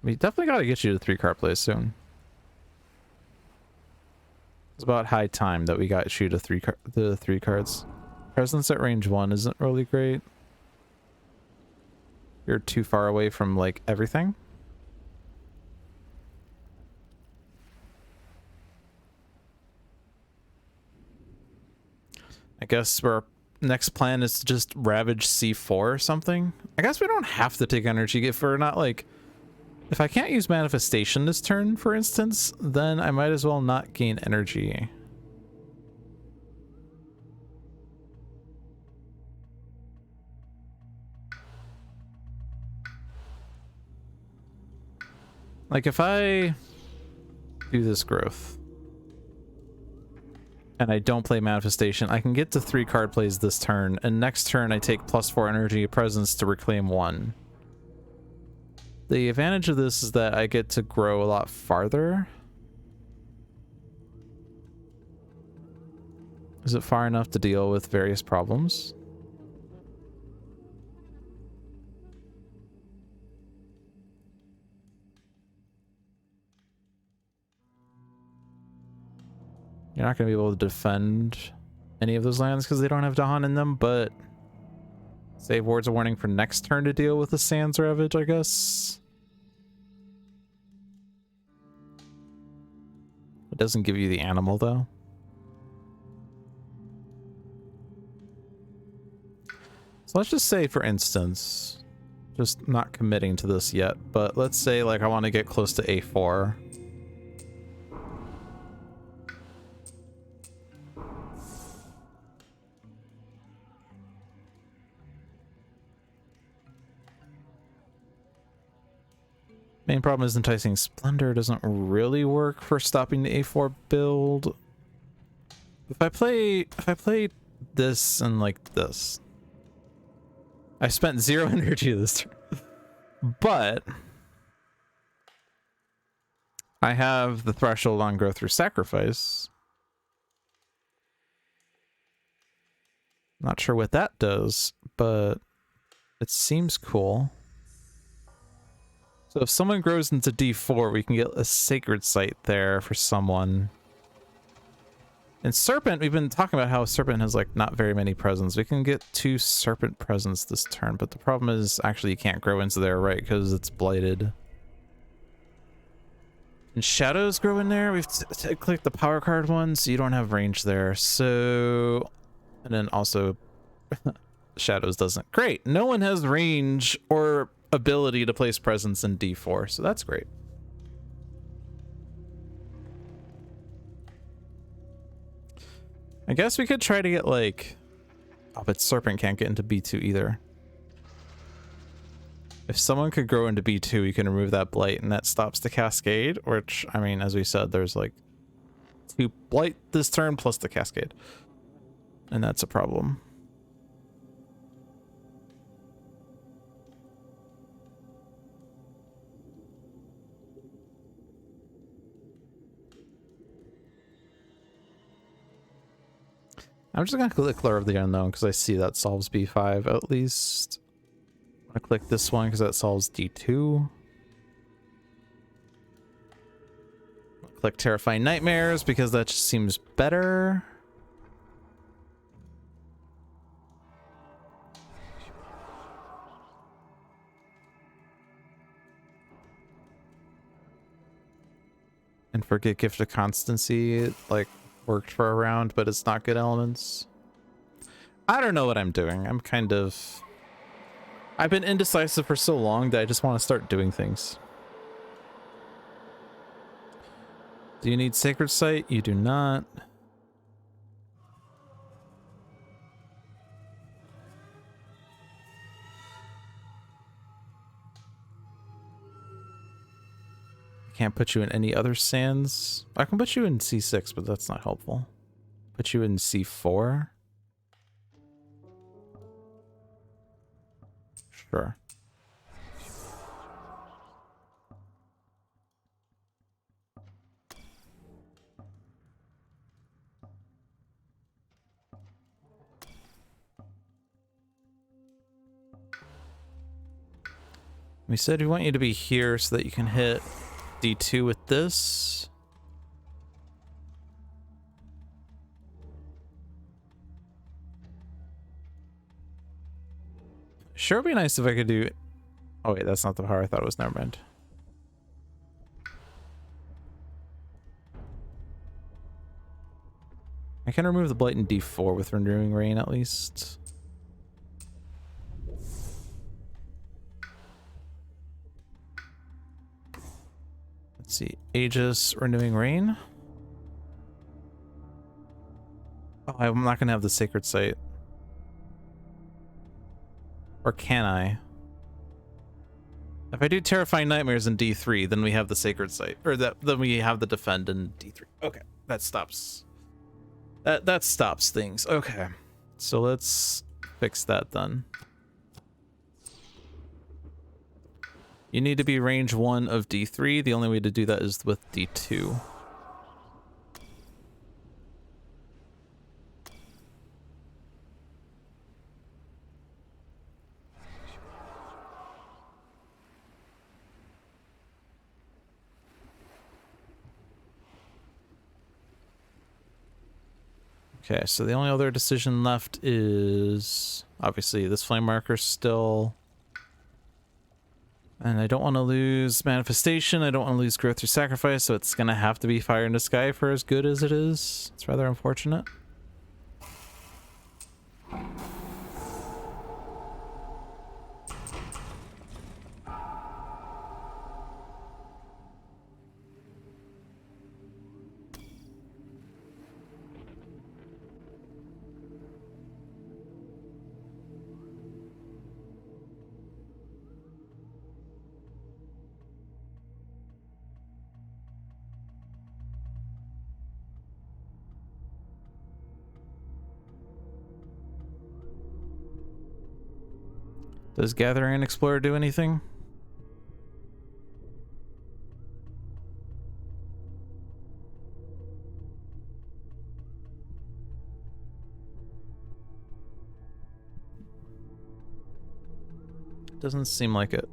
We definitely got to get you to 3-card play soon. It's about high time that we got you to the 3 cards. Presence at range 1 isn't really great. You're too far away from, like, everything. I guess our next plan is to just ravage C4 or something. I guess we don't have to take energy if we're not like... If I can't use manifestation this turn, for instance, then I might as well not gain energy. Like if I do this growth and I don't play manifestation, I can get to 3 card plays this turn, and next turn I take +4 energy presence to reclaim 1. The advantage of this is that I get to grow a lot farther. Is it far enough to deal with various problems? You're not going to be able to defend any of those lands because they don't have Dahan in them, but save wards a warning for next turn to deal with the Sands Ravage, I guess. It doesn't give you the animal, though. So let's just say, for instance, just not committing to this yet, but let's say, like, I want to get close to A4. Main problem is Enticing Splendor doesn't really work for stopping the A4 build. If I play this and like this, I spent 0 energy this turn, but I have the threshold on growth through sacrifice. Not sure what that does, but it seems cool. So if someone grows into D4, we can get a sacred site there for someone. And Serpent, we've been talking about how Serpent has like not very many presents. We can get 2 Serpent presents this turn, but the problem is actually you can't grow into there, right? Because it's blighted. And Shadows grow in there. We've clicked the power card one, so you don't have range there. So, and then also Shadows doesn't. Great. No one has range or ability to place presence in D4, so that's great. I guess we could try to get like... Oh, but Serpent can't get into B2 either. If someone could grow into B2, you can remove that Blight, and that stops the Cascade, which, I mean, as we said, there's like 2 Blight this turn plus the Cascade. And that's a problem. I'm just gonna click Lure of the Unknown because I see that solves B5 at least. I'm gonna click this one because that solves D2. Click Terrifying Nightmares because that just seems better. And forget Gift of Constancy. It, like, worked for a round, but it's not good elements. I don't know what I'm doing. I'm kind of... I've been indecisive for so long that I just want to start doing things. Do you need Sacred Site? You do not. Can't put you in any other sands. I can put you in C6, but that's not helpful. Put you in C4. Sure. We said we want you to be here so that you can hit D2 with this. Sure would be nice if I could do... Oh wait, that's not the power I thought it was. Never mind. I can remove the blight in D4 with Renewing Rain at least. Let's see, Aegis, Renewing Rain. Oh, I'm not gonna have the Sacred Site. Or can I? If I do Terrifying Nightmares in D3, then we have the Sacred Site. Or then we have the Defend in D3. Okay, that stops. That stops things. Okay. So let's fix that then. You need to be range 1 of D3. The only way to do that is with D2. Okay, so the only other decision left is obviously this flame marker still. And I don't want to lose manifestation. I don't want to lose growth through sacrifice, so it's gonna have to be fire in the sky for as good as it is. It's rather unfortunate. Does Gathering Explorer do anything? Doesn't seem like it.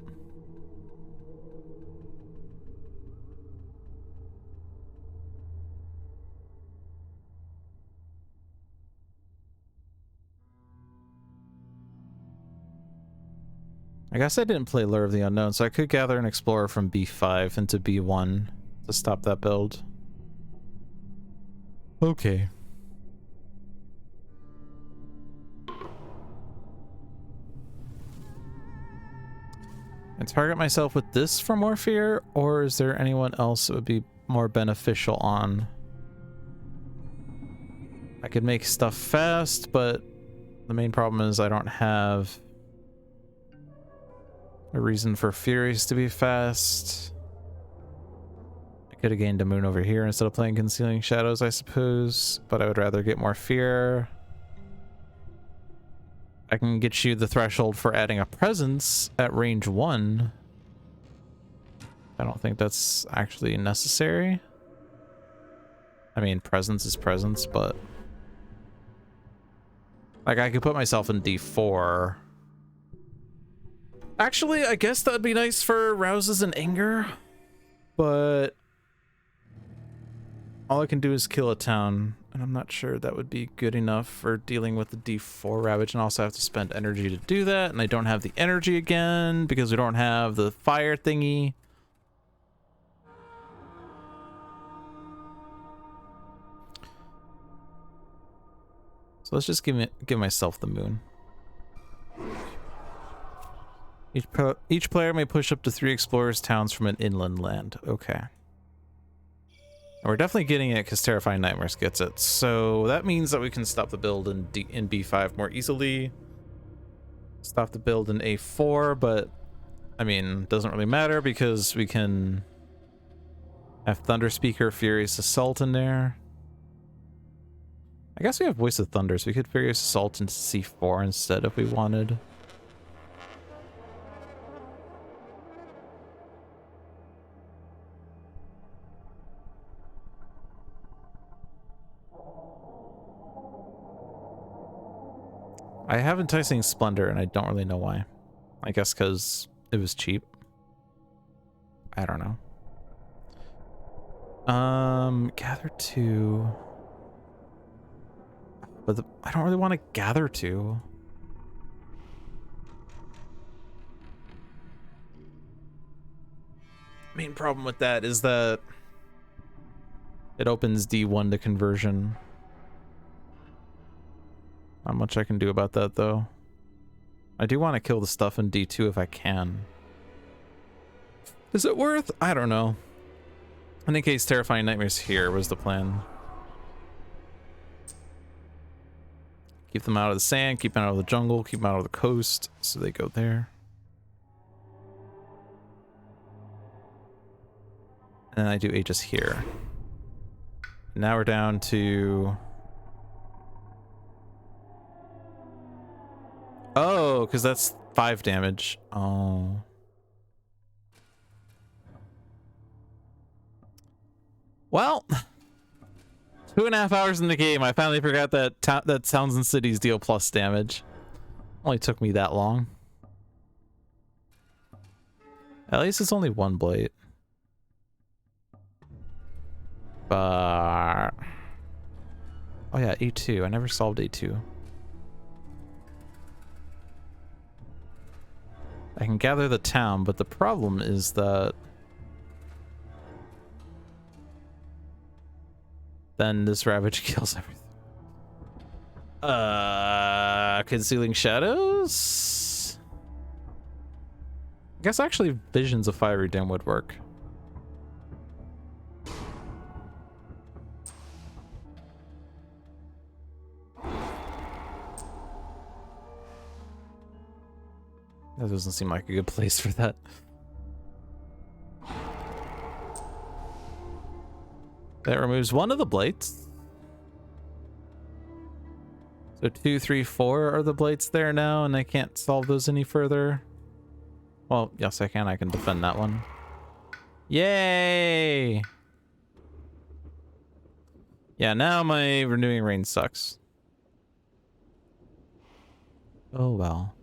I guess I didn't play Lure of the Unknown, so I could gather an Explorer from B5 into B1 to stop that build. Okay. And target myself with this for more fear, or is there anyone else that would be more beneficial on? I could make stuff fast, but the main problem is I don't have a reason for Furies to be fast. I could have gained a moon over here instead of playing Concealing Shadows, I suppose, but I would rather get more fear. I can get you the threshold for adding a presence at range 1. I don't think that's actually necessary. I mean, presence is presence, but like I could put myself in D4. Actually, I guess that'd be nice for Rouses and Anger, but all I can do is kill a town, and I'm not sure that would be good enough for dealing with the D4 Ravage, and also have to spend energy to do that, and I don't have the energy again because we don't have the fire thingy. So let's just give myself the moon. Each player may push up to 3 explorers' towns from an inland land. Okay. We're definitely getting it because Terrifying Nightmares gets it. So that means that we can stop the build in B5 more easily. Stop the build in A4, but I mean, doesn't really matter because we can have Thunder Speaker, Furious Assault in there. I guess we have Voice of Thunder, so we could Furious Assault into C4 instead if we wanted. I have Enticing Splendor, and I don't really know why. I guess because it was cheap. I don't know. Gather 2. But I don't really want to gather 2. Main problem with that is that it opens D1 to conversion. Not much I can do about that, though. I do want to kill the stuff in D2 if I can. Is it worth? I don't know. In any case, Terrifying Nightmares here was the plan. Keep them out of the sand, keep them out of the jungle, keep them out of the coast, so they go there. And then I do Aegis here. Now we're down to... Oh, because that's 5 damage. Oh. Well, 2.5 hours in the game, I finally forgot that that Towns and Cities deal plus damage. Only took me that long. At least it's only 1 blade. But... oh yeah, A2. I never solved A2. I can gather the town, but the problem is that then this Ravage kills everything. Concealing Shadows? I guess actually Visions of Fiery Dim would work. That doesn't seem like a good place for that. That removes 1 of the blights. So 2, 3, 4 are the blights there now, and I can't solve those any further. Well, yes, I can. I can defend that one. Yay! Yeah, now my Renewing Rain sucks. Oh well.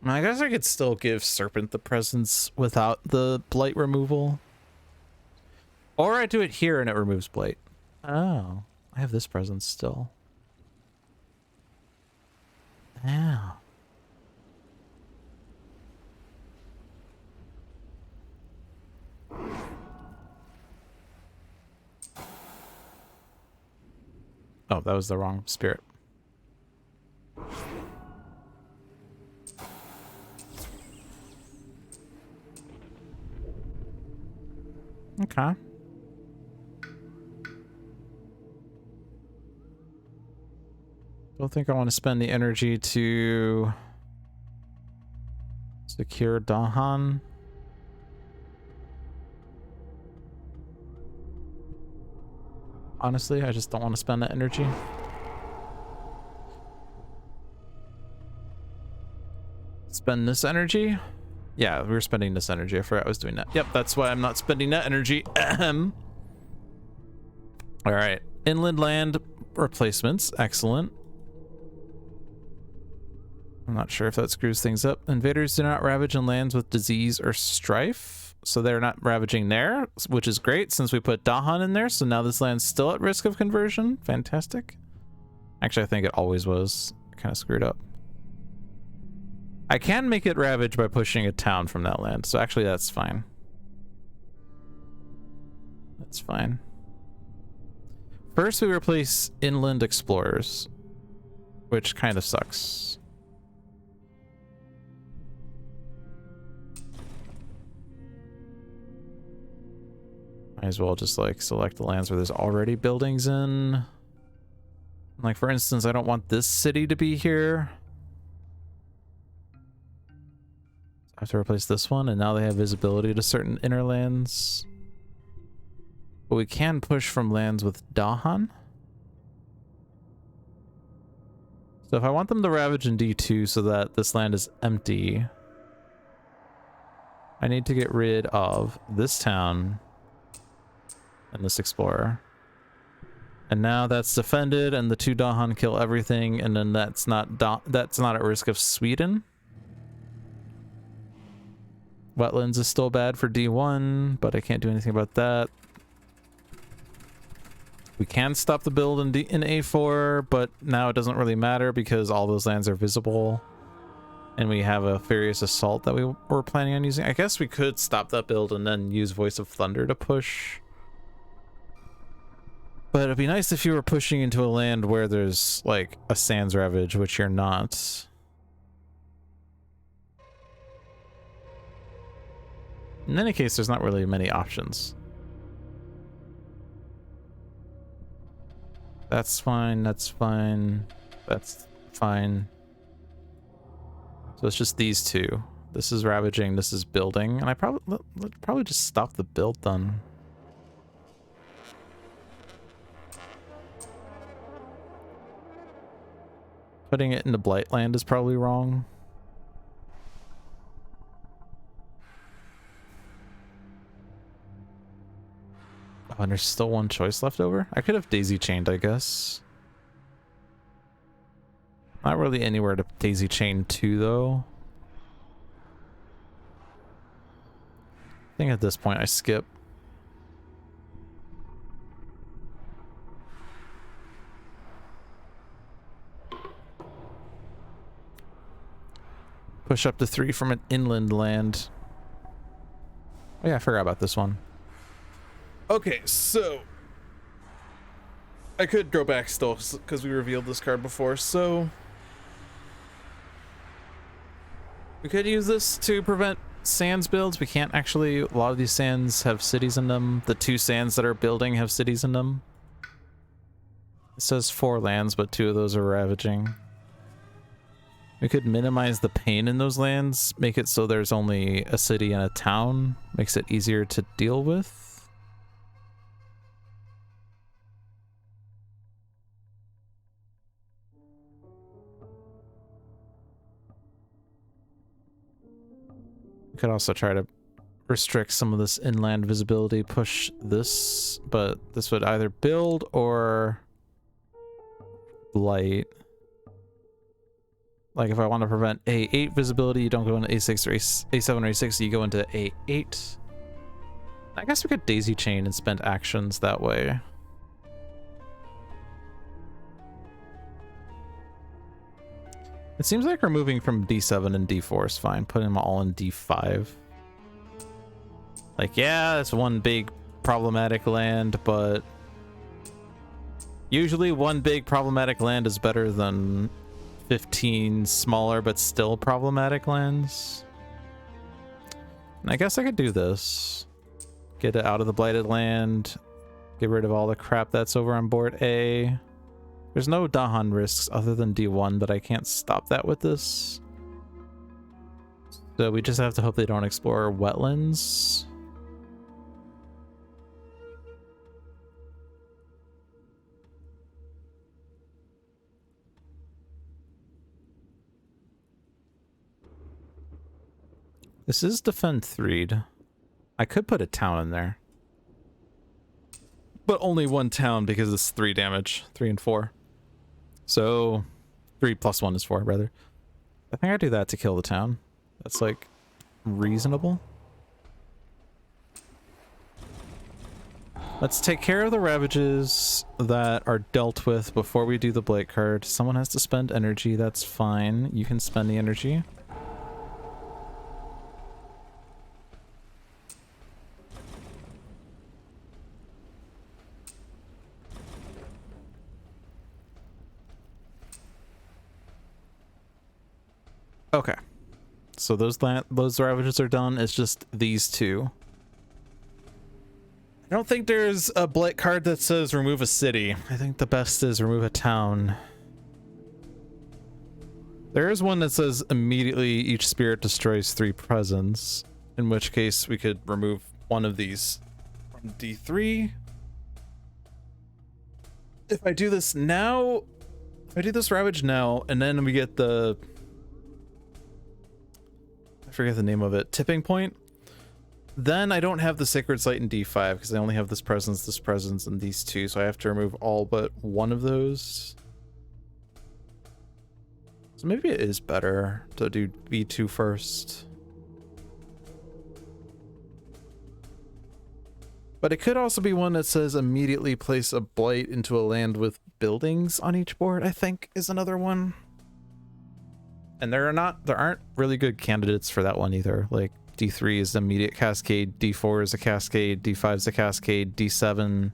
I guess I could still give Serpent the presence without the blight removal. Or I do it here and it removes blight. Oh, I have this presence still. Ow. Oh, that was the wrong spirit. Okay. Don't think I want to spend the energy to secure Dahan. Honestly, I just don't want to spend that energy. Spend this energy? Yeah, we were spending this energy. I forgot I was doing that. Yep, that's why I'm not spending that energy. All right. Inland land replacements. Excellent. I'm not sure if that screws things up. Invaders do not ravage in lands with disease or strife. So they're not ravaging there, which is great since we put Dahan in there. So now this land's still at risk of conversion. Fantastic. Actually, I think it always was. Kind of screwed up. I can make it ravage by pushing a town from that land, so actually that's fine. That's fine. First we replace Inland Explorers, which kind of sucks. Might as well just like select the lands where there's already buildings in. Like for instance, I don't want this city to be here. I have to replace this one, and now they have visibility to certain inner lands. But we can push from lands with Dahan. So if I want them to ravage in D2 so that this land is empty, I need to get rid of this town and this explorer. And now that's defended, and the 2 Dahan kill everything, and then that's not at risk of Sweden. Wetlands is still bad for D1, but I can't do anything about that. We can stop the build in A4, but now it doesn't really matter because all those lands are visible. And we have a Furious Assault that we were planning on using. I guess we could stop that build and then use Voice of Thunder to push. But it'd be nice if you were pushing into a land where there's, like, a Sands Ravage, which you're not. In any case, there's not really many options. That's fine, that's fine, that's fine. So it's just these two. This is ravaging, this is building, and I probably just stop the build then. Putting it into Blightland is probably wrong. Oh, and there's still one choice left over? I could have daisy chained, I guess. Not really anywhere to daisy chain to, though. I think at this point I skip. Push up to 3 from an inland land. Oh yeah, I forgot about this one. Okay, so I could go back still because we revealed this card before, so we could use this to prevent sands builds. We can't actually. A lot of these sands have cities in them. The 2 sands that are building have cities in them. It says 4 lands, but 2 of those are ravaging. We could minimize the pain in those lands, make it so there's only a city and a town. Makes it easier to deal with. Could also try to restrict some of this inland visibility, push this, but this would either build or blight. Like if I want to prevent A8 visibility, you don't go into A6 or A7 or A6, you go into A8. I guess we could daisy chain and spend actions that way. It seems like removing from D7 and D4 is fine. Putting them all in D5. Like, yeah, it's one big problematic land, but usually one big problematic land is better than 15 smaller but still problematic lands. And I guess I could do this. Get it out of the blighted land. Get rid of all the crap that's over on board A. There's no Dahan risks other than D1, but I can't stop that with this. So we just have to hope they don't explore wetlands. This is defend 3'd. I could put a town in there. But only 1 town because it's 3 damage. 3 and 4. So 3 plus 1 is 4, rather. I think I do that to kill the town. That's like reasonable. Let's take care of the ravages that are dealt with before we do the blight card. Someone has to spend energy. That's fine. You can spend the energy. Okay, so those ravages are done. It's just these 2. I don't think there's a blight card that says remove a city. I think the best is remove a town. There is one that says immediately each spirit destroys 3 presence, in which case we could remove one of these from D3. If I do this now, if I do this ravage now, and then we get the, I forget the name of it, tipping point, then I don't have the sacred site in D5 because I only have this presence, and these 2, so I have to remove all but one of those. So maybe it is better to do B2 first. But it could also be one that says immediately place a blight into a land with buildings on each board, I think is another one. And there aren't really good candidates for that one either. Like D3 is immediate cascade, D4 is a cascade, D5 is a cascade, D7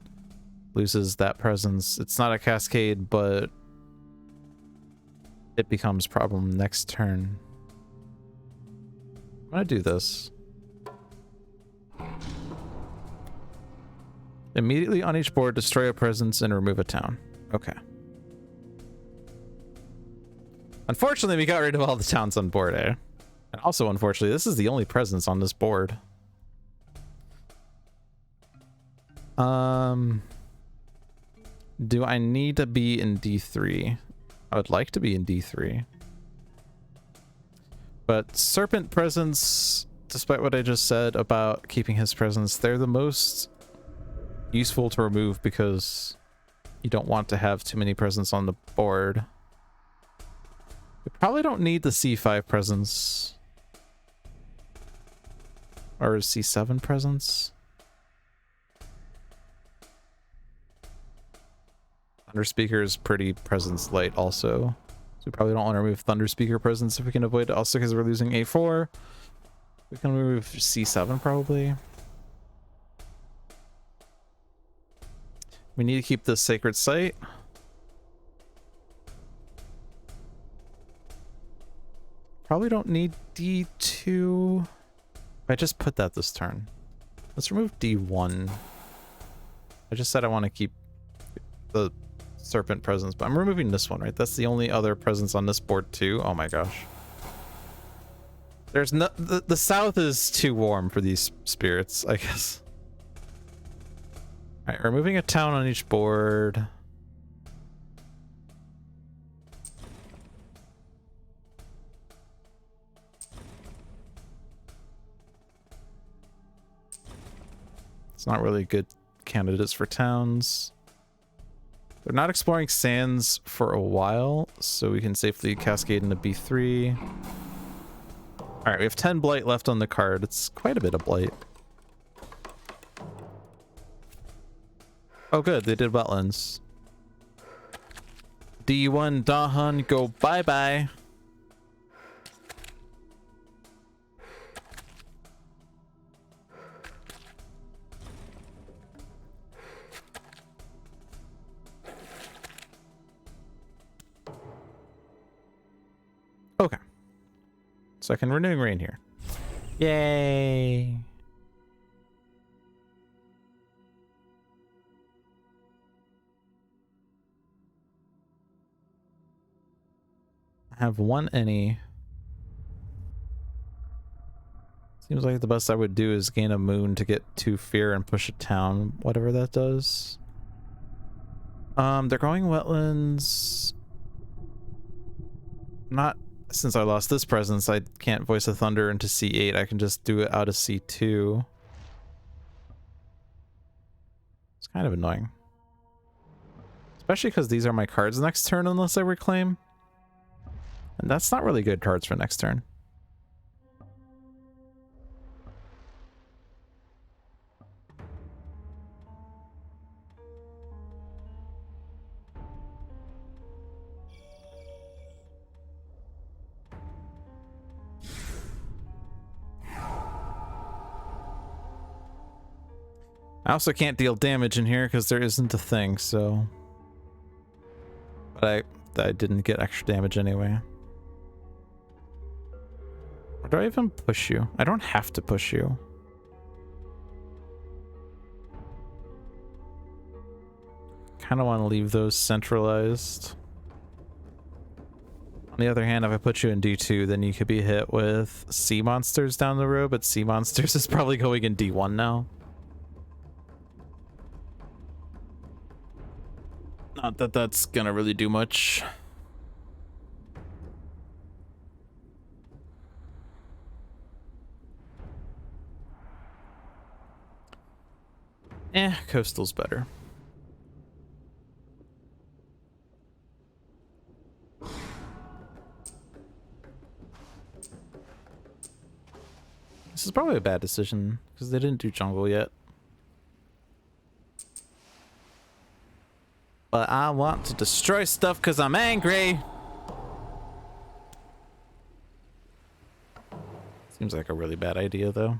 loses that presence. It's not a cascade, but it becomes problem next turn. I'm gonna do this. Immediately on each board, destroy a presence and remove a town. Okay. Unfortunately, we got rid of all the towns on board, eh? And also, unfortunately, this is the only presence on this board. Do I need to be in D3? I would like to be in D3. But Serpent presence, despite what I just said about keeping his presence, they're the most useful to remove because you don't want to have too many presence on the board. We probably don't need the C5 presence. Or C7 presence. Thunder Speaker is pretty presence light also. So we probably don't want to remove Thunder Speaker presence if we can avoid it. Also because we're losing A4. We can remove C7 probably. We need to keep the Sacred Site. Probably don't need D2. I just put that this turn. Let's remove D1. I just said I want to keep the Serpent presence, but I'm removing this one, right? That's the only other presence on this board too. Oh my gosh. There's no... The south is too warm for these spirits, I guess. Alright, removing a town on each board. It's not really good candidates for towns. They're not exploring sands for a while, so we can safely cascade into B3. Alright, we have 10 blight left on the card. It's quite a bit of blight. Oh good, they did wetlands. D1 Dahan, go bye-bye. Okay. So I can Renewing Rain here. Yay! I have one any. Seems like the best I would do is gain a moon to get 2 fear and push a town, whatever that does. They're going wetlands. Not since I lost this presence, I can't voice a thunder into C8. I can just do it out of C2. It's kind of annoying. Especially because these are my cards next turn unless I reclaim. And that's not really good cards for next turn. I also can't deal damage in here because there isn't a thing, so... But I didn't get extra damage anyway. Or do I even push you? I don't have to push you. Kind of want to leave those centralized. On the other hand, if I put you in D2, then you could be hit with sea monsters down the road, but sea monsters is probably going in D1 now. Not that that's gonna really do much. Coastal's better. This is probably a bad decision because they didn't do jungle yet. But I want to destroy stuff because I'm angry. Seems like a really bad idea, though.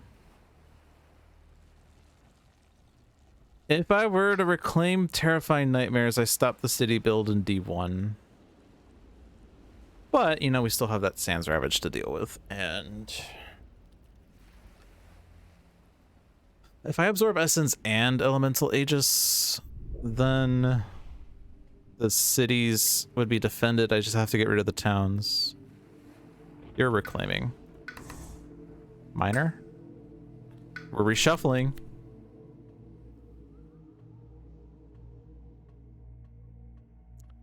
If I were to reclaim Terrifying Nightmares, I stop the city build in D1. But, you know, we still have that Sands Ravage to deal with, and... if I absorb Essence and Elemental Aegis, then the cities would be defended. I just have to get rid of the towns. You're reclaiming. Minor? We're reshuffling.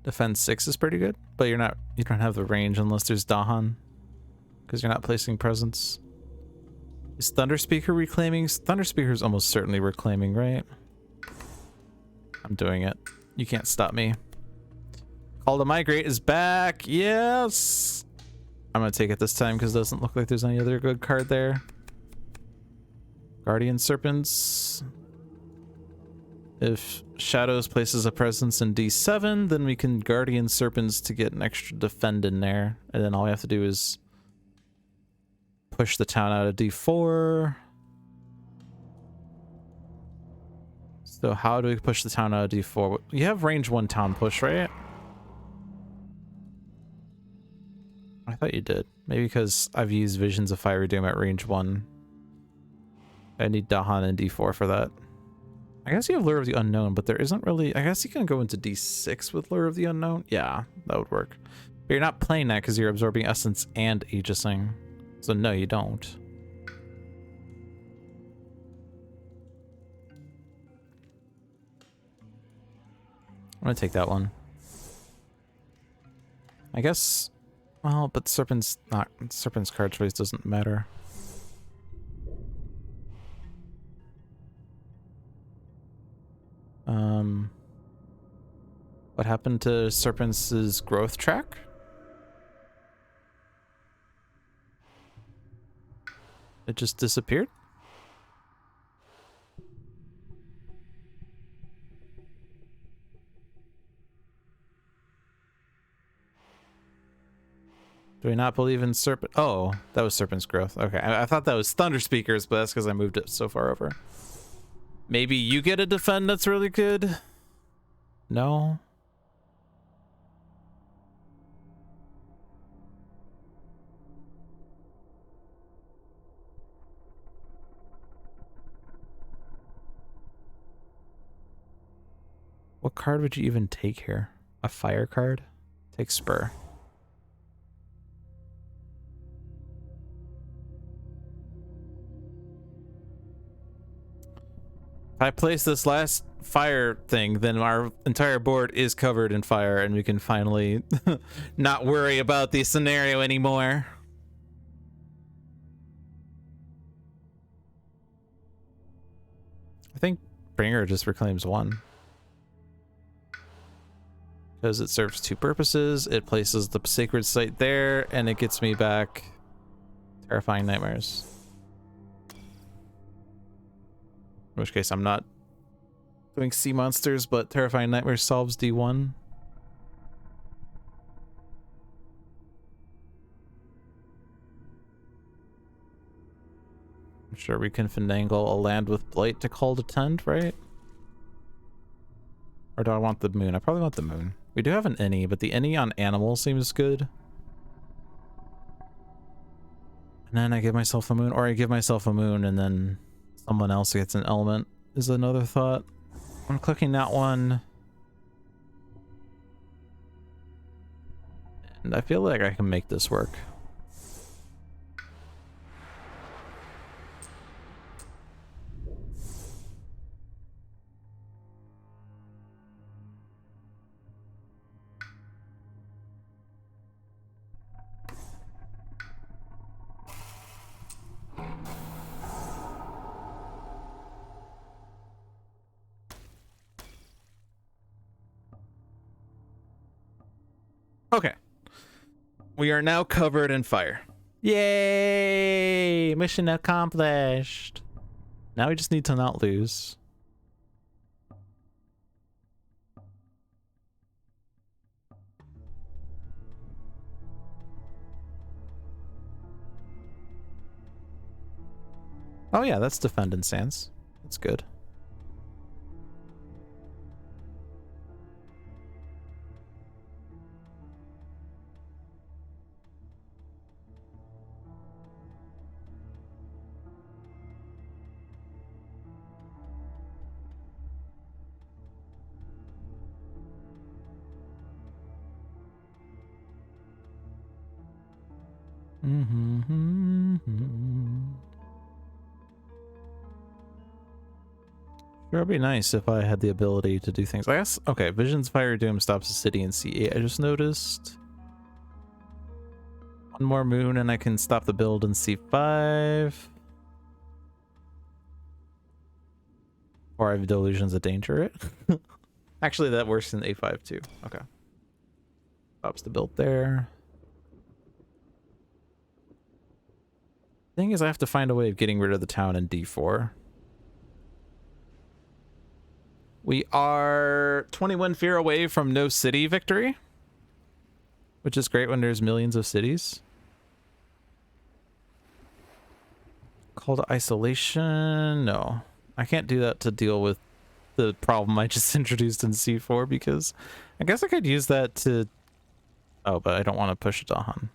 Defense 6 is pretty good, but you don't have the range unless there's Dahan, because you're not placing presence. Is Thunder Speaker reclaiming? Thunder Speaker is almost certainly reclaiming, right? I'm doing it. You can't stop me. Call to Migrate is back. Yes! I'm gonna take it this time because it doesn't look like there's any other good card there. Guardian Serpents. If Shadows places a presence in D7, then we can Guardian Serpents to get an extra defend in there. And then all we have to do is push the town out of D4. So how do we push the town out of D4? You have range 1 town push, right? I thought you did. Maybe because I've used Visions of Fiery Doom at range 1. I need Dahan and D4 for that. I guess you have Lure of the Unknown, but there isn't really... I guess you can go into D6 with Lure of the Unknown. Yeah, that would work. But you're not playing that because you're absorbing Essence and Aegising. So no, you don't. I'm gonna take that one. I guess... well, but Serpent's card choice doesn't matter. What happened to Serpent's growth track? It just disappeared? Do we not believe in Serpent? Oh, that was Serpent's growth. Okay, I thought that was Thunder Speakers, but that's because I moved it so far over. Maybe you get a defend that's really good? No? What card would you even take here? A fire card? Take Spur. If I place this last fire thing, then our entire board is covered in fire and we can finally not worry about the scenario anymore. I think Bringer just reclaims 1. Because it serves 2 purposes. It places the sacred site there, and it gets me back Terrifying Nightmares. In which case I'm not doing sea monsters, but Terrifying Nightmares solves D1. I'm sure we can finagle a land with Blight to call to tend, right? Or do I want the moon? I probably want the moon. We do have an any, but the any on animal seems good. And then I give myself a moon, or I give myself a moon and then someone else gets an element is another thought. I'm clicking that one. And I feel like I can make this work. Okay. We are now covered in fire. Yay! Mission accomplished. Now we just need to not lose. Oh yeah, that's defend and stance. That's good. Sure, it'd be nice if I had the ability to do things. I guess, okay, Vision's Fire Doom stops the city in C8. I just noticed. One more moon and I can stop the build in C5. Or I have Delusions of Danger it. Actually, that works in A5 too. Okay. Stops the build there. Thing is, I have to find a way of getting rid of the town in D4. We are 21 fear away from no city victory, which is great when there's millions of cities. Call to isolation. No, I can't do that to deal with the problem I just introduced in C4 because I guess I could use that to... Oh, but I don't want to push Dahan.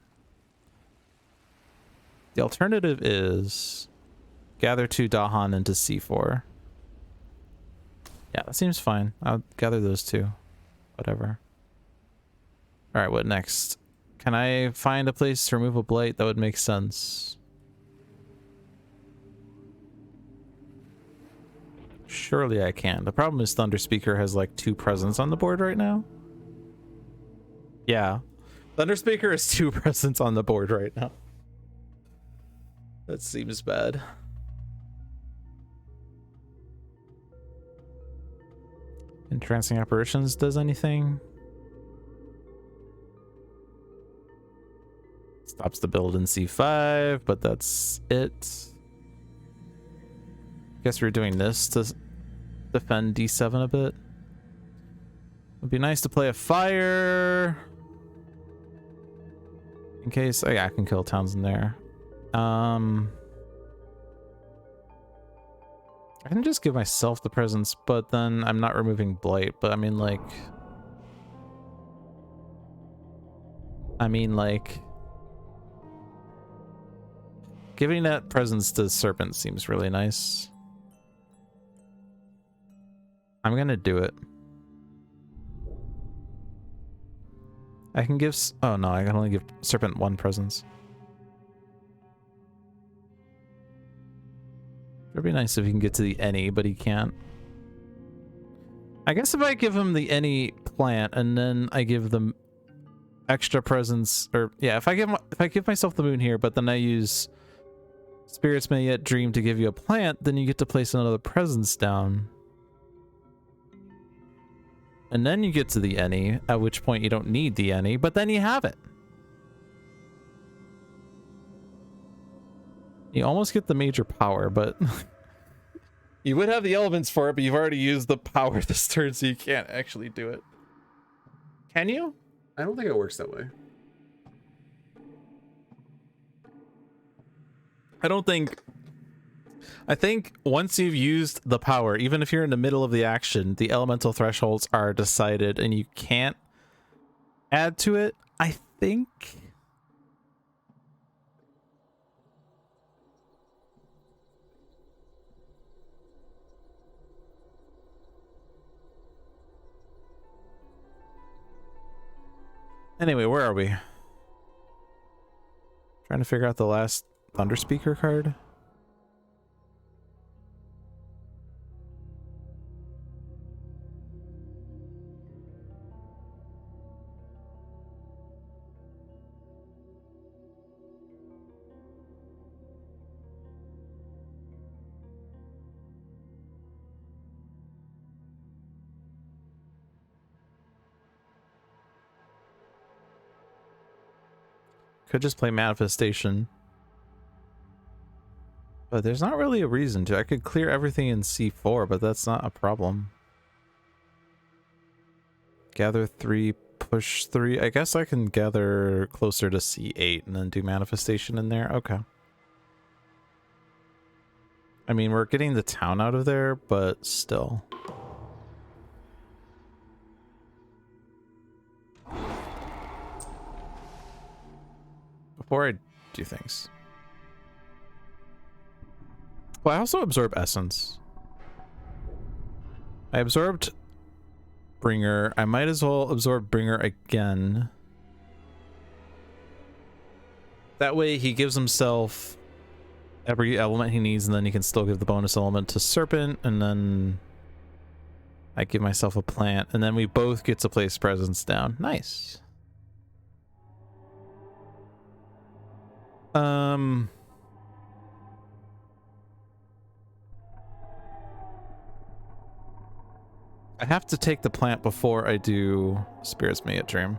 The alternative is gather 2 Dahan into C4. Yeah, that seems fine. I'll gather those 2. Whatever. Alright, what next? Can I find a place to remove a blight? That would make sense. Surely I can. The problem is Thunder Speaker has like 2 presents on the board right now. Yeah. Thunder Speaker has 2 presents on the board right now. That seems bad. Entrancing Apparitions does anything? Stops the build in C5, but that's it. Guess we're doing this to defend D7 a bit. Would be nice to play a fire. In case... Oh yeah, I can kill towns in there. I can just give myself the presence, but then I'm not removing blight. But I mean, like... Giving that presence to Serpent seems really nice. I'm gonna do it. I can give... Oh no, I can only give Serpent 1 presence. It'd be nice if he can get to the any, but he can't. I guess if I give him the any plant and then I give them extra presence, or yeah, if I give myself the moon here, but then I use Spirits May Yet Dream to give you a plant, then you get to place another presence down. And then you get to the any, at which point you don't need the any, but then you have it. You almost get the major power, but you would have the elements for it, but you've already used the power this turn, so you can't actually do it. Can you? I don't think it works that way. I think once you've used the power, even if you're in the middle of the action, the elemental thresholds are decided and you can't add to it, I think. Anyway, where are we? Trying to figure out the last Thunder Speaker card. Could just play Manifestation. But there's not really a reason to. I could clear everything in C4, but that's not a problem. Gather 3, push 3. I guess I can gather closer to C8 and then do Manifestation in there. Okay. I mean, we're getting the town out of there, but still. Before I do things. Well, I also absorb essence. I absorbed Bringer. I might as well absorb Bringer again. That way he gives himself every element he needs, and then he can still give the bonus element to Serpent, and then I give myself a plant, and then we both get to place presence down. Nice. I have to take the plant before I do Spirits May It Dream.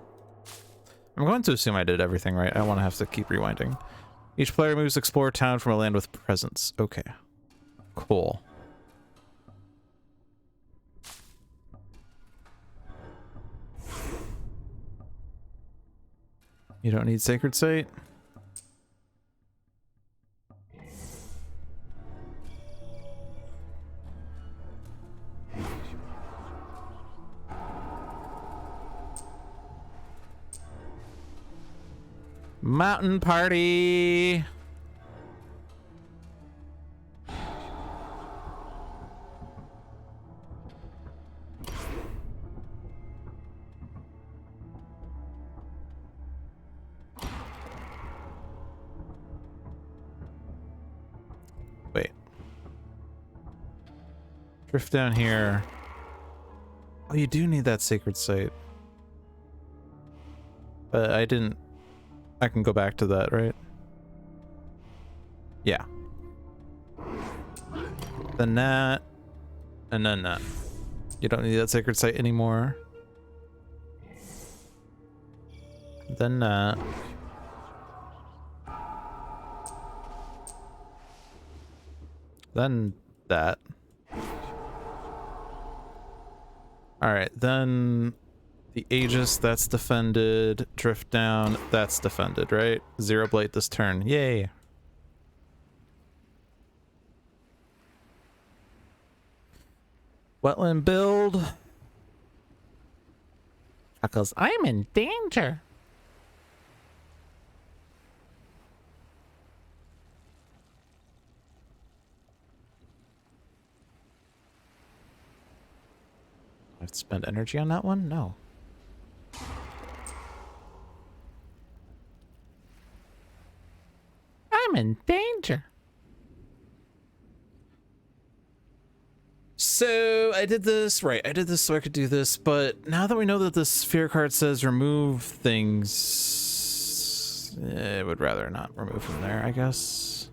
I'm going to assume I did everything right. I don't want to have to keep rewinding. Each player moves explore town from a land with presence. Okay. Cool. You don't need Sacred Site? Mountain party! Wait. Drift down here. Oh, you do need that Sacred Site. But I didn't... I can go back to that, right? Yeah. Then that. And then that. You don't need that Sacred Site anymore. Then that. Then that. Alright, then the Aegis, that's defended. Drift down, that's defended, right? Zero Blight this turn. Yay! Wetland build. Because I'm in danger. I have to spend energy on that one? No. I'm in danger. So I did this, right, I did this so I could do this, but now that we know that the sphere card says remove things, I would rather not remove from there, I guess.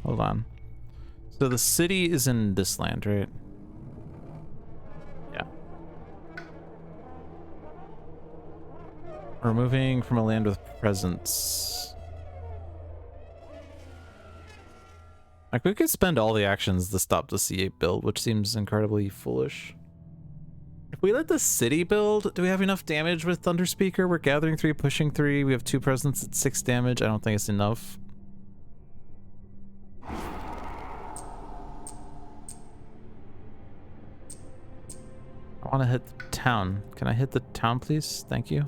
Hold on. So the city is in this land, right? Yeah. We're moving from a land with presence. Like, we could spend all the actions to stop the C8 build, which seems incredibly foolish. If we let the city build, do we have enough damage with Thunder Speaker? We're gathering 3, pushing 3. We have 2 presence at 6 damage. I don't think it's enough. I want to hit the town. Can I hit the town, please? Thank you.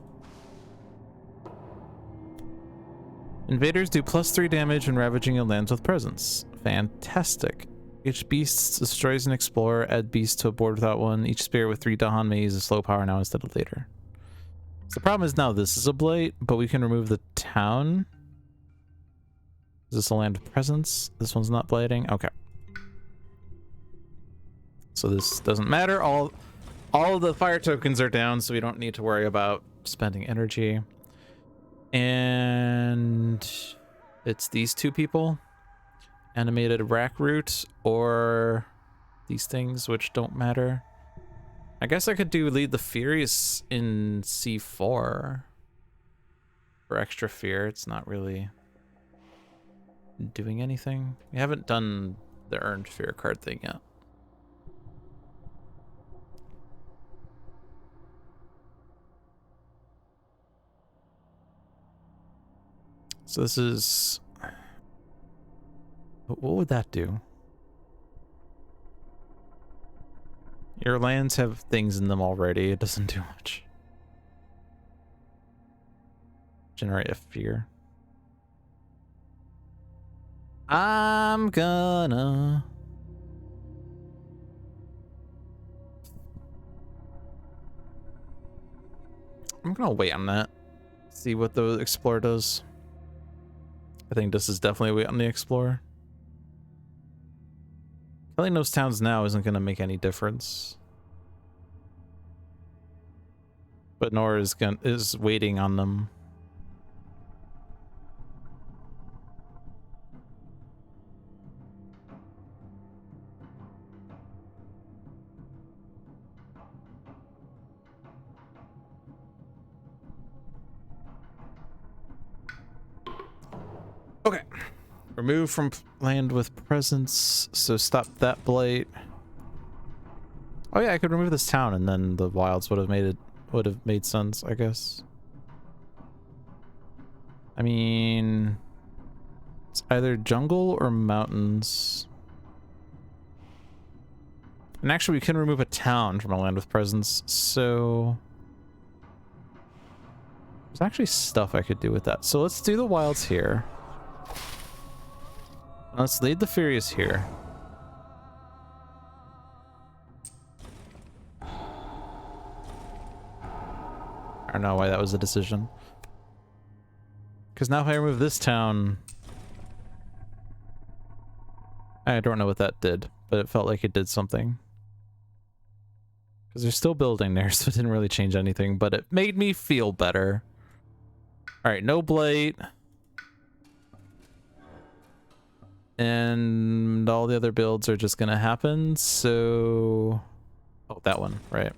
Invaders do +3 damage when ravaging a land with presence. Fantastic. Each beast destroys an explorer. Add beast to a board without one. Each spirit with 3 Dahan may use a slow power now instead of later. So the problem is now this is a blight, but we can remove the town. Is this a land of presence? This one's not blighting? Okay. So this doesn't matter. All of the fire tokens are down, so we don't need to worry about spending energy. And it's these 2 people. Animated rack root or these things, which don't matter. I guess I could do Lead the Furies in C4 for extra fear. It's not really doing anything. We haven't done the earned fear card thing yet. So this is... what would that do? Your lands have things in them already. It doesn't do much. Generate a fear. I'm gonna... wait on that. See what the Explorer does. I think this is definitely a wait on the Explorer. Killing those towns now isn't going to make any difference. But nor is waiting on them. Okay. Remove from land with presence, so stop that blight. Oh yeah, I could remove this town and then the wilds would have made sense, I guess. I mean, it's either jungle or mountains. And actually we can remove a town from a land with presence, so there's actually stuff I could do with that. So let's do the wilds here. Let's lead the Furious here. I don't know why that was a decision. Because now if I remove this town... I don't know what that did, but it felt like it did something. Because they're still building there, so it didn't really change anything, but it made me feel better. Alright, no blight. And all the other builds are just gonna happen, so... oh, that one, right.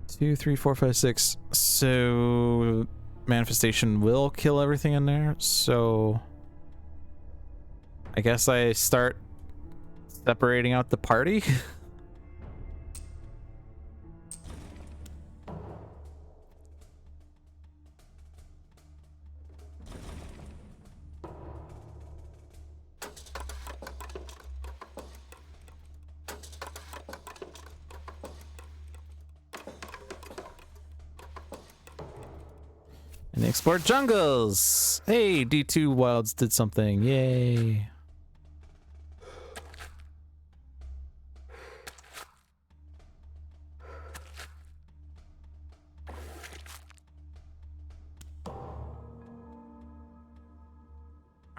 Two, three, four, five, six. So... manifestation will kill everything in there, so... I guess I start separating out the party? And they explore jungles! Hey, D2 Wilds did something. Yay.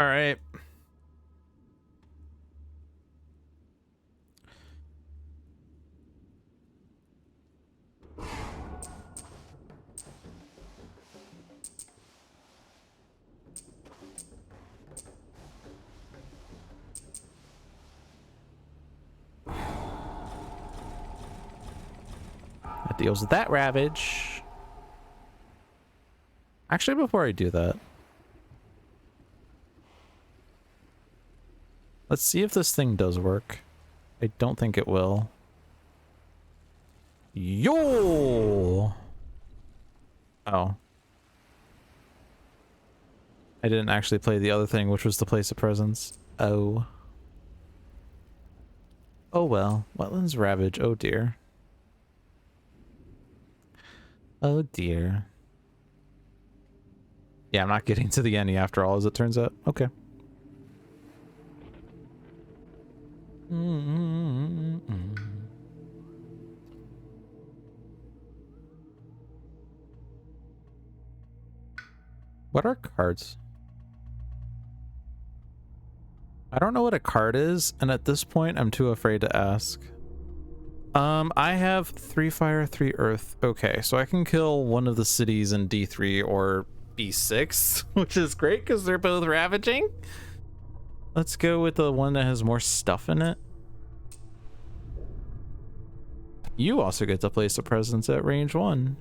Alright. That deals with that ravage. Actually, before I do that, let's see if this thing does work. I don't think it will. Yo! Oh. I didn't actually play the other thing, which was the place of presence. Oh. Oh well. Wetlands Ravage. Oh dear. Oh dear. Yeah, I'm not getting to the any after all, as it turns out. Okay. What are cards? I don't know what a card is, and at this point, I'm too afraid to ask. I have 3 fire, 3 earth. Okay, so I can kill one of the cities in D3 or B6, which is great because they're both ravaging. Let's go with the one that has more stuff in it. You also get to place a presence at range 1.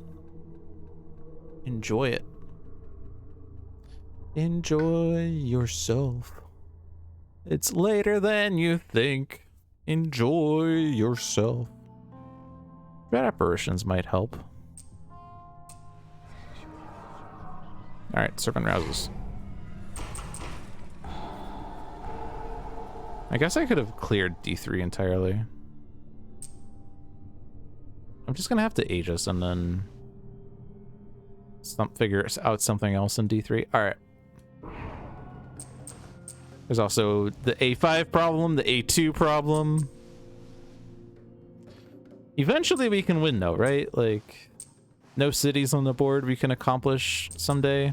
Enjoy it. Enjoy yourself. It's later than you think. Enjoy yourself. Red apparitions might help. Alright, Serpent Rouses. I guess I could have cleared D3 entirely. I'm just gonna have to Aegis and then figure out something else in D3. Alright. There's also the A5 problem, the A2 problem. Eventually we can win though, right? Like, no cities on the board we can accomplish someday.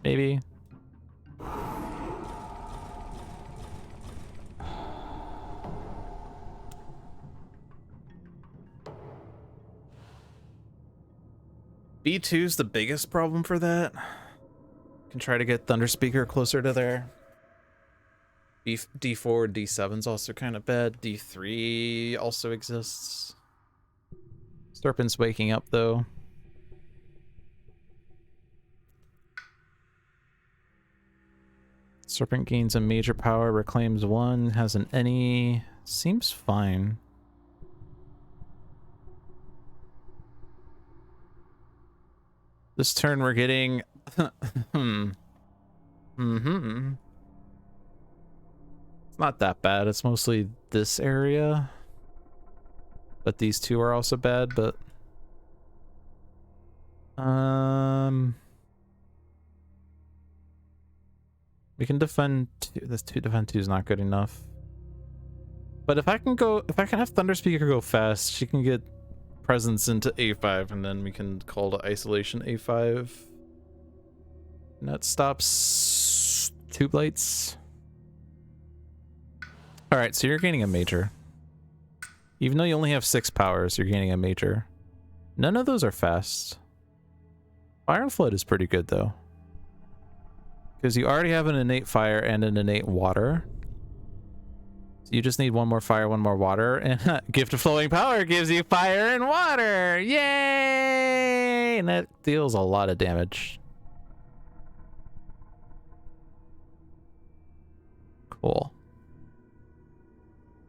Maybe. B2's the biggest problem for that. Can try to get Thunder Speaker closer to there. D4, D7's also kind of bad. D3 also exists. Serpent's waking up though. Serpent gains a major power, reclaims 1, has an any. Seems fine. This turn we're getting It's not that bad. It's mostly this area. But these two are also bad, but we can defend two. This defend 2 is not good enough. But if I can have Thunder Speaker go fast, she can get presence into A5 and then we can call to isolation A5. And that stops 2 blights. Alright, so you're gaining a major. Even though you only have 6 powers, you're gaining a major. None of those are fast. Fire and Flood is pretty good though. Because you already have an innate fire and an innate water. So you just need 1 more fire, 1 more water, and Gift of Flowing Power gives you fire and water! Yay! And that deals a lot of damage. Cool.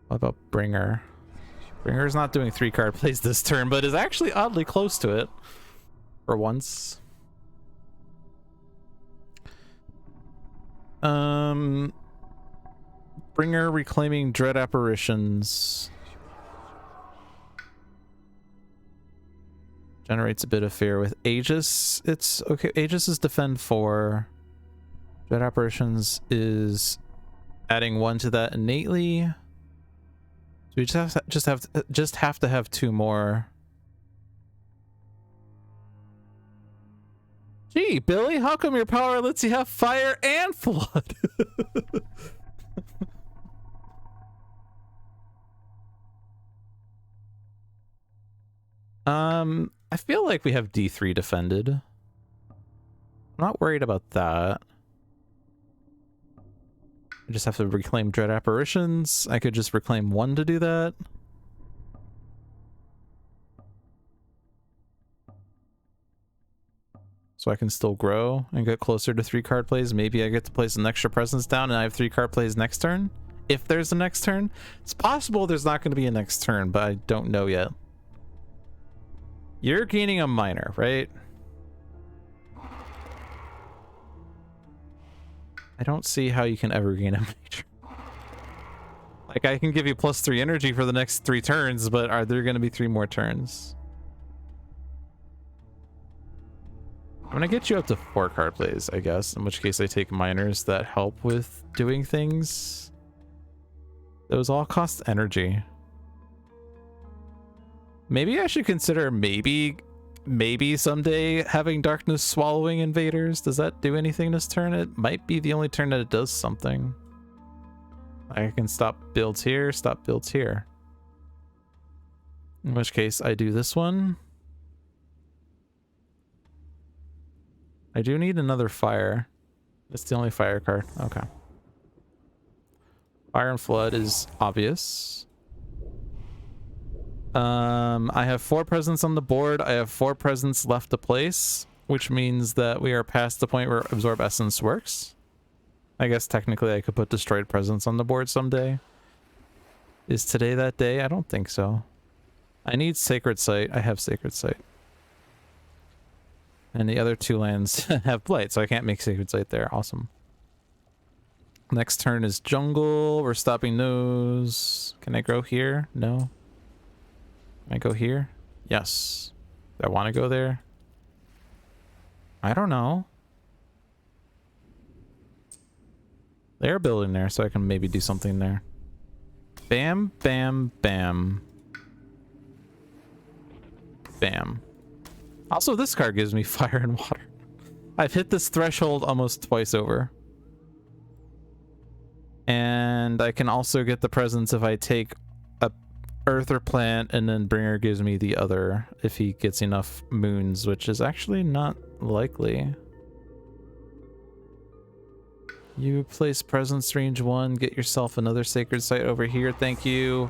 What about Bringer? Bringer's not doing 3 card plays this turn, but is actually oddly close to it. For once. Bringer reclaiming Dread Apparitions. Generates a bit of fear with Aegis. It's okay. Aegis is defend 4. Dread Apparitions is adding 1 to that innately. So we just have to have 2 more. Gee, Billy, how come your power lets you have fire and flood? I feel like we have D3 defended. I'm not worried about that. I just have to reclaim Dread Apparitions. I could just reclaim 1 to do that. So I can still grow and get closer to 3 card plays. Maybe I get to place an extra presence down and I have 3 card plays next turn. If there's a next turn. It's possible there's not going to be a next turn, but I don't know yet. You're gaining a minor, right? I don't see how you can ever gain a major. Like, I can give you +3 energy for the next 3 turns, but are there going to be 3 more turns? I'm going to get you up to 4 card plays, I guess. In which case I take minors that help with doing things. Those all cost energy. Maybe I should consider maybe someday having Darkness swallowing invaders. Does that do anything this turn? It might be the only turn that it does something. I can stop builds here, stop builds here. In which case I do this one. I do need another fire. It's the only fire card. Okay. Fire and Flood is obvious. I have 4 presents on the board. I have 4 presents left to place, which means that we are past the point where Absorb Essence works. I guess technically I could put Destroyed Presents on the board someday. Is today that day? I don't think so. I need Sacred Site. I have Sacred Site. And the other 2 lands have Blight, so I can't make Sacred Site there. Awesome. Next turn is Jungle. We're stopping those. Can I grow here? No. Can I go here? Yes. Do I want to go there? I don't know. They're building there, so I can maybe do something there. Bam, bam, bam. Bam. Also, this card gives me Fire and Water. I've hit this threshold almost twice over. And I can also get the presents if I take a Earth or Plant, and then Bringer gives me the other if he gets enough moons, which is actually not likely. You place presence range 1, get yourself another Sacred Site over here, thank you.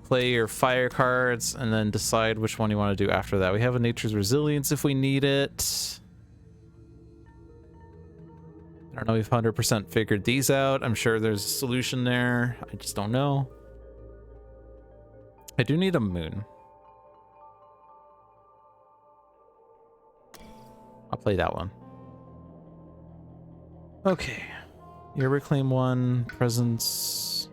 Play your fire cards, and then decide which one you want to do after that. We have a Nature's Resilience if we need it. I don't know if we've 100% figured these out. I'm sure there's a solution there. I just don't know. I do need a moon. I'll play that one. Okay. Your Reclaim 1, Presence.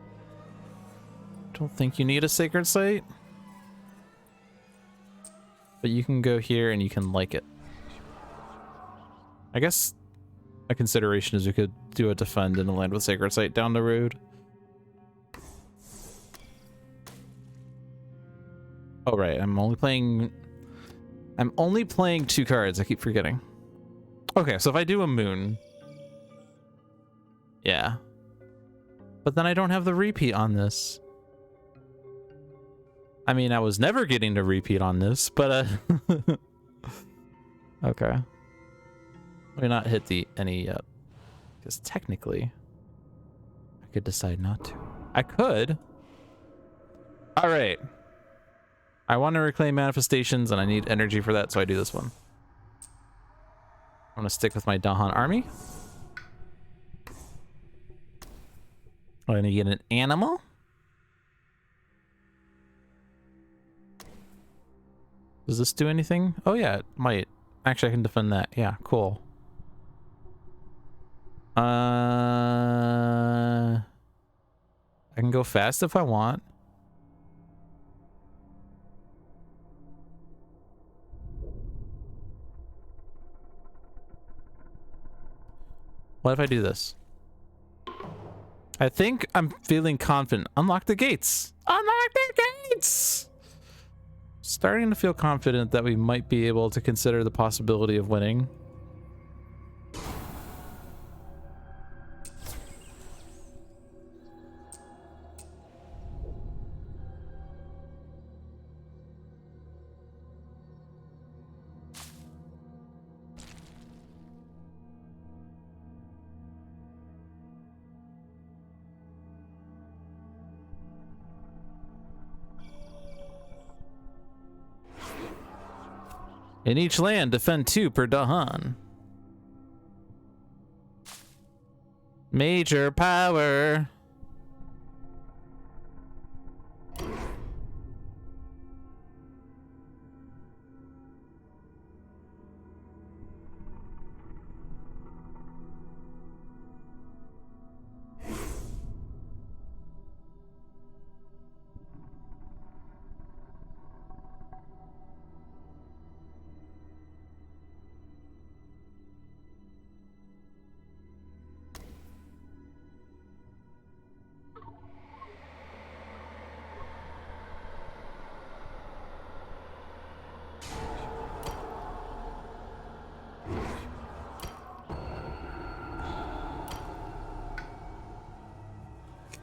Don't think you need a Sacred Site. But you can go here and you can like it. I guess a consideration is we could do a defend and a land with Sacred Site down the road. Oh right, I'm only playing 2 cards, I keep forgetting. Okay, so if I do a moon. Yeah. But then I don't have the repeat on this. I mean, I was never getting to repeat on this, but okay. Let me not hit the any yet. Because technically, I could decide not to. I could. Alright. I want to reclaim manifestations, and I need energy for that, so I do this one. I'm going to stick with my Dahan army. I'm going to get an animal. Does this do anything? Oh yeah, it might. Actually, I can defend that. Yeah, cool. I can go fast if I want. What if I do this? I think I'm feeling confident. Unlock the gates! Unlock the gates! Starting to feel confident that we might be able to consider the possibility of winning. In each land, defend 2 per Dahan. Major power.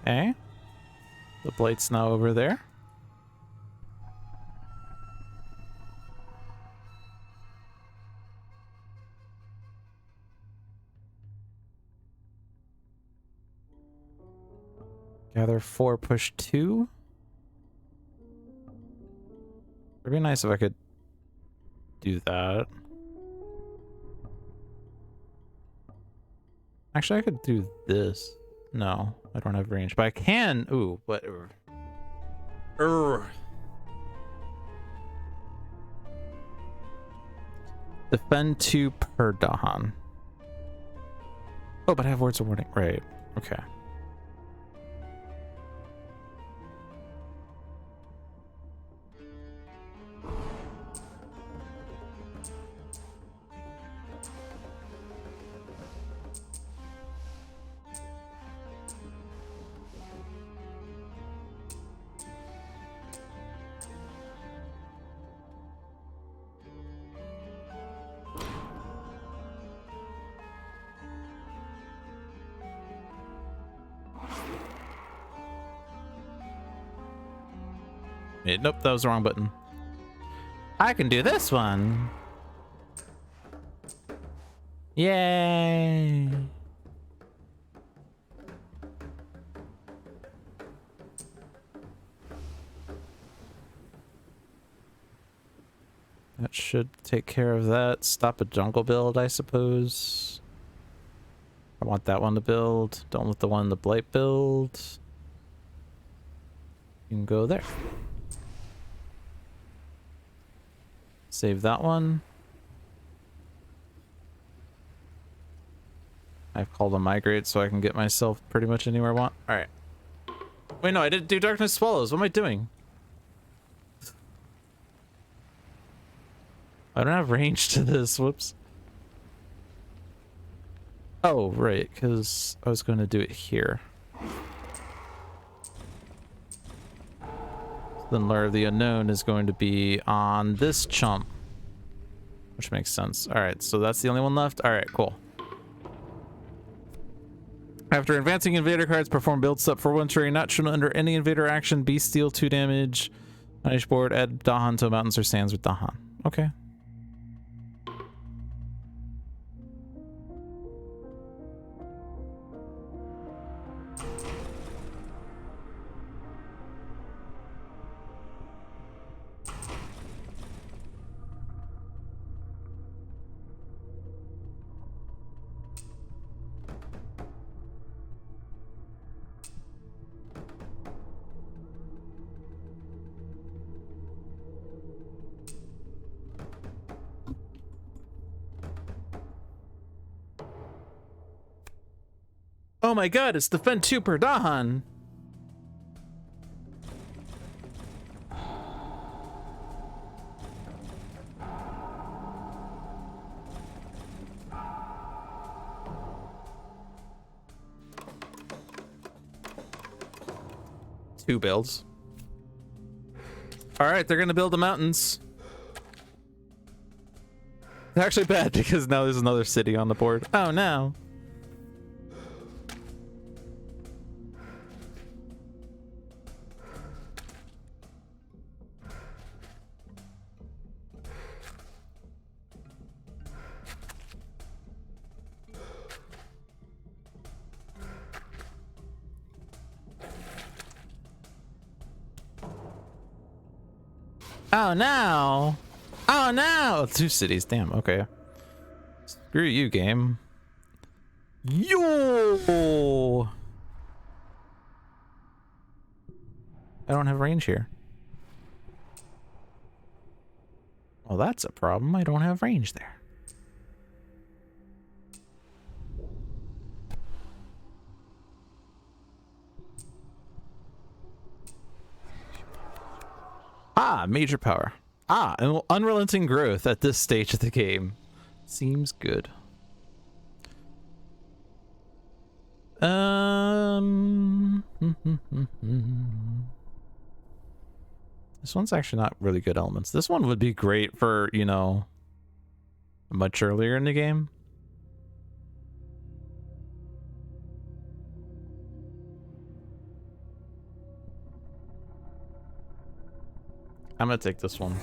Okay. The blight's now over there. Gather 4, push 2. It'd be nice if I could do that. Actually, I could do this. No, I don't have range, but I can. Ooh, what? Defend 2 per Dahan. Oh, but I have words of warning. Right. Okay. Nope, that was the wrong button. I can do this one. Yay. That should take care of that. Stop a jungle build, I suppose. I want that one to build. Don't let the one in the blight build. You can go there. Save that one. I've called a migrate so I can get myself pretty much anywhere I want. Alright. Wait, no, I didn't do Darkness Swallows. What am I doing? I don't have range to this. Whoops. Oh, right, because I was going to do it here. Then Lure of the Unknown is going to be on this chump. Which makes sense. Alright, so that's the only one left. Alright, cool. After advancing invader cards, perform build step for 1 terrain not shown under any invader action. Beast deal 2 damage. Punish board, add Dahan to mountains or sands with Dahan. Okay. Oh my god, it's defend 2 per Dahan. Two builds. Alright, they're gonna build the mountains. It's actually bad because now there's another city on the board. Oh no. Oh no! Oh no! 2 cities, damn, okay. Screw you, game. Yo! I don't have range here. Well, that's a problem. I don't have range there. Ah, major power. Ah, and unrelenting growth at this stage of the game. Seems good. This one's actually not really good elements. This one would be great for, you know, much earlier in the game. I'm gonna take this one.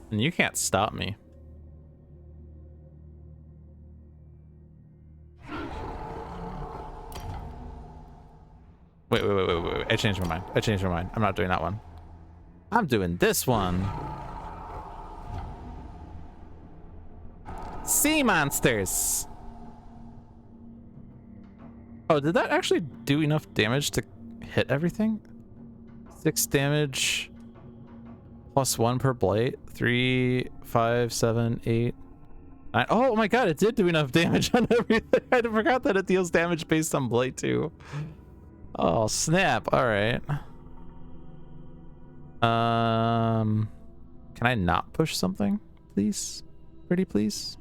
And you can't stop me. Wait. I changed my mind. I'm not doing that one. I'm doing this one. Sea monsters. Oh, did that actually do enough damage to hit everything? 6 damage plus 1 per blight. 3, 5, 7, 8, 9. Oh my god, it did do enough damage on everything. I forgot that it deals damage based on blight too. Oh snap. All right. Can I not push something, please? Pretty please.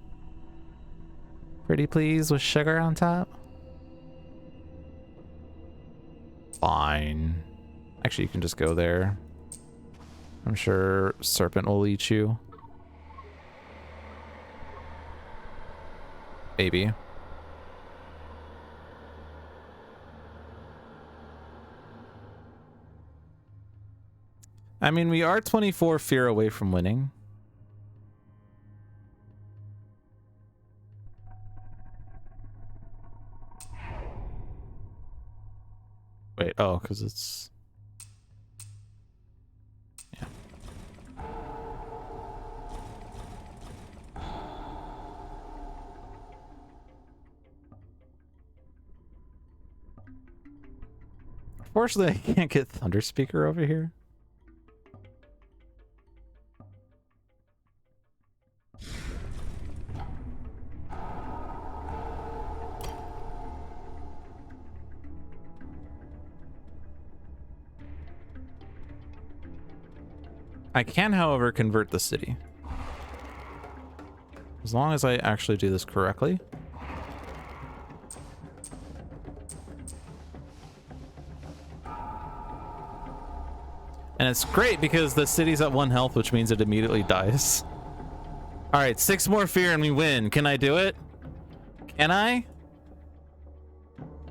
Pretty please with sugar on top. Fine. Actually, you can just go there. I'm sure Serpent will eat you. Maybe. I mean, we are 24 fear away from winning. Wait, oh, because it's... Yeah. Unfortunately, I can't get Thunder Speaker over here. I can, however, convert the city. As long as I actually do this correctly. And it's great because the city's at 1 health, which means it immediately dies. All right, 6 more fear and we win. Can I do it? Can I?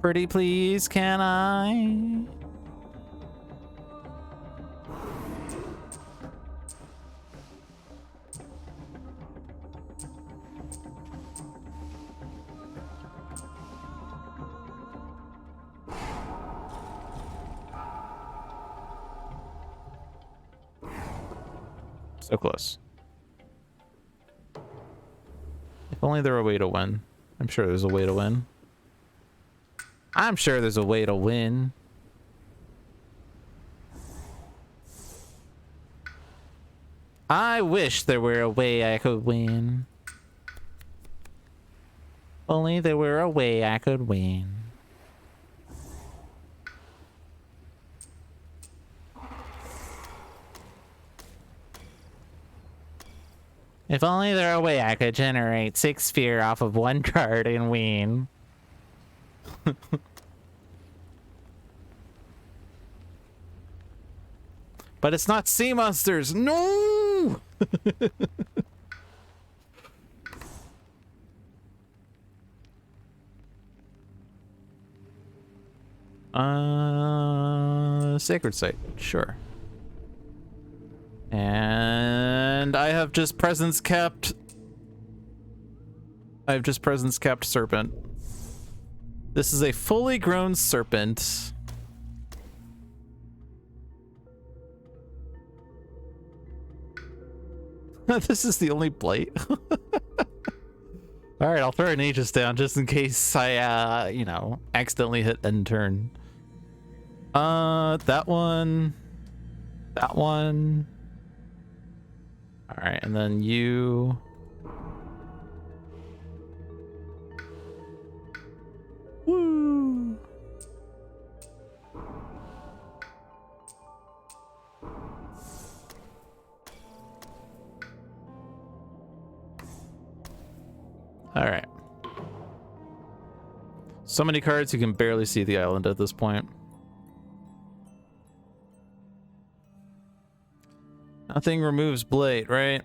Pretty please, can I? So close. If only there were a way to win. I'm sure there's a way to win. I'm sure there's a way to win. I wish there were a way I could win. Only there were a way I could win. If only there were a way I could generate 6 fear off of 1 card and win. But it's not sea monsters. No! Sacred site, sure. And I have just presence kept. I've just presence kept serpent. This is a fully grown serpent. This is the only blight. All right, I'll throw an Aegis down just in case I, you know, accidentally hit end turn. That one. That one. All right, and then you. Woo! All right. So many cards, you can barely see the island at this point. Nothing removes blight, right?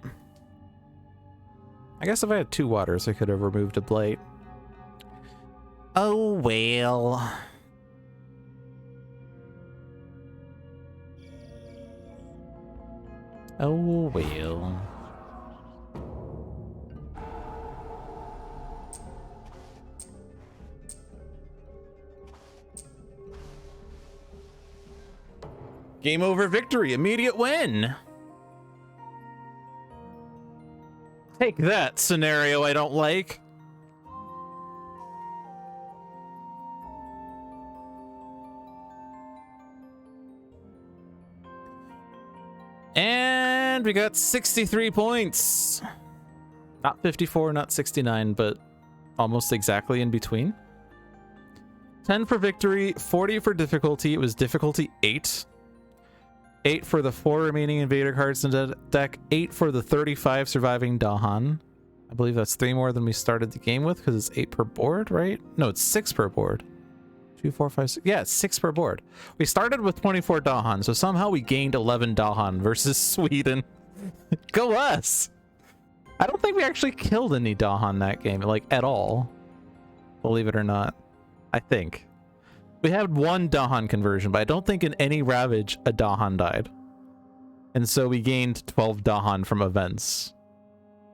I guess if I had 2 waters, I could have removed a blight. Oh, well. Oh, well. Game over victory. Immediate win. Take that, scenario I don't like. And we got 63 points. Not 54, not 69, but almost exactly in between. 10 for victory, 40 for difficulty. It was difficulty 8. 8 for the 4 remaining invader cards in the deck. 8 for the 35 surviving Dahan. I believe that's 3 more than we started the game with because it's 8 per board, right? No, it's 6 per board. 2, 4, 5, 6. Yeah, it's 6 per board. We started with 24 Dahan, so somehow we gained 11 Dahan versus Sweden. Go us! I don't think we actually killed any Dahan that game, like, at all. Believe it or not. I think. We had 1 Dahan conversion, but I don't think in any Ravage a Dahan died. And so we gained 12 Dahan from events.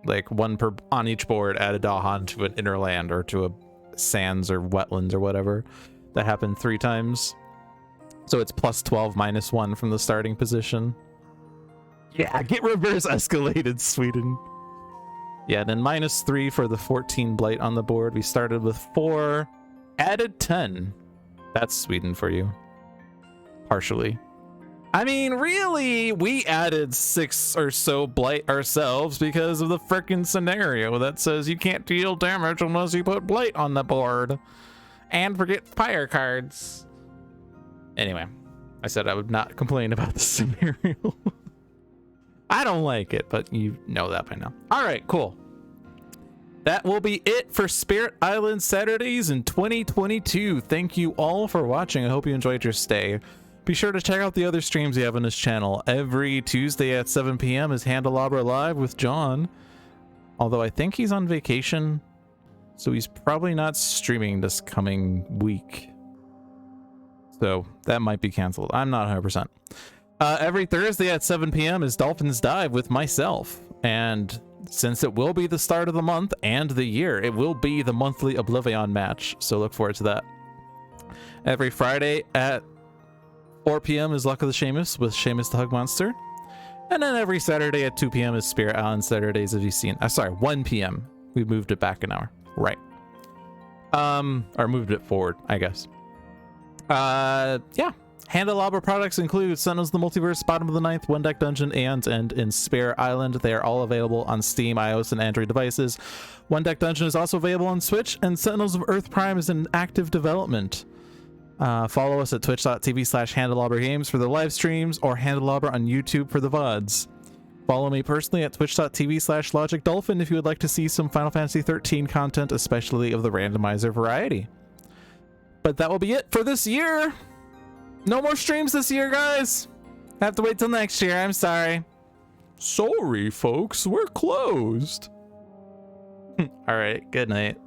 Like, 1 per on each board, add a Dahan to an inner land or to a sands or wetlands or whatever. That happened 3 times. So it's plus 12 minus 1 from the starting position. Yeah, get reverse escalated, Sweden. Yeah, then minus 3 for the 14 blight on the board. We started with 4, added 10. That's Sweden for you. Partially. I mean, really, we added 6 or so blight ourselves because of the frickin' scenario that says you can't deal damage unless you put blight on the board. And forget fire cards. Anyway, I said I would not complain about the scenario. I don't like it, but you know that by now. All right, cool. That will be it for Spirit Island Saturdays in 2022. Thank you all for watching. I hope you enjoyed your stay. Be sure to check out the other streams we have on this channel. Every Tuesday at 7 p.m. is Handelabra Live with John. Although I think he's on vacation, so he's probably not streaming this coming week. So that might be canceled. I'm not 100%. Every Thursday at 7 p.m. is Dolphins Dive with myself. And since it will be the start of the month and the year, it will be the monthly Oblivion match. So look forward to that. Every Friday at 4 p.m. is Luck of the Seamus with Seamus the Hug Monster. And then every Saturday at 2 p.m. is Spirit Island Saturdays, as you've seen. Sorry, 1 p.m. We moved it back an hour. Right. Or moved it forward, I guess. Yeah. Handelabra products include Sentinels of the Multiverse, Bottom of the Ninth, One Deck Dungeon, and in Spirit Island. They are all available on Steam, iOS, and Android devices. One Deck Dungeon is also available on Switch, and Sentinels of Earth Prime is in active development. Follow us at twitch.tv/Handelabra Games for the live streams, or Handelabra on YouTube for the VODs. Follow me personally at twitch.tv/Logic Dolphin if you would like to see some Final Fantasy 13 content, especially of the randomizer variety. But that will be it for this year. No more streams this year, guys. Have to wait till next year. I'm sorry. Sorry, folks. We're closed. All right. Good night.